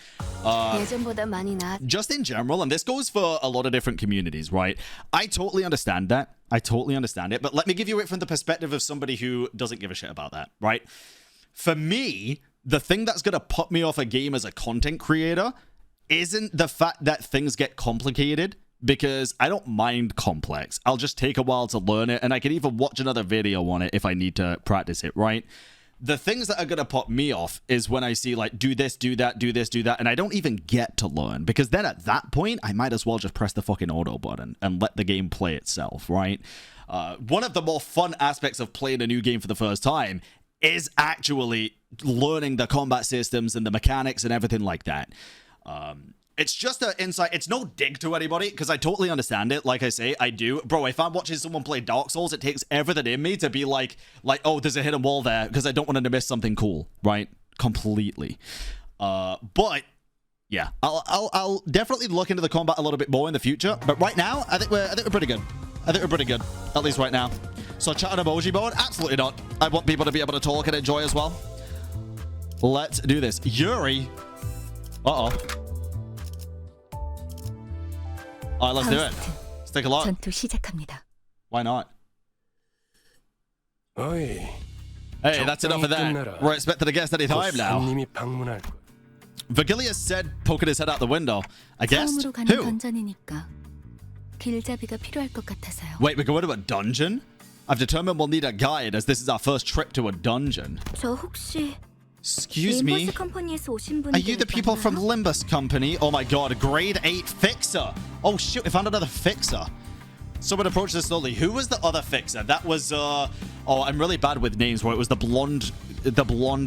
Just in general, and this goes for a lot of different communities, right? I totally understand that. I totally understand it. But let me give you it from the perspective of somebody who doesn't give a shit about that, right? For me, the thing that's gonna put me off a game as a content creator isn't the fact that things get complicated, because I don't mind complex. I'll just take a while to learn it, and I can even watch another video on it if I need to practice it, right? The things that are going to put me off is when I see, like, do this, do that, do this, do that, and I don't even get to learn, because then at that point, I might as well just press the fucking auto button and let the game play itself, right? One of the more fun aspects of playing a new game for the first time is actually learning the combat systems and the mechanics and everything like that. It's just an insight. It's no dig to anybody, because I totally understand it. Like I say, I do. Bro, if I'm watching someone play Dark Souls, it takes everything in me to be like, oh, there's a hidden wall there, because I don't want them to miss something cool, right? Completely. But yeah, I'll definitely look into the combat a little bit more in the future. But right now, I think we're pretty good. I think we're pretty good, at least right now. So chat on emoji board? Absolutely not. I want people to be able to talk and enjoy as well. Let's do this. Yuri. Uh-oh. All right, let's do it. Let's take a look. Why not? Hey, that's enough of that. We're expected to guest any time now. Virgilius said, poking his head out the window. I guessed? Who? Wait, we're going to a dungeon? I've determined we'll need a guide, as this is our first trip to a dungeon. Excuse me? Are you the people from Limbus Company? Oh my god, grade 8 fixer. Oh shit, we found another fixer. Someone approached us slowly. Who was the other fixer? That was, oh, I'm really bad with names, where it was the blonde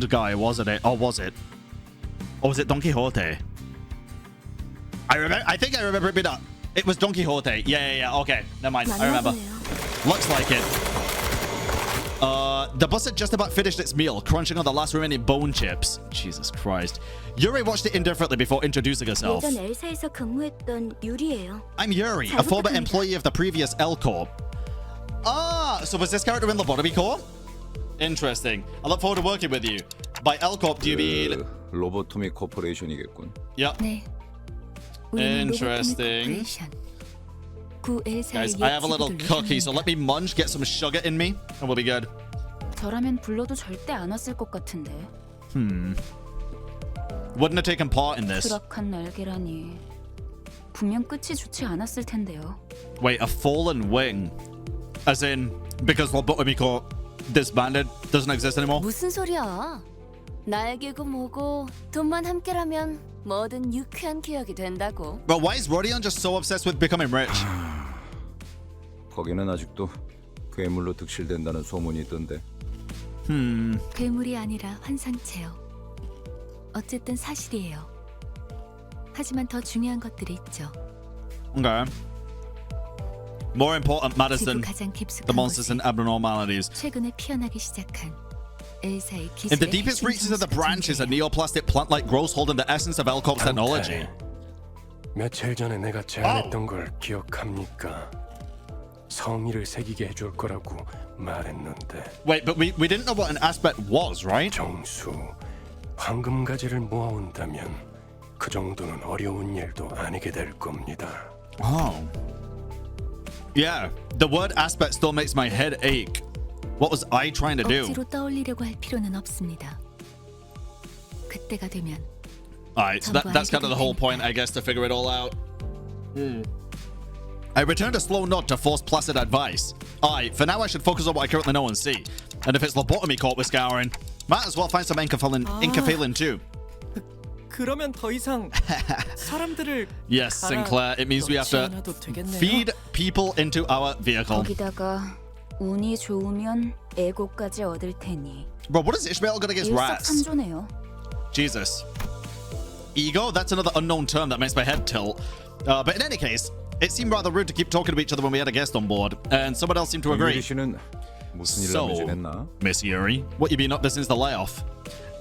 guy, wasn't it? Or was it? Or was it Don Quixote? I think I remember it being up. It was Don Quixote. Yeah, okay. Never mind, I remember. Looks like it. The bus had just about finished its meal, crunching on the last remaining bone chips. Jesus Christ. Yuri watched it indifferently before introducing herself. I'm Yuri, a former employee of the previous L Corp. Ah, so was this character in Lobotomy Corp? Interesting. I look forward to working with you. By L Corp, do you mean... 로보토미 코퍼레이션이겠군. Yep. Interesting. Guys, I have a little cookie, so let me munch, get some sugar in me, and we'll be good. 저라면 불러도 절대 안 왔을 것 같은데. Wouldn't have taken part in this. 추락한 날개라니. 분명 끝이 좋지 않았을 텐데요. Wait, a fallen wing? As in, because Lobotomy Corp disbanded, doesn't exist anymore? 무슨 소리야? 날개고 뭐고 돈만 함께라면 뭐든 유쾌한 기억이 된다고. But why is Rodion just so obsessed with becoming rich? 거기는 아직도 괴물로 득실된다는 소문이 있던데. 괴물이 아니라 환상체요. 어쨌든 사실이에요. 하지만 더 중요한 것들이 있죠. Okay. More important matters than the monsters and abnormalities. 최근에 피어나기 시작한 엘사의 기술의 In the deepest reaches of the branch is a neoplastic plant-like growth holding the essence of L Corp's technology. 며칠 전에 내가 제안했던 걸 기억합니까? 성의를 새기게 해줄 거라고 말했는데. Wait, but we didn't know what an aspect was, right? 정수, 황금 가지를 모아온다면 그 정도는 어려운 일도 아니게 될 겁니다. Oh. Yeah, the word aspect still makes my head ache. What was I trying to do? 억지로 떠올리려고 할 필요는 없습니다. 그때가 되면 Alright, so that's kind of the whole point, I guess, to figure it all out. I returned a slow nod to force placid advice. Alright, for now I should focus on what I currently know and see. And if it's lobotomy court we're scouring, might as well find some enkephalin too. 그러면 더 이상 사람들을 Yes, Sinclair, it means we have to feed people into our vehicle. 거기다가 운이 좋으면 에고까지 얻을 테니. Bro, what is Ishmael gonna get rats? 일석삼조네요. Jesus. E.G.O? That's another unknown term that makes my head tilt. But in any case, it seemed rather rude to keep talking to each other when we had a guest on board, and someone else seemed to agree. So, Miss Yuri, what you been up to since the layoff?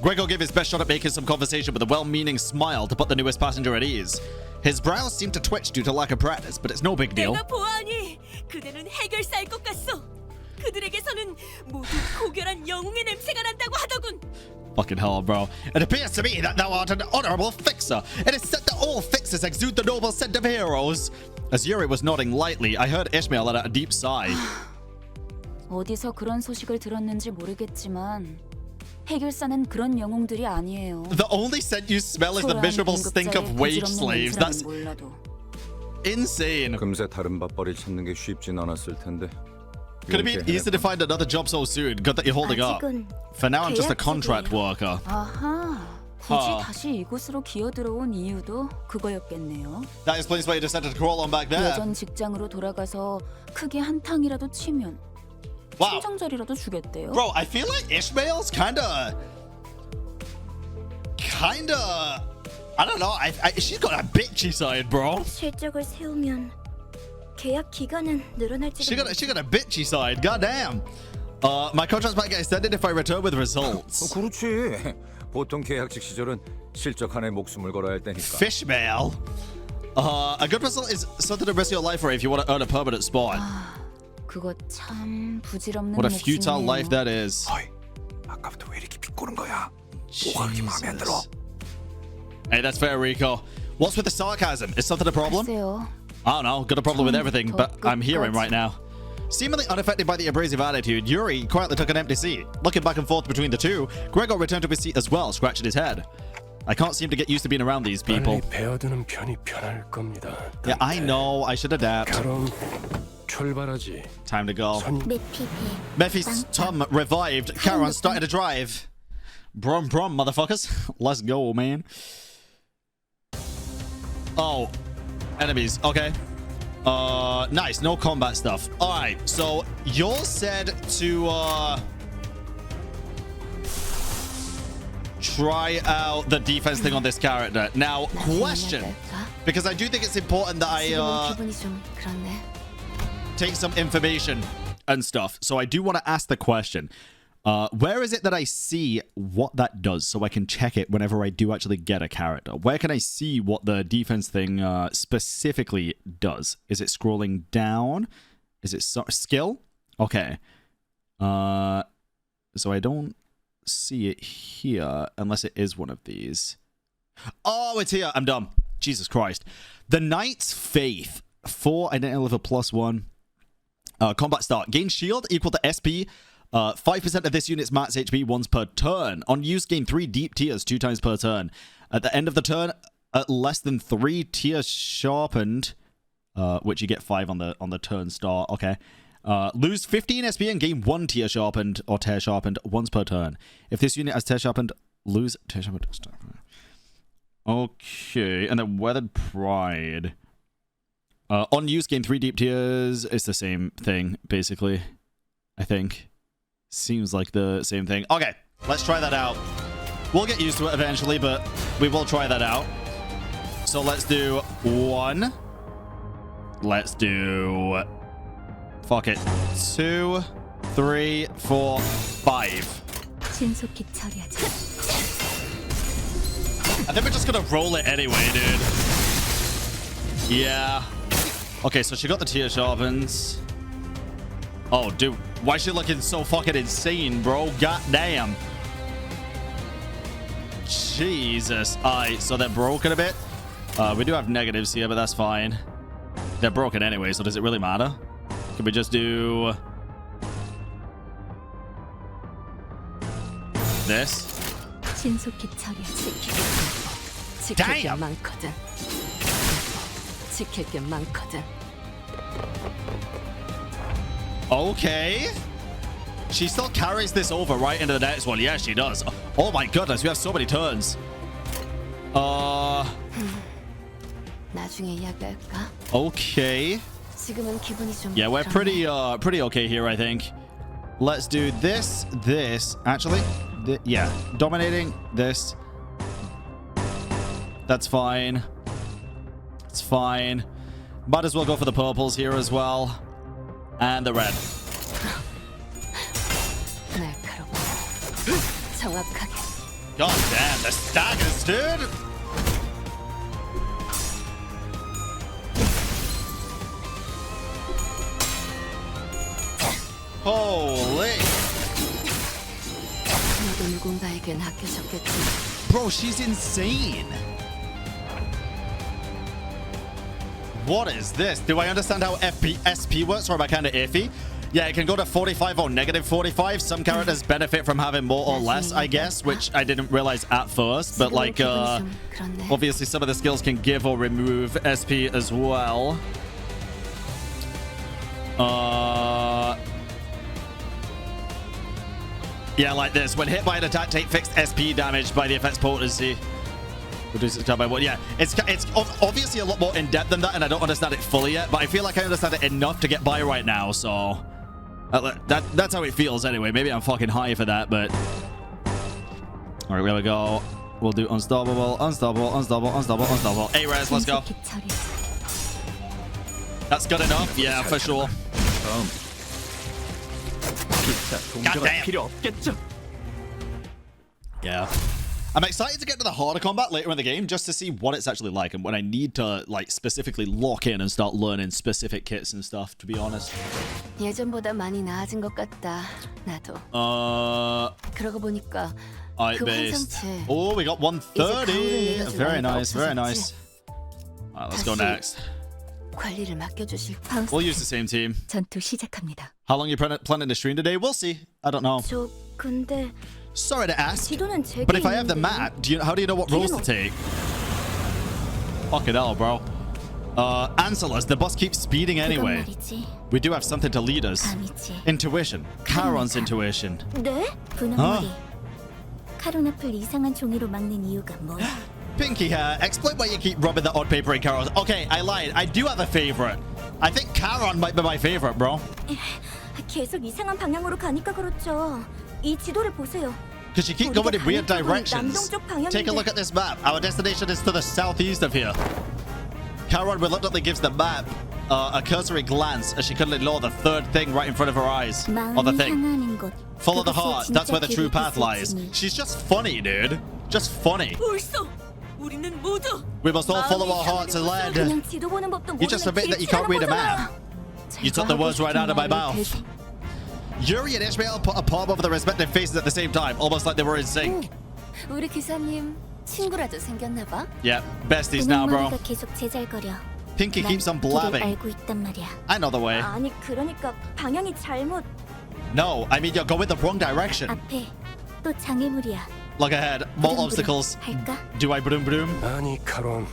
Grego gave his best shot at making some conversation with a well-meaning smile to put the newest passenger at ease. His brows seemed to twitch due to lack of practice, but it's no big deal. 내가 보아하니 그대는 해결사일 것 같소. 그들에게서는 모두 고결한 영웅의 냄새가 난다고 하더군. Fucking hell, bro. It appears to me that thou art an honorable fixer. It is said that all fixers exude the noble scent of heroes. As Yuri was nodding lightly, I heard Ishmael let out a deep sigh. 어디서 그런 소식을 들었는지 모르겠지만 해결사는 그런 영웅들이 아니에요. The only scent you smell is the miserable stink of wage slaves. That's insane. 금세 다른 밥벌이 찾는 게 쉽진 않았을 텐데. Could it be easy to find another job so soon? Good that you're holding up. For now, I'm just a contract worker. 아하, 굳이 다시 이곳으로 기어들어온 이유도 그거였겠네요. That explains why you decided to crawl on back there. 예전 직장으로 돌아가서 크게 한탕이라도 치면 심장절이라도 주겠대요. Bro, I feel like Ishmael's kinda, I don't know. She's got a bitchy side, bro. 실적을 세우면 계약 기간은 늘어날지도. She got a bitchy side. Goddamn. My contract might get extended if I return with results. 그렇지. 보통 계약직 시절은 실적 하나에 목숨을 걸어야 할 때니까. Fishmail. A good result is something to risk your life for if you want to earn a permanent spot. 그거 참 부질없는 What a futile life that is. 아까부터 왜 이렇게 비꼬는 거야? 뭐가 그렇게 마음에 안 들어? Hey, that's fair, Rico. What's with the sarcasm? Is something a problem? 글쎄요. I don't know. Got a problem with everything, but I'm hearing right now. Seemingly unaffected by the abrasive attitude, Yuri quietly took an empty seat. Looking back and forth between the two, Gregor returned to his seat as well, scratching his head. I can't seem to get used to being around these people. 배워두는 편이 편할 겁니다. Yeah, I know. I should adapt. 그럼 출발하지. Time to go. Mephi's tum revived. Charon started to drive. Brum brum, motherfuckers. Let's go, man. Oh, enemies. Okay. Nice. No combat stuff. All right. So you're said to try out the defense thing on this character. Now, question, because I do think it's important that I take some information and stuff. So I do want to ask the question. Where is it that I see what that does so I can check it whenever I do actually get a character? Where can I see what the defense thing specifically does? Is it scrolling down? Is it skill? Okay. So I don't see it here unless it is one of these. Oh, it's here. I'm dumb. Jesus Christ. The Knight's Faith. 4 identity level +1. Combat start. Gain shield equal to SP. 5% of this unit's max HP once per turn. On use, gain 3 deep tears 2 times per turn. At the end of the turn, at less than 3 tears sharpened, which you get 5 on the turn start. Okay. Lose 15 SP and gain 1 tear sharpened or tear sharpened once per turn. If this unit has tear sharpened, lose tear sharpened. Okay, and then Weathered Pride. On use, gain 3 deep tears. It's the same thing, basically. I think. Seems like the same thing. Okay, let's try that out. We'll get used to it eventually, but we will try that out. So let's do 1. Let's do... Fuck it. 2, 3, 4, 5. 신속히 처리하자. I think we're just gonna roll it anyway, dude. Yeah. Okay, so she got the tear sharpens. Oh, dude. Why is she looking so fucking insane, bro? God damn. Jesus. Alright, so they're broken a bit. We do have negatives here, but that's fine. They're broken anyway, so does it really matter? Can we just do this? 신속히 처리하지. 지킬 게 Damn. 많거든. 지킬 게 많거든. Okay. She still carries this over right into the next one. Yeah, she does. Oh my goodness, we have so many turns. 나중에 이야기할까? Okay. 지금은 기분이 좀 Yeah, we're pretty okay here, I think. Let's do this. Actually, yeah, dominating this. That's fine. It's fine. Might as well go for the purples here as well. And the red. 정확하게. God damn, the staggers, dude! Holy! 너도 누군가에겐 아껴졌겠지. Bro, she's insane! What is this? Do I understand how SP works, or am I kind of iffy? Yeah, it can go to 45 or negative 45. Some characters benefit from having more or less, I guess, which I didn't realize at first. But, like, obviously some of the skills can give or remove SP as well. Yeah, like this. When hit by an attack, take fixed SP damage by the effect's potency. Reduce its by one. Yeah, it's obviously a lot more in-depth than that, and I don't understand it fully yet, but I feel like I understand it enough to get by right now, so... that's how it feels anyway. Maybe I'm fucking high for that, but... Alright, there we go. We'll do unstoppable, unstoppable, unstoppable, unstoppable, unstoppable. A-res, let's go. That's good enough? Yeah, for sure. God damn. Yeah. I'm excited to get to the harder combat later in the game just to see what it's actually like and when I need to like specifically lock in and start learning specific kits and stuff, to be honest. 예전보다 많이 나아진 것 같다. 나도. 그러고 보니까 그 based. 환상체. Oh, we got 130. Very nice, very nice. Alright, let's go next. 관리를 맡겨주실. We'll use the same team. 전투 시작합니다. How long are you planning to stream today? We'll see. I don't know. 저 근데 Sorry to ask, 지도는 제게 but if I have the 있는데. map, how do you know what roles to take? Fucking hell, bro. Answer us. The boss keeps speeding anyway. We do have something to lead us. Intuition. Charon's intuition. 네? 분홍머리. 카로나플 이상한 종이로 막는 이유가 뭐야? Pinky hair. Explain why you keep rubbing the odd paper in Charon's. Okay, I lied. I do have a favorite. I think Charon might be my favorite, bro. 계속 이상한 방향으로 가니까 그렇죠. 이 지도를 보세요. Because you keep going in weird directions. Take a look at this map. Our destination is to the southeast of here. Charon reluctantly gives the map a cursory glance as she couldn't ignore the third thing right in front of her eyes. Or the thing. Follow the heart. That's where the true path lies. She's just funny, dude. Just funny. We must all follow our hearts and land. You just admit that you can't read a map. You took the words right out of my mouth. Yuri and Ishmael put a palm over their respective faces at the same time, almost like they were in sync. 우리 기사님 친구라도 생겼나 봐. Yeah, besties now, bro. 계속 제잘거려. Pinky keeps on blabbing. 알고 있단 말이야. I know the way. 아니 그러니까 방향이 잘못. No, I mean you're going the wrong direction. 앞에 또 장애물이야. Look ahead, more obstacles. Do I broom broom? 아니 카론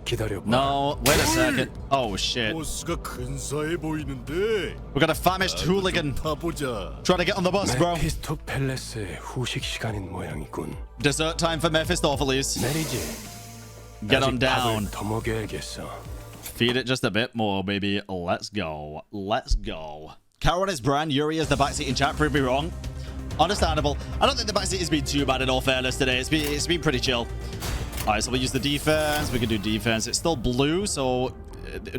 기다려봐. No, wait a second. Oh shit. 보스가 근사해 보이는데. We got a famished hooligan trying to get on the bus, bro. 메피스토펠레스의 후식 시간인 모양이군. Dessert time for Mephistopheles. 내리지. Get on down. 더 먹여야겠어. Feed it just a bit more, baby. Let's go. Let's go. Charon is brand. Yuri is the backseat in chat. Prove me wrong. Understandable. I don't think the backseat has been too bad in all fairness today. It's been pretty chill. Alright, so we'll use the defense. We can do defense. It's still blue, so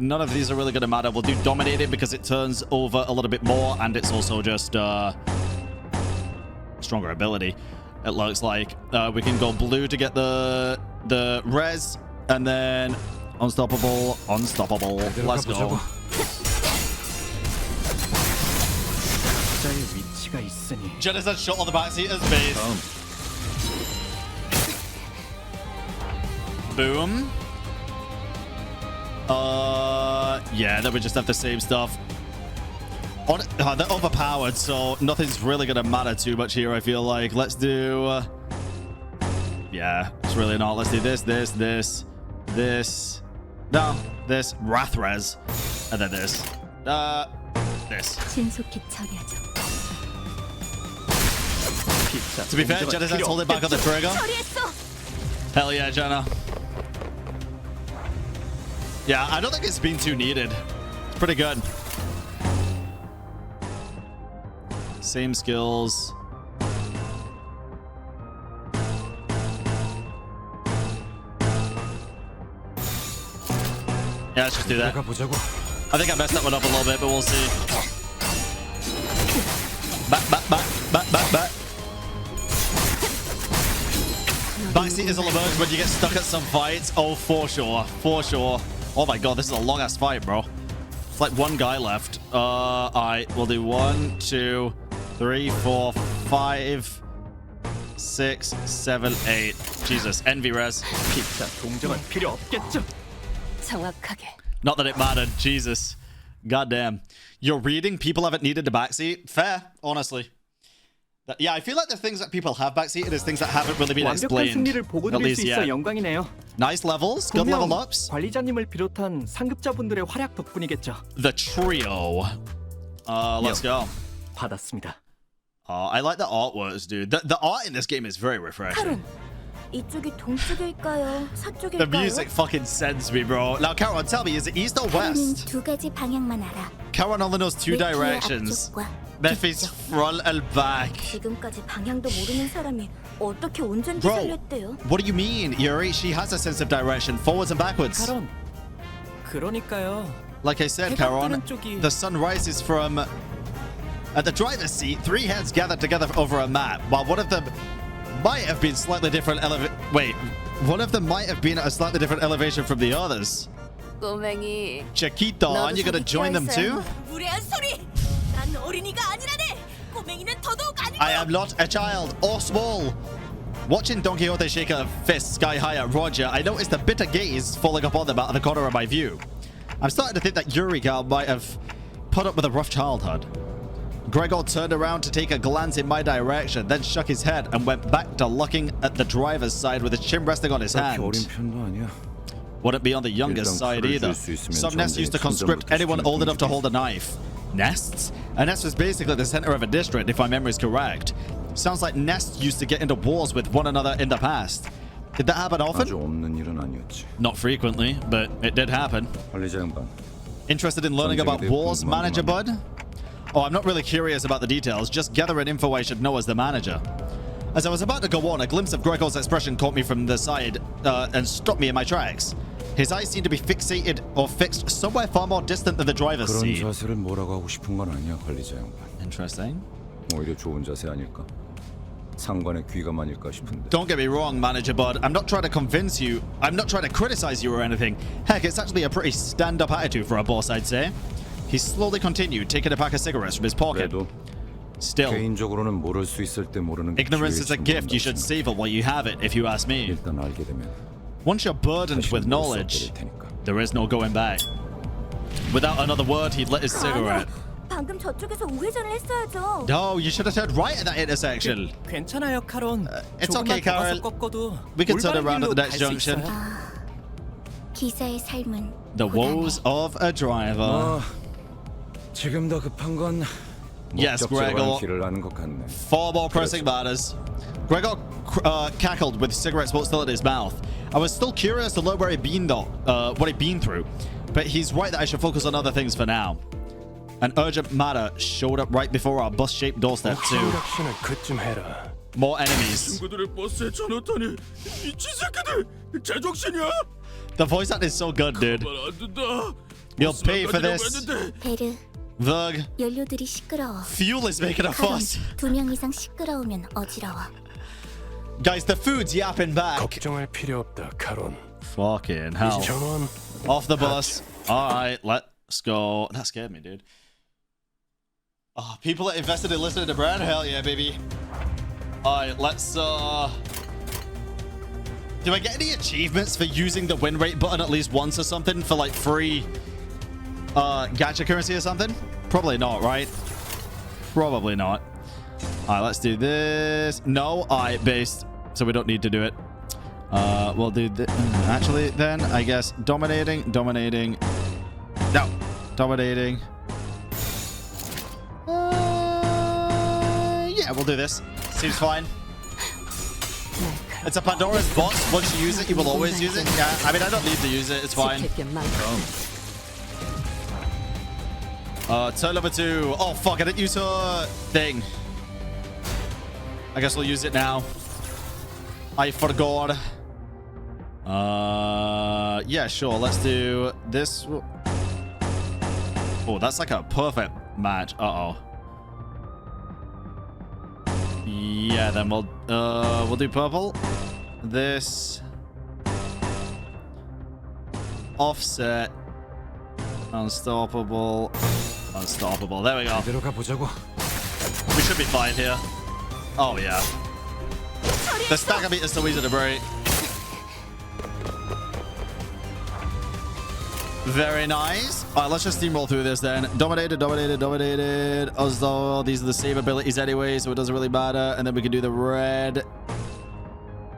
none of these are really going to matter. We'll do dominating because it turns over a little bit more, and it's also just stronger ability. It looks like we can go blue to get the res, and then unstoppable. Let's go. Jennifer shot on the backseat as base. Boom. Yeah, then we just have the same stuff. They're overpowered, so nothing's really going to matter too much here, I feel like. Let's do... yeah, it's really not. Let's do this. No, this. Rathrez. And then this. This. To be fair, Jenna's holding back on the trigger. Hell yeah, Jenna. Yeah, I don't think it's been too needed. It's pretty good. Same skills. Yeah, let's just do that. I think I messed that one up a little bit, but we'll see. Back. Backseat is a emerge when you get stuck at some fights. Oh, for sure. Oh my god, this is a long ass fight, bro. It's like one guy left. Alright, we'll do 1, 2, 3, 4, 5, 6, 7, 8. Jesus, envy res. Not that it mattered. Jesus. Goddamn. You're reading people haven't needed a backseat? Fair, honestly. Yeah, I feel like the things that people have backseated is things that haven't really been explained. At least yet. Nice levels, good level ups. 관리자님을 비롯한 상급자분들의 활약 덕분이겠죠. The trio. Let's go. 받았습니다. I like the artworks, dude. The art in this game is very refreshing. 이쪽이 동쪽일까요? 서쪽일까요? The music fucking sends me, bro. Now, Caron, tell me, is it east or west? 두 가지 방향만 알아. Caron only knows 2 directions. Mephi's front and back. 지금까지 방향도 모르는 사람이 어떻게 운전기사를 했대요? What do you mean, Yuri? She has a sense of direction, forwards and backwards. 카론, 그러니까요. Like I said, Caron, the sun rises from... At the driver's seat, 3 heads gathered together over a map, while one of them might have been slightly different one of them might have been at a slightly different elevation from the others. 꼬맹이. Chiquito, aren't you gonna join them too? 무례한 소리! 난 어린이가 아니라네! 꼬맹이는 더더욱 아니고! I am not a child or small. Watching Don Quixote shake a fist sky high at Roger, I noticed a bitter gaze falling upon them out of the corner of my view. I'm starting to think that Eureka might have put up with a rough childhood. Gregor turned around to take a glance in my direction, then shook his head and went back to looking at the driver's side with his chin resting on his hand. Wouldn't be on the youngest side either. Some nests used to conscript anyone old enough to hold a knife. Nests? A nest was basically the center of a district, if my memory is correct. Sounds like nests used to get into wars with one another in the past. Did that happen often? Not frequently, but it did happen. Interested in learning about wars, Manager Bud? Oh, I'm not really curious about the details, just gathering info I should know as the manager. As I was about to go on, a glimpse of Gregor's expression caught me from the side and stopped me in my tracks. His eyes seemed to be fixated or fixed somewhere far more distant than the driver's seat. Interesting. Don't get me wrong, Manager Bud. I'm not trying to convince you. I'm not trying to criticize you or anything. Heck, it's actually a pretty stand-up attitude for a boss, I'd say. He slowly continued, taking a pack of cigarettes from his pocket. Still, ignorance is a gift. You should savor while you have it, if you ask me. Once you're burdened with knowledge, there is no going back. Without another word, he lit his cigarette. 방금 저쪽에서 우회전을 했어야죠. No, you should have turned right at that intersection. 괜찮아요, 카론. It's okay, Carol. We can turn around at the next junction. 기사의 삶은 The woes of a driver. Yes, Gregor. Far more pressing matters. Gregor cackled with cigarette smoke still in his mouth. I was still curious to learn where he'd been though, what he'd been through. But he's right that I should focus on other things for now. An urgent matter showed up right before our bus-shaped doorstep too. More enemies. The voice acting is so good, dude. You'll pay for this. 베르. Verg. 연료들이 시끄러워. Fuel is making a fuss. 2명 이상 시끄러우면 어지러워. Guys, the food's yapping back. 걱정할 필요 없다, 카론. Fucking hell. Off the bus. Alright, let's go. That scared me, dude. Oh, people that invested in listening to Brad? Hell yeah, baby. Alright, let's do I get any achievements for using the win rate button at least once or something for like free gacha currency or something? Probably not, right? Probably not. All right, let's do this. No, based, so we don't need to do it. We'll do this. Actually, then, I guess dominating. No, dominating. Yeah, we'll do this. Seems fine. It's a Pandora's box. Once you use it, you will always use it. Yeah, I mean, I don't need to use it. It's fine. Turn number 2. Oh, fuck. I didn't use her thing. I guess we'll use it now. I forgot. Yeah, sure. Let's do this. Oh, that's like a perfect match. Uh-oh. Yeah, then we'll do purple. This. Offset. Unstoppable. Unstoppable. There we go. We should be fine here. Oh, yeah. The stagger beat is so easy to break. Very nice. All right, let's just steamroll through this then. Dominated. As though these are the same abilities anyway, so it doesn't really matter. And then we can do the red.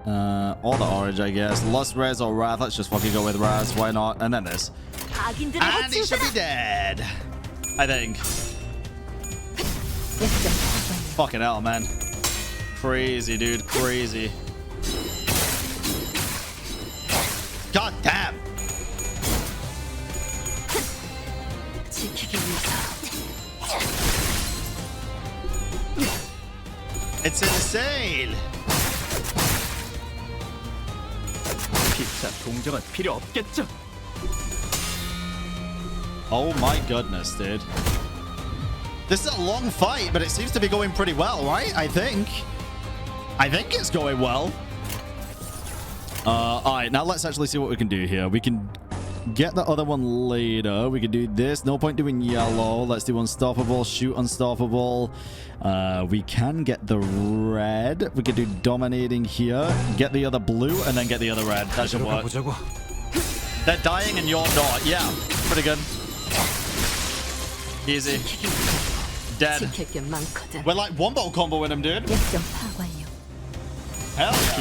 Or the orange, I guess. Lust, Res, or Wrath. Let's just fucking go with Raz. Why not? And then this. And he should be dead. I think. Fucking hell, man. Crazy, dude. Crazy. God damn. It's insane. Oh my goodness, dude. This is a long fight, but it seems to be going pretty well, right? I think it's going well. All right, now let's actually see what we can do here. We can get the other one later. We can do this. No point doing yellow. Let's do unstoppable. Shoot unstoppable. We can get the red. We can do dominating here. Get the other blue and then get the other red. That should work. They're dying and you're not. Yeah, pretty good. Easy. Dead. We're like wombo comboing him, dude. Hell yeah.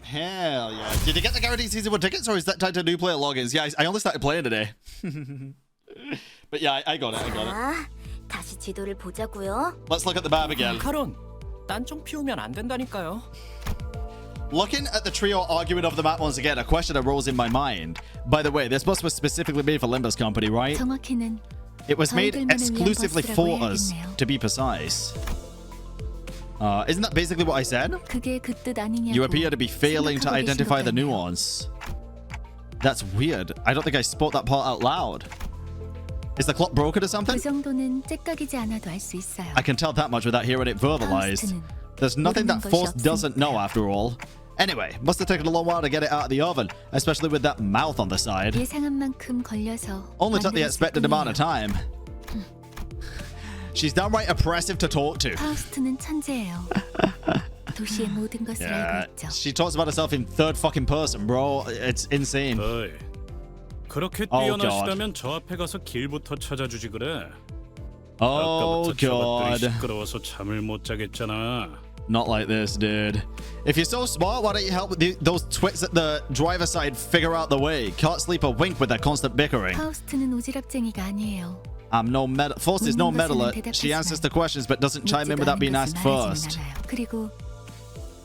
Hell yeah. Did you get the guaranteed season 1 tickets or is that tied to new player logins? Yeah, I only started playing today. But yeah, I got it. 다시 지도를 보자고요. Let's look at the map again. 카론, 딴청 피우면 안 된다니까요. Looking at the trio arguing over the map once again, a question arose in my mind. By the way, this bus was specifically made for Limbus Company, right? 정확히는 It was made exclusively for us, to be precise. Isn't that basically what I said? 그게 그 뜻 아니냐고. You appear to be failing to identify the nuance. That's weird. I don't think I spoke that part out loud. Is the clock broken or something? 그 정도는 째깍이지 않아도 알 수 있어요. I can tell that much without hearing it verbalized. There's nothing that Force doesn't know after all. Anyway, must have taken a long while to get it out of the oven, especially with that mouth on the side. 예상한 만큼 걸려서 Only took the expected amount of time. She's downright oppressive to talk to. 파우스트는 천재예요. 도시의 모든 것을 알고 있죠. She talks about herself in third fucking person, bro. It's insane. 그렇게 뛰어나시다면 저 앞에 가서 길부터 찾아주지 그래. Oh god. 시끄러워서 잠을 못 자겠잖아. Not like this, dude. If you're so smart, why don't you help those twits at the driver's side figure out the way? Can't sleep a wink with their constant bickering. 파우스트는 오지랖쟁이가 아니에요. I'm no Faust is no meddler. She answers the questions but doesn't chime in without being asked first. 그리고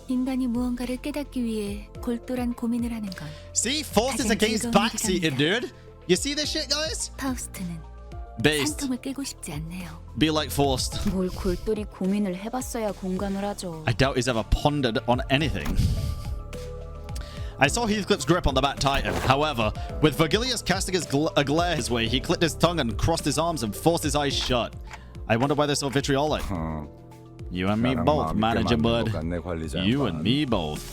인간이 무언가를 깨닫기 위해 골똘한 고민을 하는 건. See, Faust is against backseating, dude. You see this shit, guys? 파우스트는 Based. 산통을 깨고 싶지 않네요. Be like Faust. 뭘 골똘히 고민을 해봤어야 공감을 하죠. I doubt he's ever pondered on anything. I saw Heathcliff's grip on the Bat Titan. However, with Virgilius casting a glare his way, he clicked his tongue and crossed his arms and forced his eyes shut. I wonder why they're so vitriolic. You and me both, manager bud. You and me both.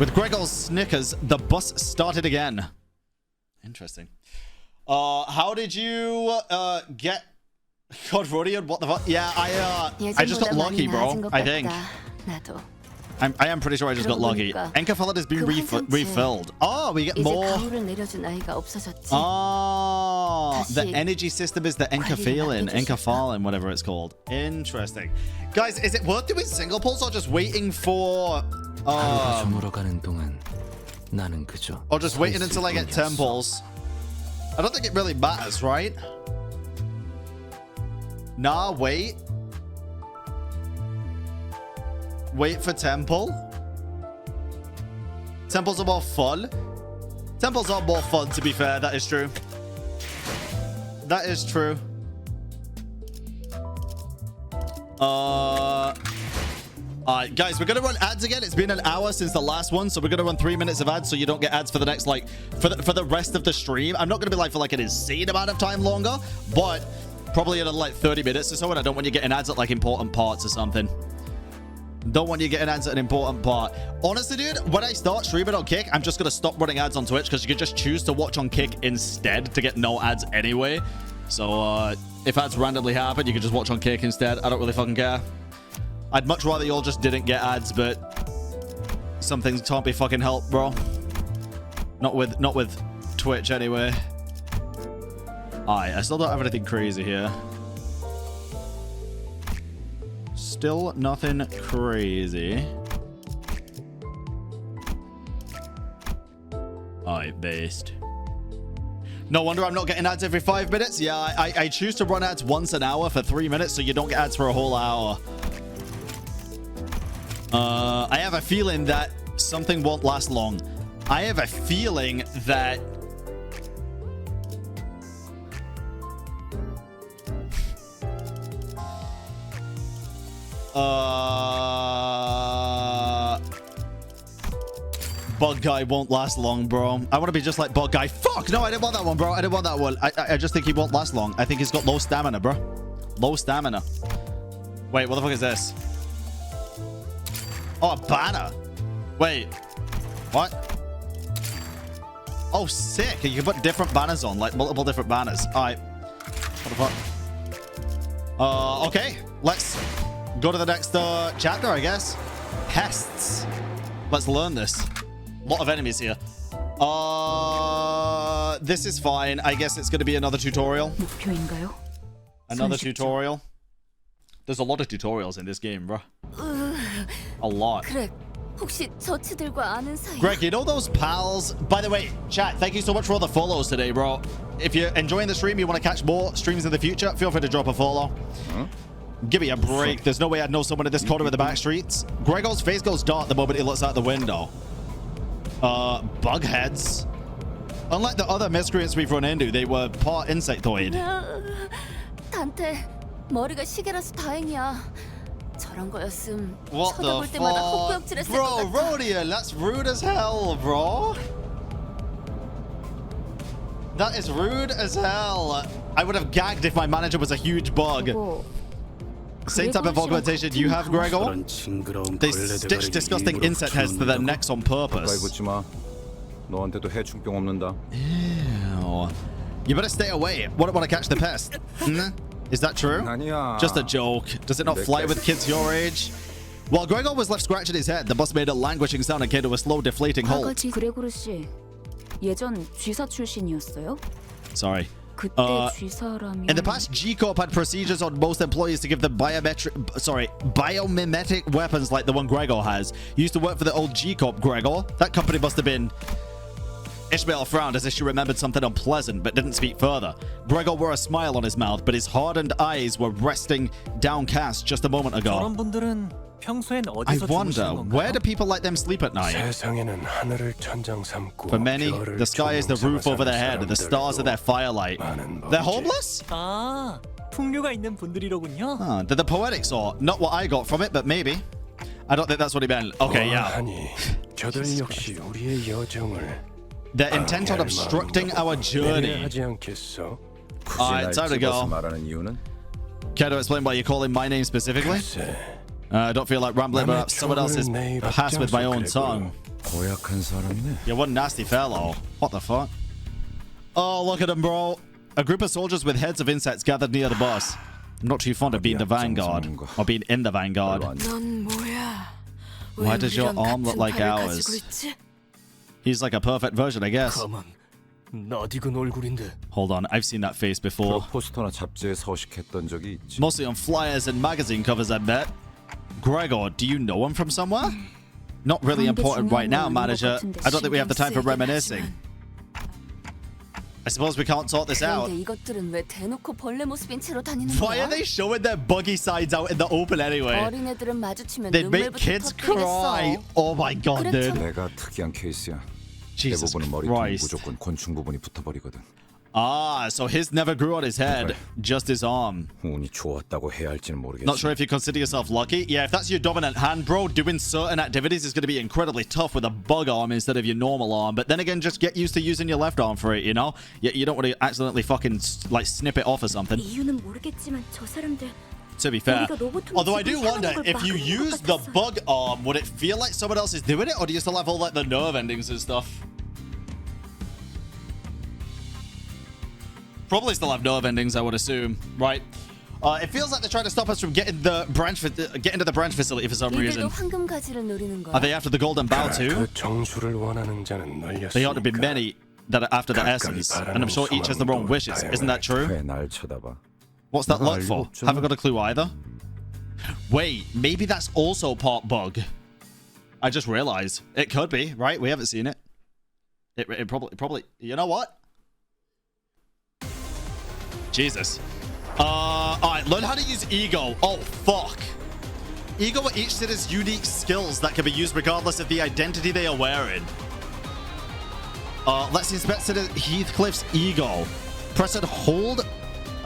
With Gregor's snickers, the bus started again. Interesting. How did you get God Rodian? What the fuck? Yeah, I just got lucky, bro. I think. I am pretty sure I just got lucky. Encephalid has been refilled. Oh, we get more. Oh. the energy system is the enkephalin, whatever it's called. Interesting. Guys, is it worth doing single pulls or just waiting for... or just waiting until I get 10 pulls? I don't think it really matters, right? Nah, wait. Wait for temple. Temples are more fun. Temples are more fun, to be fair. That is true. That is true. Alright, guys, we're gonna run ads again. It's been an hour since the last one, so we're gonna run 3 minutes of ads so you don't get ads for the next, like, for the rest of the stream. I'm not gonna be like for like an insane amount of time longer, but probably in like 30 minutes or so, and I don't want you getting ads at like important parts or something. Don't want you getting ads at an important part. Honestly, dude, when I start streaming on Kick, I'm just going to stop running ads on Twitch because you can just choose to watch on Kick instead to get no ads anyway. So, if ads randomly happen, you can just watch on Kick instead. I don't really fucking care. I'd much rather you all just didn't get ads, but some things can't be fucking helped, bro. Not with Twitch anyway. Alright, I still don't have anything crazy here. Still nothing crazy. Alright, based. No wonder I'm not getting ads every 5 minutes. Yeah, I choose to run ads once an hour for 3 minutes so you don't get ads for a whole hour. I have a feeling that something won't last long. I have a feeling that... Bug Guy won't last long, bro. I want to be just like Bug Guy. Fuck! No, I didn't want that one, bro. I didn't want that one. I just think he won't last long. I think he's got low stamina, bro. Low stamina. Wait, what the fuck is this? Oh, a banner. Wait. What? Oh, sick. You can put different banners on, like multiple different banners. Alright. What the fuck? Okay. Let's go to the next chapter, I guess. Pests. Let's learn this. A lot of enemies here. This is fine. I guess it's going to be another tutorial. Another tutorial. There's a lot of tutorials in this game, bro. A lot. Greg, you know those pals? By the way, chat, thank you so much for all the follows today, bro. If you're enjoying the stream, you want to catch more streams in the future, feel free to drop a follow. Give me a break. There's no way I'd know someone in this corner of the back streets. Gregor's face goes dark the moment he looks out the window. Bugheads. Unlike the other miscreants we've run into, they were part insectoid. Dante, 머리가 시계라서 다행이야. 저런 거였음. What the fuck? Bro, Rodian, that's rude as hell, bro. That is rude as hell. I would have gagged if my manager was a huge bug. Same type of augmentation you have, Gregor? They stitch disgusting insect heads to their necks on purpose. 너한테도 해충병 없는다. Ew. You better stay away. Wouldn't want to catch the pest. Is that true? Just a joke. Does it not fly with kids your age? While Gregor was left scratching his head, the bus made a languishing sound and came to a slow deflating halt. 그레고르 씨, 예전 쥐사 출신이었어요? Sorry. In the past, E.G.O had procedures on most employees to give them biomimetic weapons like the one Gregor has. You used to work for the old E.G.O, Gregor. That company must have been... Ishmael frowned as if she remembered something unpleasant, but didn't speak further. Gregor wore a smile on his mouth, but his hardened eyes were resting downcast just a moment ago. I wonder, where do people like them sleep at night? For many, the sky is the roof over their head, and the stars are their firelight. They're homeless? They're the poetic sort. Not what I got from it, but maybe. I don't think that's what he meant. Okay, yeah. They're intent on obstructing our journey. Alright, time to go. Care to explain why you call him my name specifically? I don't feel like rambling about someone else's past with my own tongue. You're one nasty fellow. What the fuck? Oh, look at him, bro. A group of soldiers with heads of insects gathered near the bus. I'm not too fond of being the vanguard. Or being in the vanguard. Why does your arm look like ours? He's like a perfect version, I guess. 낯익은 얼굴인데. Hold on, I've seen that face before. 포스터나 잡지에 서식했던 적이 있지. Mostly on flyers and magazine covers, I bet. Gregor, do you know him from somewhere? Not really important right now, manager. I don't think we have the time for reminiscing. I suppose we can't sort this out. 이것들은 왜 대놓고 벌레 모습인 채로 다니는 Why 거야? are they showing their buggy sides out in the open anyway? 어린애들은 마주치면 They'd make kids cry. Oh my god, dude. 내가 특이한 케이스야. Jesus 대부분은 머리통 Christ. 무조건 곤충 부분이 붙어버리거든. Ah, so his never grew on his head, just his arm. 운이 좋았다고 해야 할지는 모르겠지. Not sure if you consider yourself lucky. Yeah, if that's your dominant hand, bro, doing certain activities is going to be incredibly tough with a bug arm instead of your normal arm. But then again, just get used to using your left arm for it, you know? You don't want to accidentally fucking, like, snip it off or something. 이유는 모르겠지만 저 사람들 To be fair. Although I do wonder, if you use the bug arm, would it feel like someone else is doing it? Or do you still have all, like, the nerve endings and stuff? Probably still have nerve endings, I would assume, right? It feels like they're trying to stop us from getting the branch, getting to the branch facility for some reason. Are they after the golden bow too? They ought to be many that are after the essence, and I'm sure each has their own wishes. Isn't that true? What's that look for? Haven't got a clue either. Wait, maybe that's also part bug. I just realized it could be, right? We haven't seen it. It probably. You know what? Jesus. Alright, learn how to use E.G.O. Oh, fuck. E.G.O. are each sitter's unique skills that can be used regardless of the identity they are wearing. Let's inspect Sitter Heathcliff's E.G.O. Press and hold.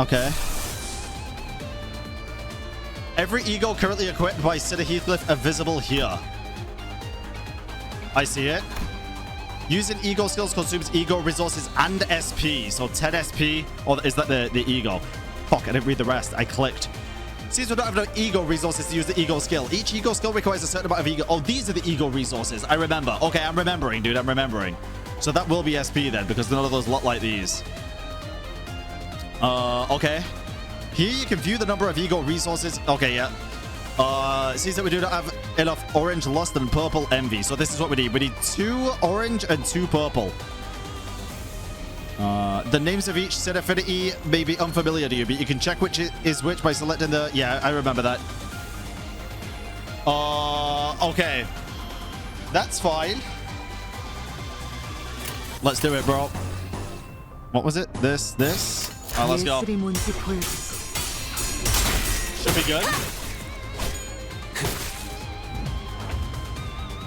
Okay. Every E.G.O. currently equipped by Sitter Heathcliff are visible here. I see it. Using E.G.O. skills consumes E.G.O. resources and SP. So 10 SP. Or is that the E.G.O? Fuck, I didn't read the rest. I clicked. Seems we don't have enough E.G.O. resources to use the E.G.O. skill. Each E.G.O. skill requires a certain amount of E.G.O. Oh, these are the E.G.O. resources. I remember. Okay, I'm remembering, dude. I'm remembering. So that will be SP then, because none of those look like these. Okay. Here you can view the number of E.G.O. resources. Okay, yeah. Seems that we do not have enough orange lust and purple envy. So this is what we need. We need 2 orange and 2 purple. The names of each set affinity may be unfamiliar to you, but you can check which is which by selecting the... Yeah, I remember that. Okay. That's fine. Let's do it, bro. What was it? This? Alright, let's go. Should be good.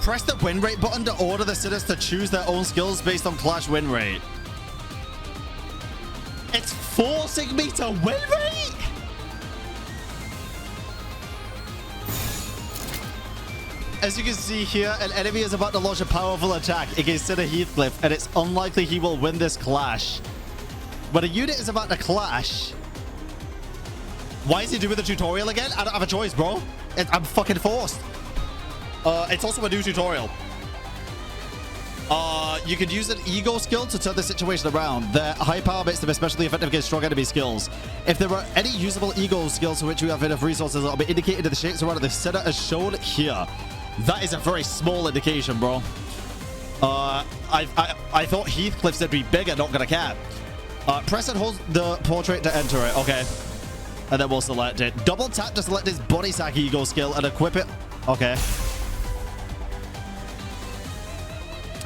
Press the win rate button to order the sitters to choose their own skills based on clash win rate. It's forcing me to win rate? As you can see here, an enemy is about to launch a powerful attack against Sitter Heathcliff, and it's unlikely he will win this clash. When a unit is about to clash... Why is he doing the tutorial again? I don't have a choice, bro. I'm fucking forced. It's also a new tutorial. You can use an E.G.O. skill to turn the situation around. The high power makes them especially effective against strong enemy skills. If there are any usable E.G.O. skills for which you have enough resources, it'll be indicated in the shapes around the center as shown here. That is a very small indication, bro. I thought Heathcliff's would be bigger, not gonna cap. Press and hold the portrait to enter it. Okay. And then we'll select it. Double tap to select his body sack E.G.O. skill and equip it. Okay.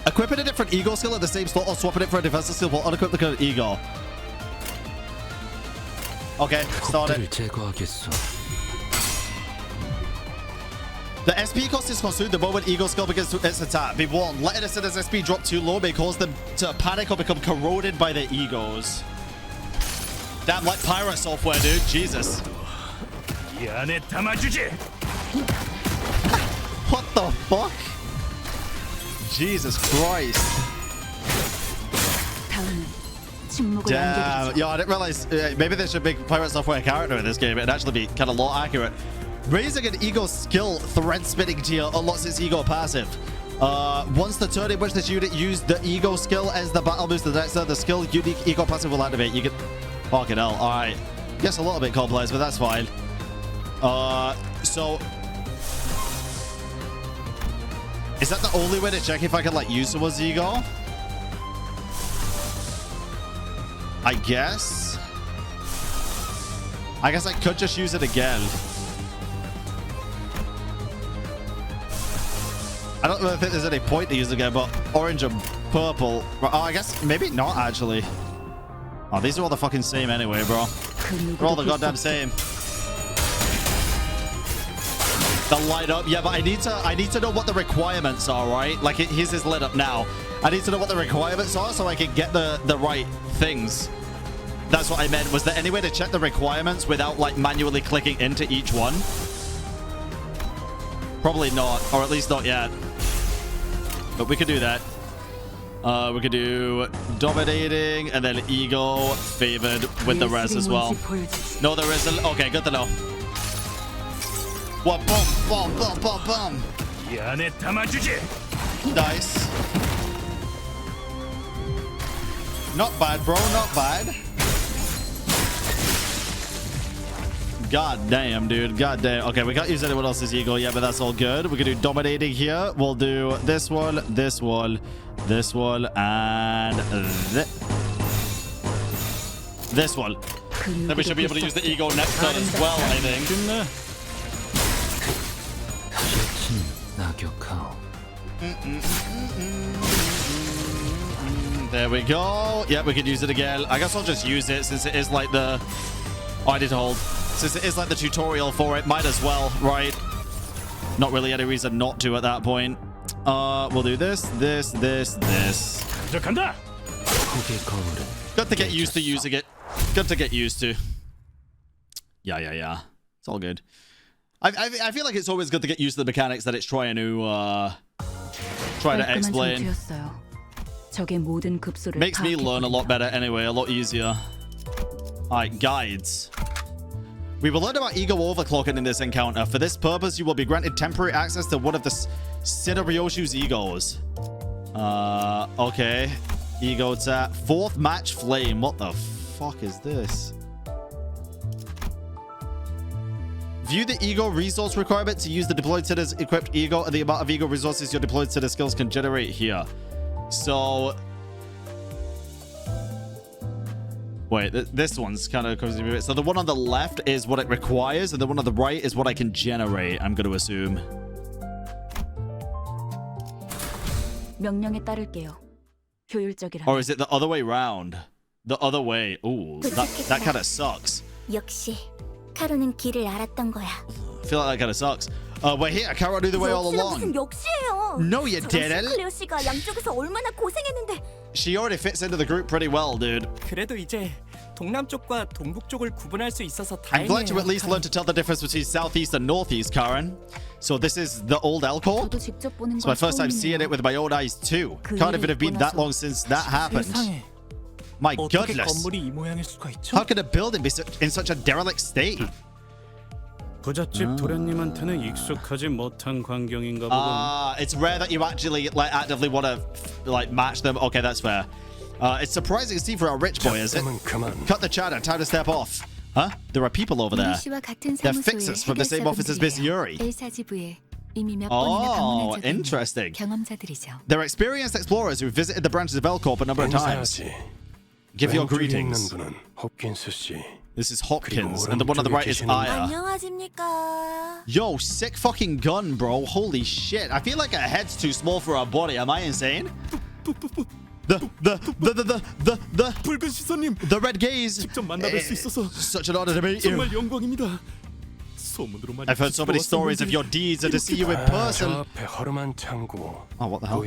Equipping a different E.G.O. skill at the same slot or swapping it for a defensive skill will unequip the current E.G.O. Okay, started. The SP cost is consumed the moment E.G.O. skill begins its attack. Be warned, letting a sitter's SP drop too low may cause them to panic or become corroded by the E.G.Os. Damn, like pirate software, dude. Jesus. What the fuck? Jesus Christ. Damn. Yo, I didn't realize maybe there should be pirate software character in this game. It'd actually be kind of law accurate. Raising an E.G.O. skill thread spinning tier unlocks its E.G.O. passive. Once the turn in which this unit used the E.G.O. skill as the battle moves to the next turn, the skill unique E.G.O. passive will activate. You can... Fucking hell. Alright. Guess a little bit complex, but that's fine. So... Is that the only way to check if I can, like, use someone's E.G.O? I guess I could just use it again. I don't really think there's any point to use it again, but orange and purple. Oh, I guess maybe not actually. Oh, these are all the fucking same anyway, bro. They're all the goddamn same. They'll light up. Yeah, but I need to know what the requirements are, right? Like his is lit up now. I need to know what the requirements are so I can get the right things. That's what I meant. Was there any way to check the requirements without like manually clicking into each one? Probably not, or at least not yet. But we could do that. We could do dominating and then E.G.O favored with the res as well. No, there isn't. Okay, good to know. What? Boom, boom, boom, boom, boom. Nice. Not bad, bro. Not bad. God damn, dude. God damn. Okay, we can't use anyone else's E.G.O yet, but that's all good. We can do dominating here. We'll do this one, this one, this one, and this one. Then we should be able to use the E.G.O next turn as well, I think. There we go. Yeah, we could use it again. I guess I'll just use it since it is like the... Oh, I need to hold. Since it is like the tutorial for it, might as well, right? Not really any reason not to at that point. We'll do this. Good to get used to using it. Good to get used to. Yeah. It's all good. I feel like it's always good to get used to the mechanics that it's trying to explain. Makes me learn a lot better anyway, a lot easier. Alright, guides. We will learn about E.G.O overclocking in this encounter. For this purpose, you will be granted temporary access to one of the Sinoriyoshu's E.G.Os. Okay. E.G.O tap. Fourth match flame. What the fuck is this? View the E.G.O resource requirement to use the deployed Sinner's equipped E.G.O and the amount of E.G.O resources your deployed Sinner skills can generate here. So... Wait, this one's kind of confusing me a bit. So the one on the left is what it requires, and the one on the right is what I can generate, I'm going to assume. Or is it the other way round? The other way. Ooh, that kind of sucks. 역시 카로는 길을 알았던 거야. I feel like that kind of sucks. We're here. Caro knew the way all along. 무슨 역시예요. No, you didn't. 클레오 씨가 양쪽에서 얼마나 고생했는데. She already fits into the group pretty well, dude. 그래도 이제 동남쪽과 동북쪽을 구분할 수 있어서 I'm 다행이에요. glad you at least learned to tell the difference between southeast and northeast, Karen. So this is the old Elcor? It's my first time seeing it with my own eyes too. Can't even have been that long since that happened. My goodness. How could a building be in such a derelict state? 부잣집 도련님한테는 익숙하지 못한 광경인가 보군. It's rare that you actually like actively want to match them. Okay, that's fair. It's surprising to see for a rich boy, is it? Cut the chatter. Time to step off. Huh? There are people over there. They're fixers from the same office as Miss Yuri. Oh, interesting. They're experienced explorers who visited the branches of Elcorp a number of times. Give your greetings. This is Hopkins, and the one on the right is Aya. Yo, sick fucking gun, bro. Holy shit. I feel like her head's too small for her body. Am I insane? The red gaze. Such an honor to meet you. I've heard so many stories of your deeds, and to see you in person. Oh, what the hell?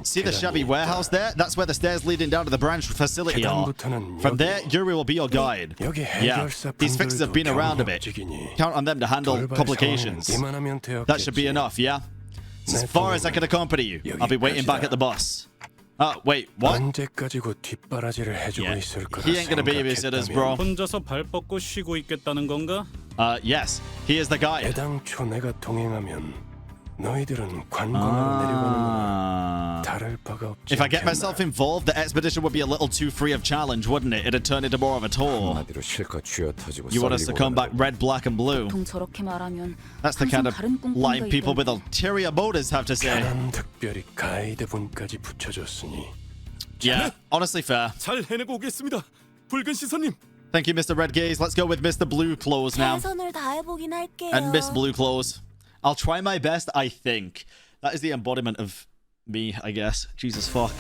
See the shabby warehouse there? That's where the stairs leading down to the branch facility are. From there, Yuri will be your guide. Yeah, these fixers have been around a bit. Count on them to handle complications. That should be enough, yeah? It's as far as I can accompany you. I'll be waiting back at the bus. Wait, what? Yeah. He ain't gonna babysit us, bro. 혼자서 발 뻗고 쉬고 있겠다는 건가? Yes, he is the guide. If I get myself involved, the expedition would be a little too free of challenge, wouldn't it? It'd turn into more of a tour. You want us to come back red, black, and blue. That's the kind of line people with ulterior motives have to say. Yeah, honestly fair. 잘 해내고 오겠습니다. 붉은 시선님. Thank you, Mr. Red Gaze. Let's go with Mr. Blue Clothes now. 최선을 다해보긴 할게요. And Miss Blue Clothes. I'll try my best, I think. That is the embodiment of me, I guess. Jesus fuck.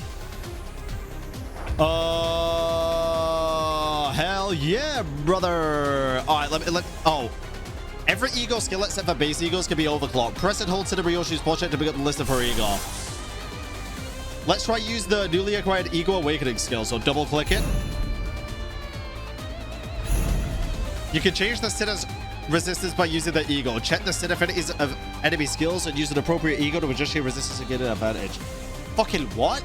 Hell yeah, brother. All right, let oh. Every E.G.O skill except for base E.G.Os can be overclocked. Press and hold to the Ryoshi's portrait to pick up the list of her E.G.O. Let's try use the newly acquired E.G.O awakening skill. So double click it. You can change the sitter's resistance by using the E.G.O. Check the sit affinities of enemy skills and use an appropriate E.G.O to adjust your resistance and get an advantage. Fucking what?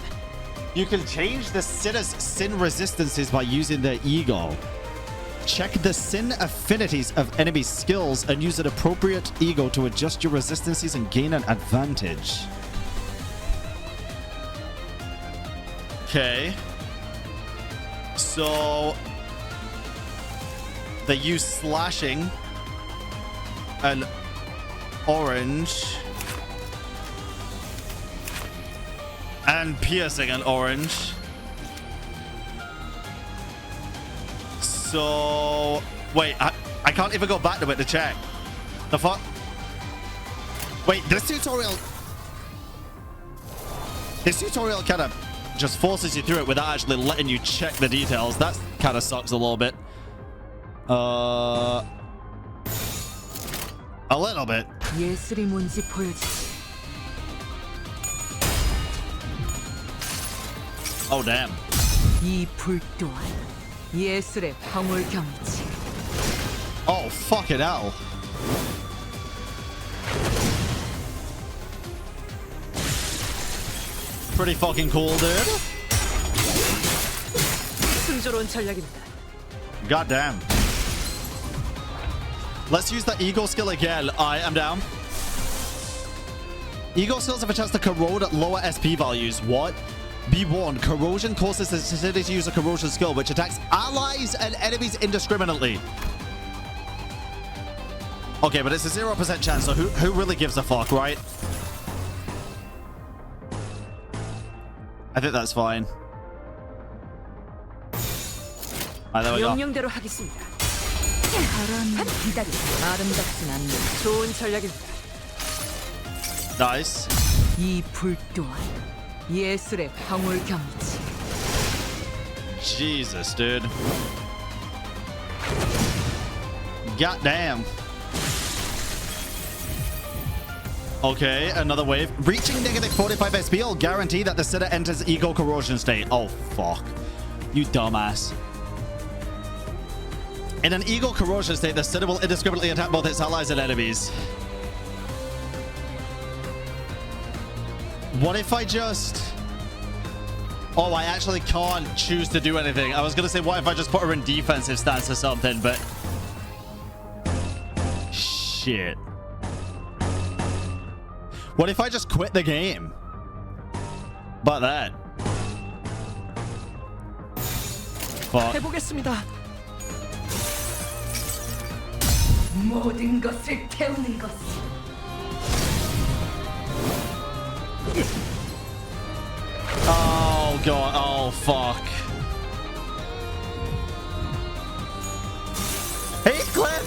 You can change the sitter's sin resistances by using the E.G.O. Check the sin affinities of enemy skills and use an appropriate E.G.O to adjust your resistances and gain an advantage. Okay. So they use slashing and orange and piercing and orange. So wait, I can't even go back to it to check. The fuck? Wait, this tutorial kind of just forces you through it without actually letting you check the details. That kind of sucks a little bit. A little bit. 예술이 뭔지 보여주지. Oh damn. 이 불 또한 예술의 황홀경이지. Oh fucking hell. Pretty fucking cool, dude. 순조로운 전략입니다. God damn. Let's use the E.G.O skill again. I am down. E.G.O skills have a chance to corrode at lower SP values. What? Be warned, corrosion causes the necessity to use a corrosion skill which attacks allies and enemies indiscriminately. Okay, but it's a 0% chance, so who really gives a fuck, right? I think that's fine. Alright, there we go. 명령대로 하겠습니다. 기다리. 아름답진 않는 좋은 전략입니다. Nice. 이 불 또한 예술의 황홀경이지. Jesus, dude. God damn. Okay, another wave. Reaching negative 45 SP will guarantee that the sitter enters E.G.O corrosion state. Oh, fuck. You dumbass. In an E.G.O corrosion state, the sitter will indiscriminately attack both its allies and enemies. What if I just... Oh, I actually can't choose to do anything. I was going to say, what if I just put her in defensive stance or something, but... Shit. What if I just quit the game? But that. Fuck. 해보겠습니다. 모든 것을 태우는 것. Oh god. Oh fuck. Hey, Cliff.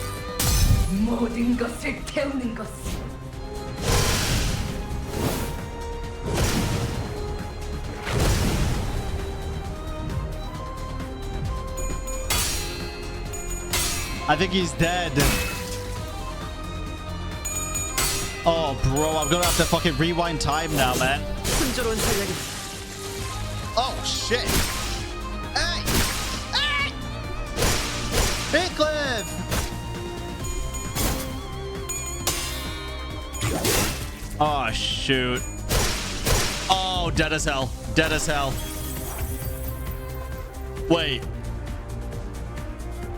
모든 것을 태우는 것. I think he's dead. Oh, bro, I'm gonna have to fucking rewind time now, man. 순조로운 전략입니다. Oh, shit. Hey! Hey! Hey, Cliff! Oh, shoot. Oh, dead as hell. Dead as hell. Wait.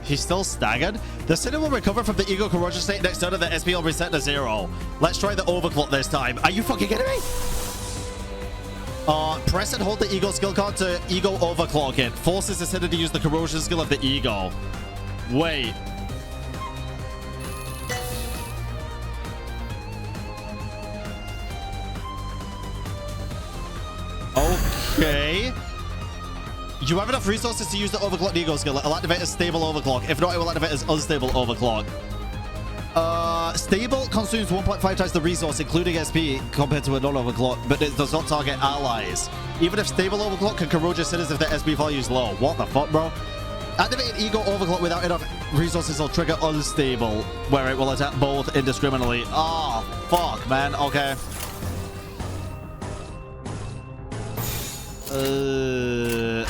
He's still staggered? The sitter will recover from the E.G.O corrosion state next turn and the SP will reset to 0. Let's try the overclock this time. Are you fucking kidding me? Press and hold the E.G.O skill card to E.G.O overclock it. Forces the sitter to use the corrosion skill of the E.G.O. Wait. Okay. You have enough resources to use the overclock E.G.O skill. It'll activate as stable overclock. If not, it will activate as unstable overclock. Stable consumes 1.5 times the resource, including SP, compared to a non-overclock, but it does not target allies. Even if stable overclock can corrode your citizens if their SP value is low. What the fuck, bro? Activating E.G.O overclock without enough resources will trigger unstable, where it will attack both indiscriminately. Oh, fuck, man. Okay.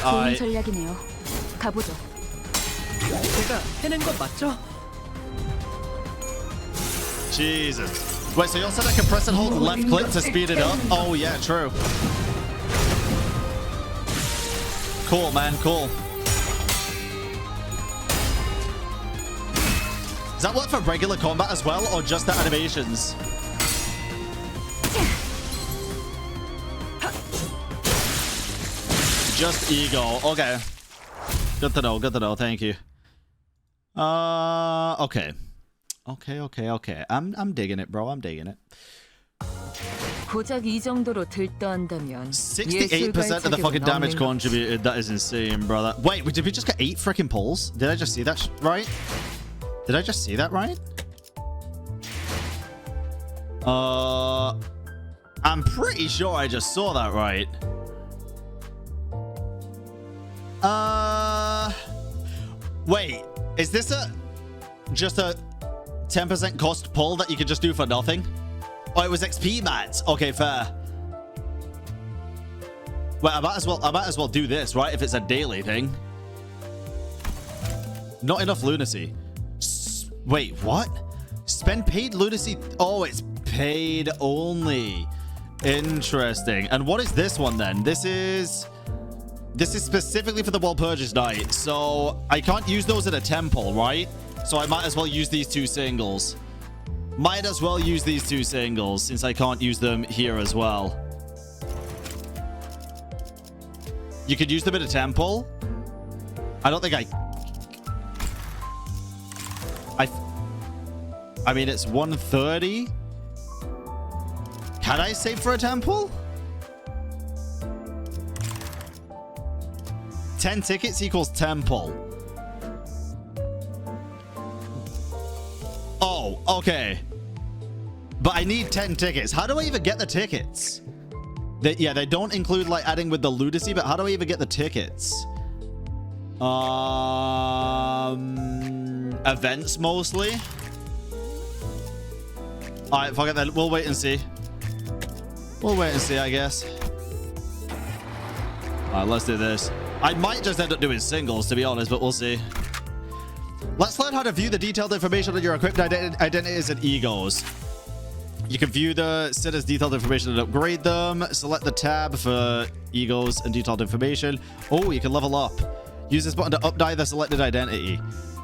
좋은 전략이네요. 가보죠. 제가 해낸 건 맞죠? Jesus. Wait, so you also can press and hold left click to speed it up? Oh, yeah, true. Cool, man, cool. Does that work for regular combat as well, or just the animations? Just E.G.O. Okay. Good to know, thank you. Okay. Okay. I'm digging it, bro. I'm digging it. 고작 이 정도로 들떠한다면 68% of the fucking damage contributed. That is insane, brother. Wait, did we just get 8 freaking pulls? Did I just see that right? Did I just see that right? I'm pretty sure I just saw that right. Wait, is this just a 10% cost pull that you could just do for nothing? Oh, it was XP mats. Okay, fair. Well, I might as well do this, right? If it's a daily thing. Not enough lunacy. Wait, what? Spend paid lunacy. Oh, it's paid only. Interesting. And what is this one then? This is specifically for the Walpurgis Night. So I can't use those at a temple, right? So I might as well use these 2 singles. Might as well use these 2 singles since I can't use them here as well. You could use them at a temple. I don't think I mean, it's 130. Can I save for a temple? 10 tickets equals temple. Oh, okay. But I need 10 tickets. How do I even get the tickets? Yeah, they don't include like adding with the lunacy, but how do I even get the tickets? Events mostly. All right, fuck it then. We'll wait and see. We'll wait and see, I guess. All right, let's do this. I might just end up doing singles, to be honest, but we'll see. Let's learn how to view the detailed information on your equipped identities and E.G.Os. You can view the citizens' detailed information and upgrade them. Select the tab for E.G.Os and detailed information. Oh, you can level up. Use this button to updie the selected identity.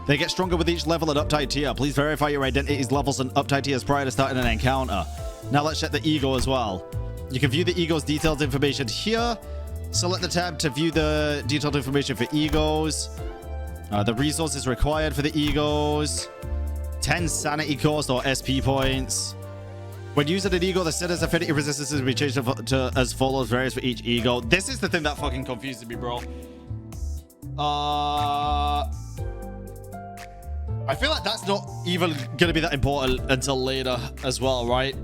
They get stronger with each level and uptide tier. Please verify your identity's levels and uptide tiers prior to starting an encounter. Now let's check the E.G.O as well. You can view the E.G.O's detailed information here. Select the tab to view the detailed information for E.G.Os. The resources required for the E.G.Os. 10 sanity cost or SP points. When using an E.G.O, the citizens' affinity resistance will be changed to as follows, varies for each E.G.O. This is the thing that fucking confuses me, bro. I feel like that's not even going to be that important until later as well, right?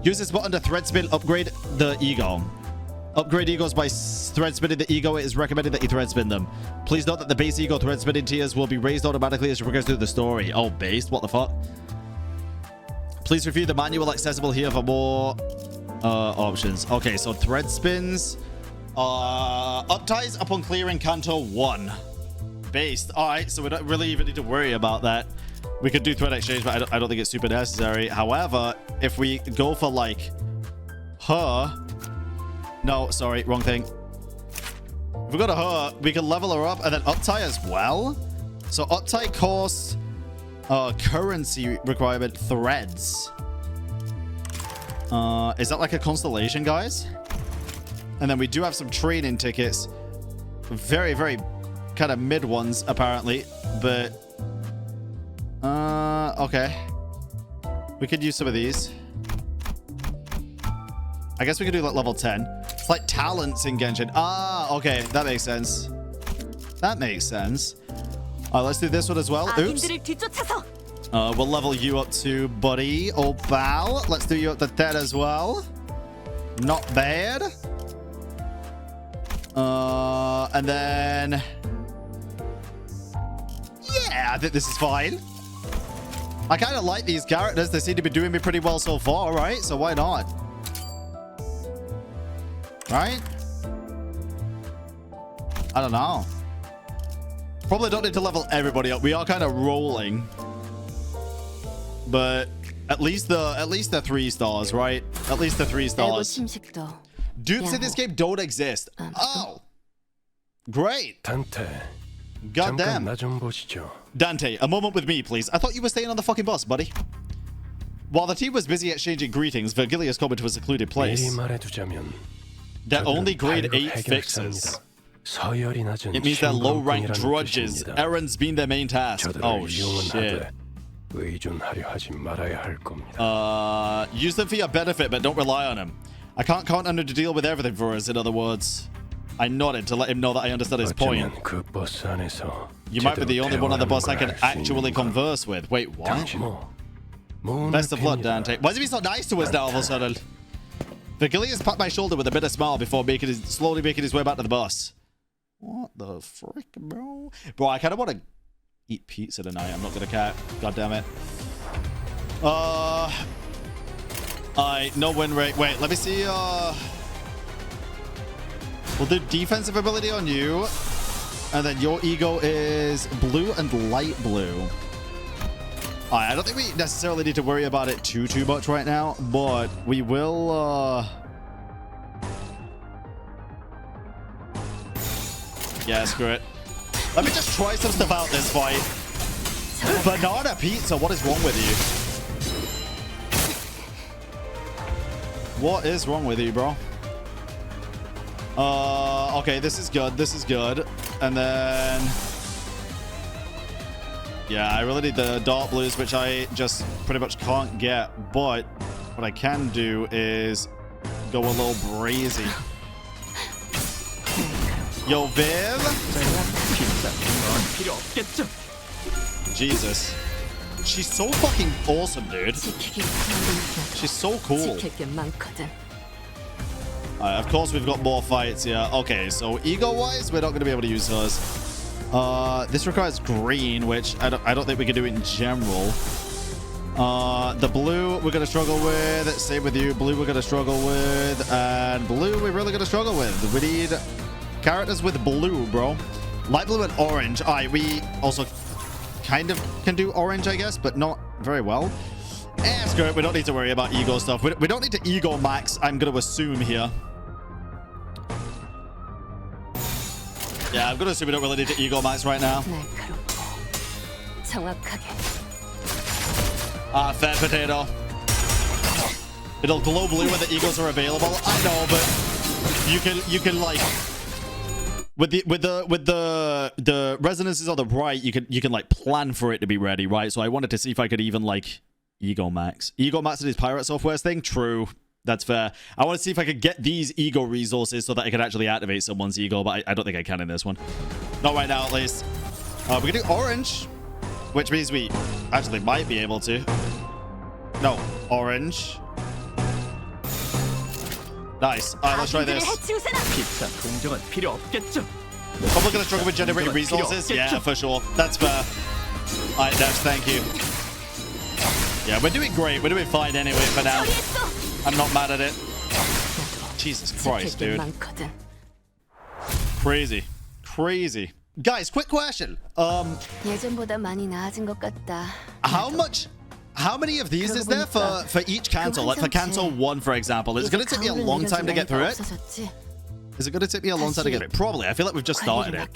Use this button to thread spin, upgrade the E.G.O. Upgrade E.G.Os by thread spinning the E.G.O. It is recommended that you thread spin them. Please note that the base E.G.O thread spinning tiers will be raised automatically as you progress through the story. Oh, based? What the fuck? Please review the manual accessible here for more options. Okay, so thread spins. Upties upon clearing Canto 1. Based. Alright, so we don't really even need to worry about that. We could do thread exchange, but I don't think it's super necessary. However, if we go for like her... No, sorry, wrong thing. If we go to her, we can level her up and then uptie as well. So uptie costs currency requirement threads. Is that like a constellation, guys? And then we do have some training tickets. Very, very kind of mid ones, apparently. But okay. We could use some of these. I guess we could do like level 10. It's like talents in Genshin. Ah, okay. That makes sense. That makes sense. Let's do this one as well. Oops. We'll level you up too, buddy. Oh, pal. Let's do you up to that as well. Not bad. And then... yeah, I think this is fine. I kind of like these characters. They seem to be doing me pretty well so far, right? So why not? Right? I don't know. Probably don't need to level everybody up. We are kind of rolling. But at least the 3 stars, right? At least the 3 stars. Dupes in this game don't exist. Oh! Great! Dante. Goddamn. Dante, a moment with me, please. I thought you were staying on the fucking bus, buddy. While the team was busy exchanging greetings, Virgilius came into a secluded place. They're only grade 8 fixers. It means they're low-ranked drudges. Errands being their main task. Oh, shit. Use them for your benefit, but don't rely on them. I can't count on him to deal with everything for us, in other words. I nodded to let him know that I understood his point. You might be the only one on the bus I can actually converse with. Wait, what? Best of luck, Dante. Why is he so nice to us now all of a sudden? Virgilius pat my shoulder with a bitter smile before slowly making his way back to the bus. What the frick, bro? Bro, I kind of want to eat pizza tonight. I'm not gonna cat. God damn it. No win rate. Wait, let me see. We'll do defensive ability on you. And then your ego is blue and light blue. I don't think we necessarily need to worry about it too much right now, but we will, yeah, screw it. Let me just try some stuff out this fight. Banana pizza, what is wrong with you? What is wrong with you, bro? Okay, this is good. This is good. And then... yeah, I really need the dark blues, which I just pretty much can't get. But what I can do is go a little brazy. Yo, Viv! Jesus. She's so fucking awesome, dude. She's so cool. Of course, we've got more fights here. Okay, so ego-wise, we're not going to be able to use those. This requires green, which I don't think we can do it in general. The blue, we're going to struggle with. Same with you. Blue, we're going to struggle with. And blue, we're really going to struggle with. We need characters with blue, bro. Light blue and orange. All right, we also kind of can do orange, I guess, but not very well. That's good. We don't need to worry about ego stuff. We don't need to ego max, I'm going to assume here. Yeah, I'm going to assume we don't really need to ego max right now. Fat potato. It'll glow blue when the egos are available. I know, but you can like with the resonances on the right, you can like plan for it to be ready, right? So I wanted to see if I could even like ego max. Ego max is Pirate Software's thing. True. That's fair. I want to see if I could get these ego resources so that I can actually activate someone's ego, but I don't think I can in this one. Not right now, at least. We can do orange, which means we actually might be able to. No, orange. Nice. All right, let's try this. Probably going to struggle with generating resources. Yeah, for sure. That's fair. All right, Dex, thank you. Yeah, we're doing great. We're doing fine anyway for now. I'm not mad at it. Jesus Christ, dude. Crazy. Crazy. Guys, quick question. How many of these is there for each Canto? Like for Canto 1, for example. Is it going to take me a long time to get through it? Is it going to take me a long time to get through it? Probably. I feel like we've just started it.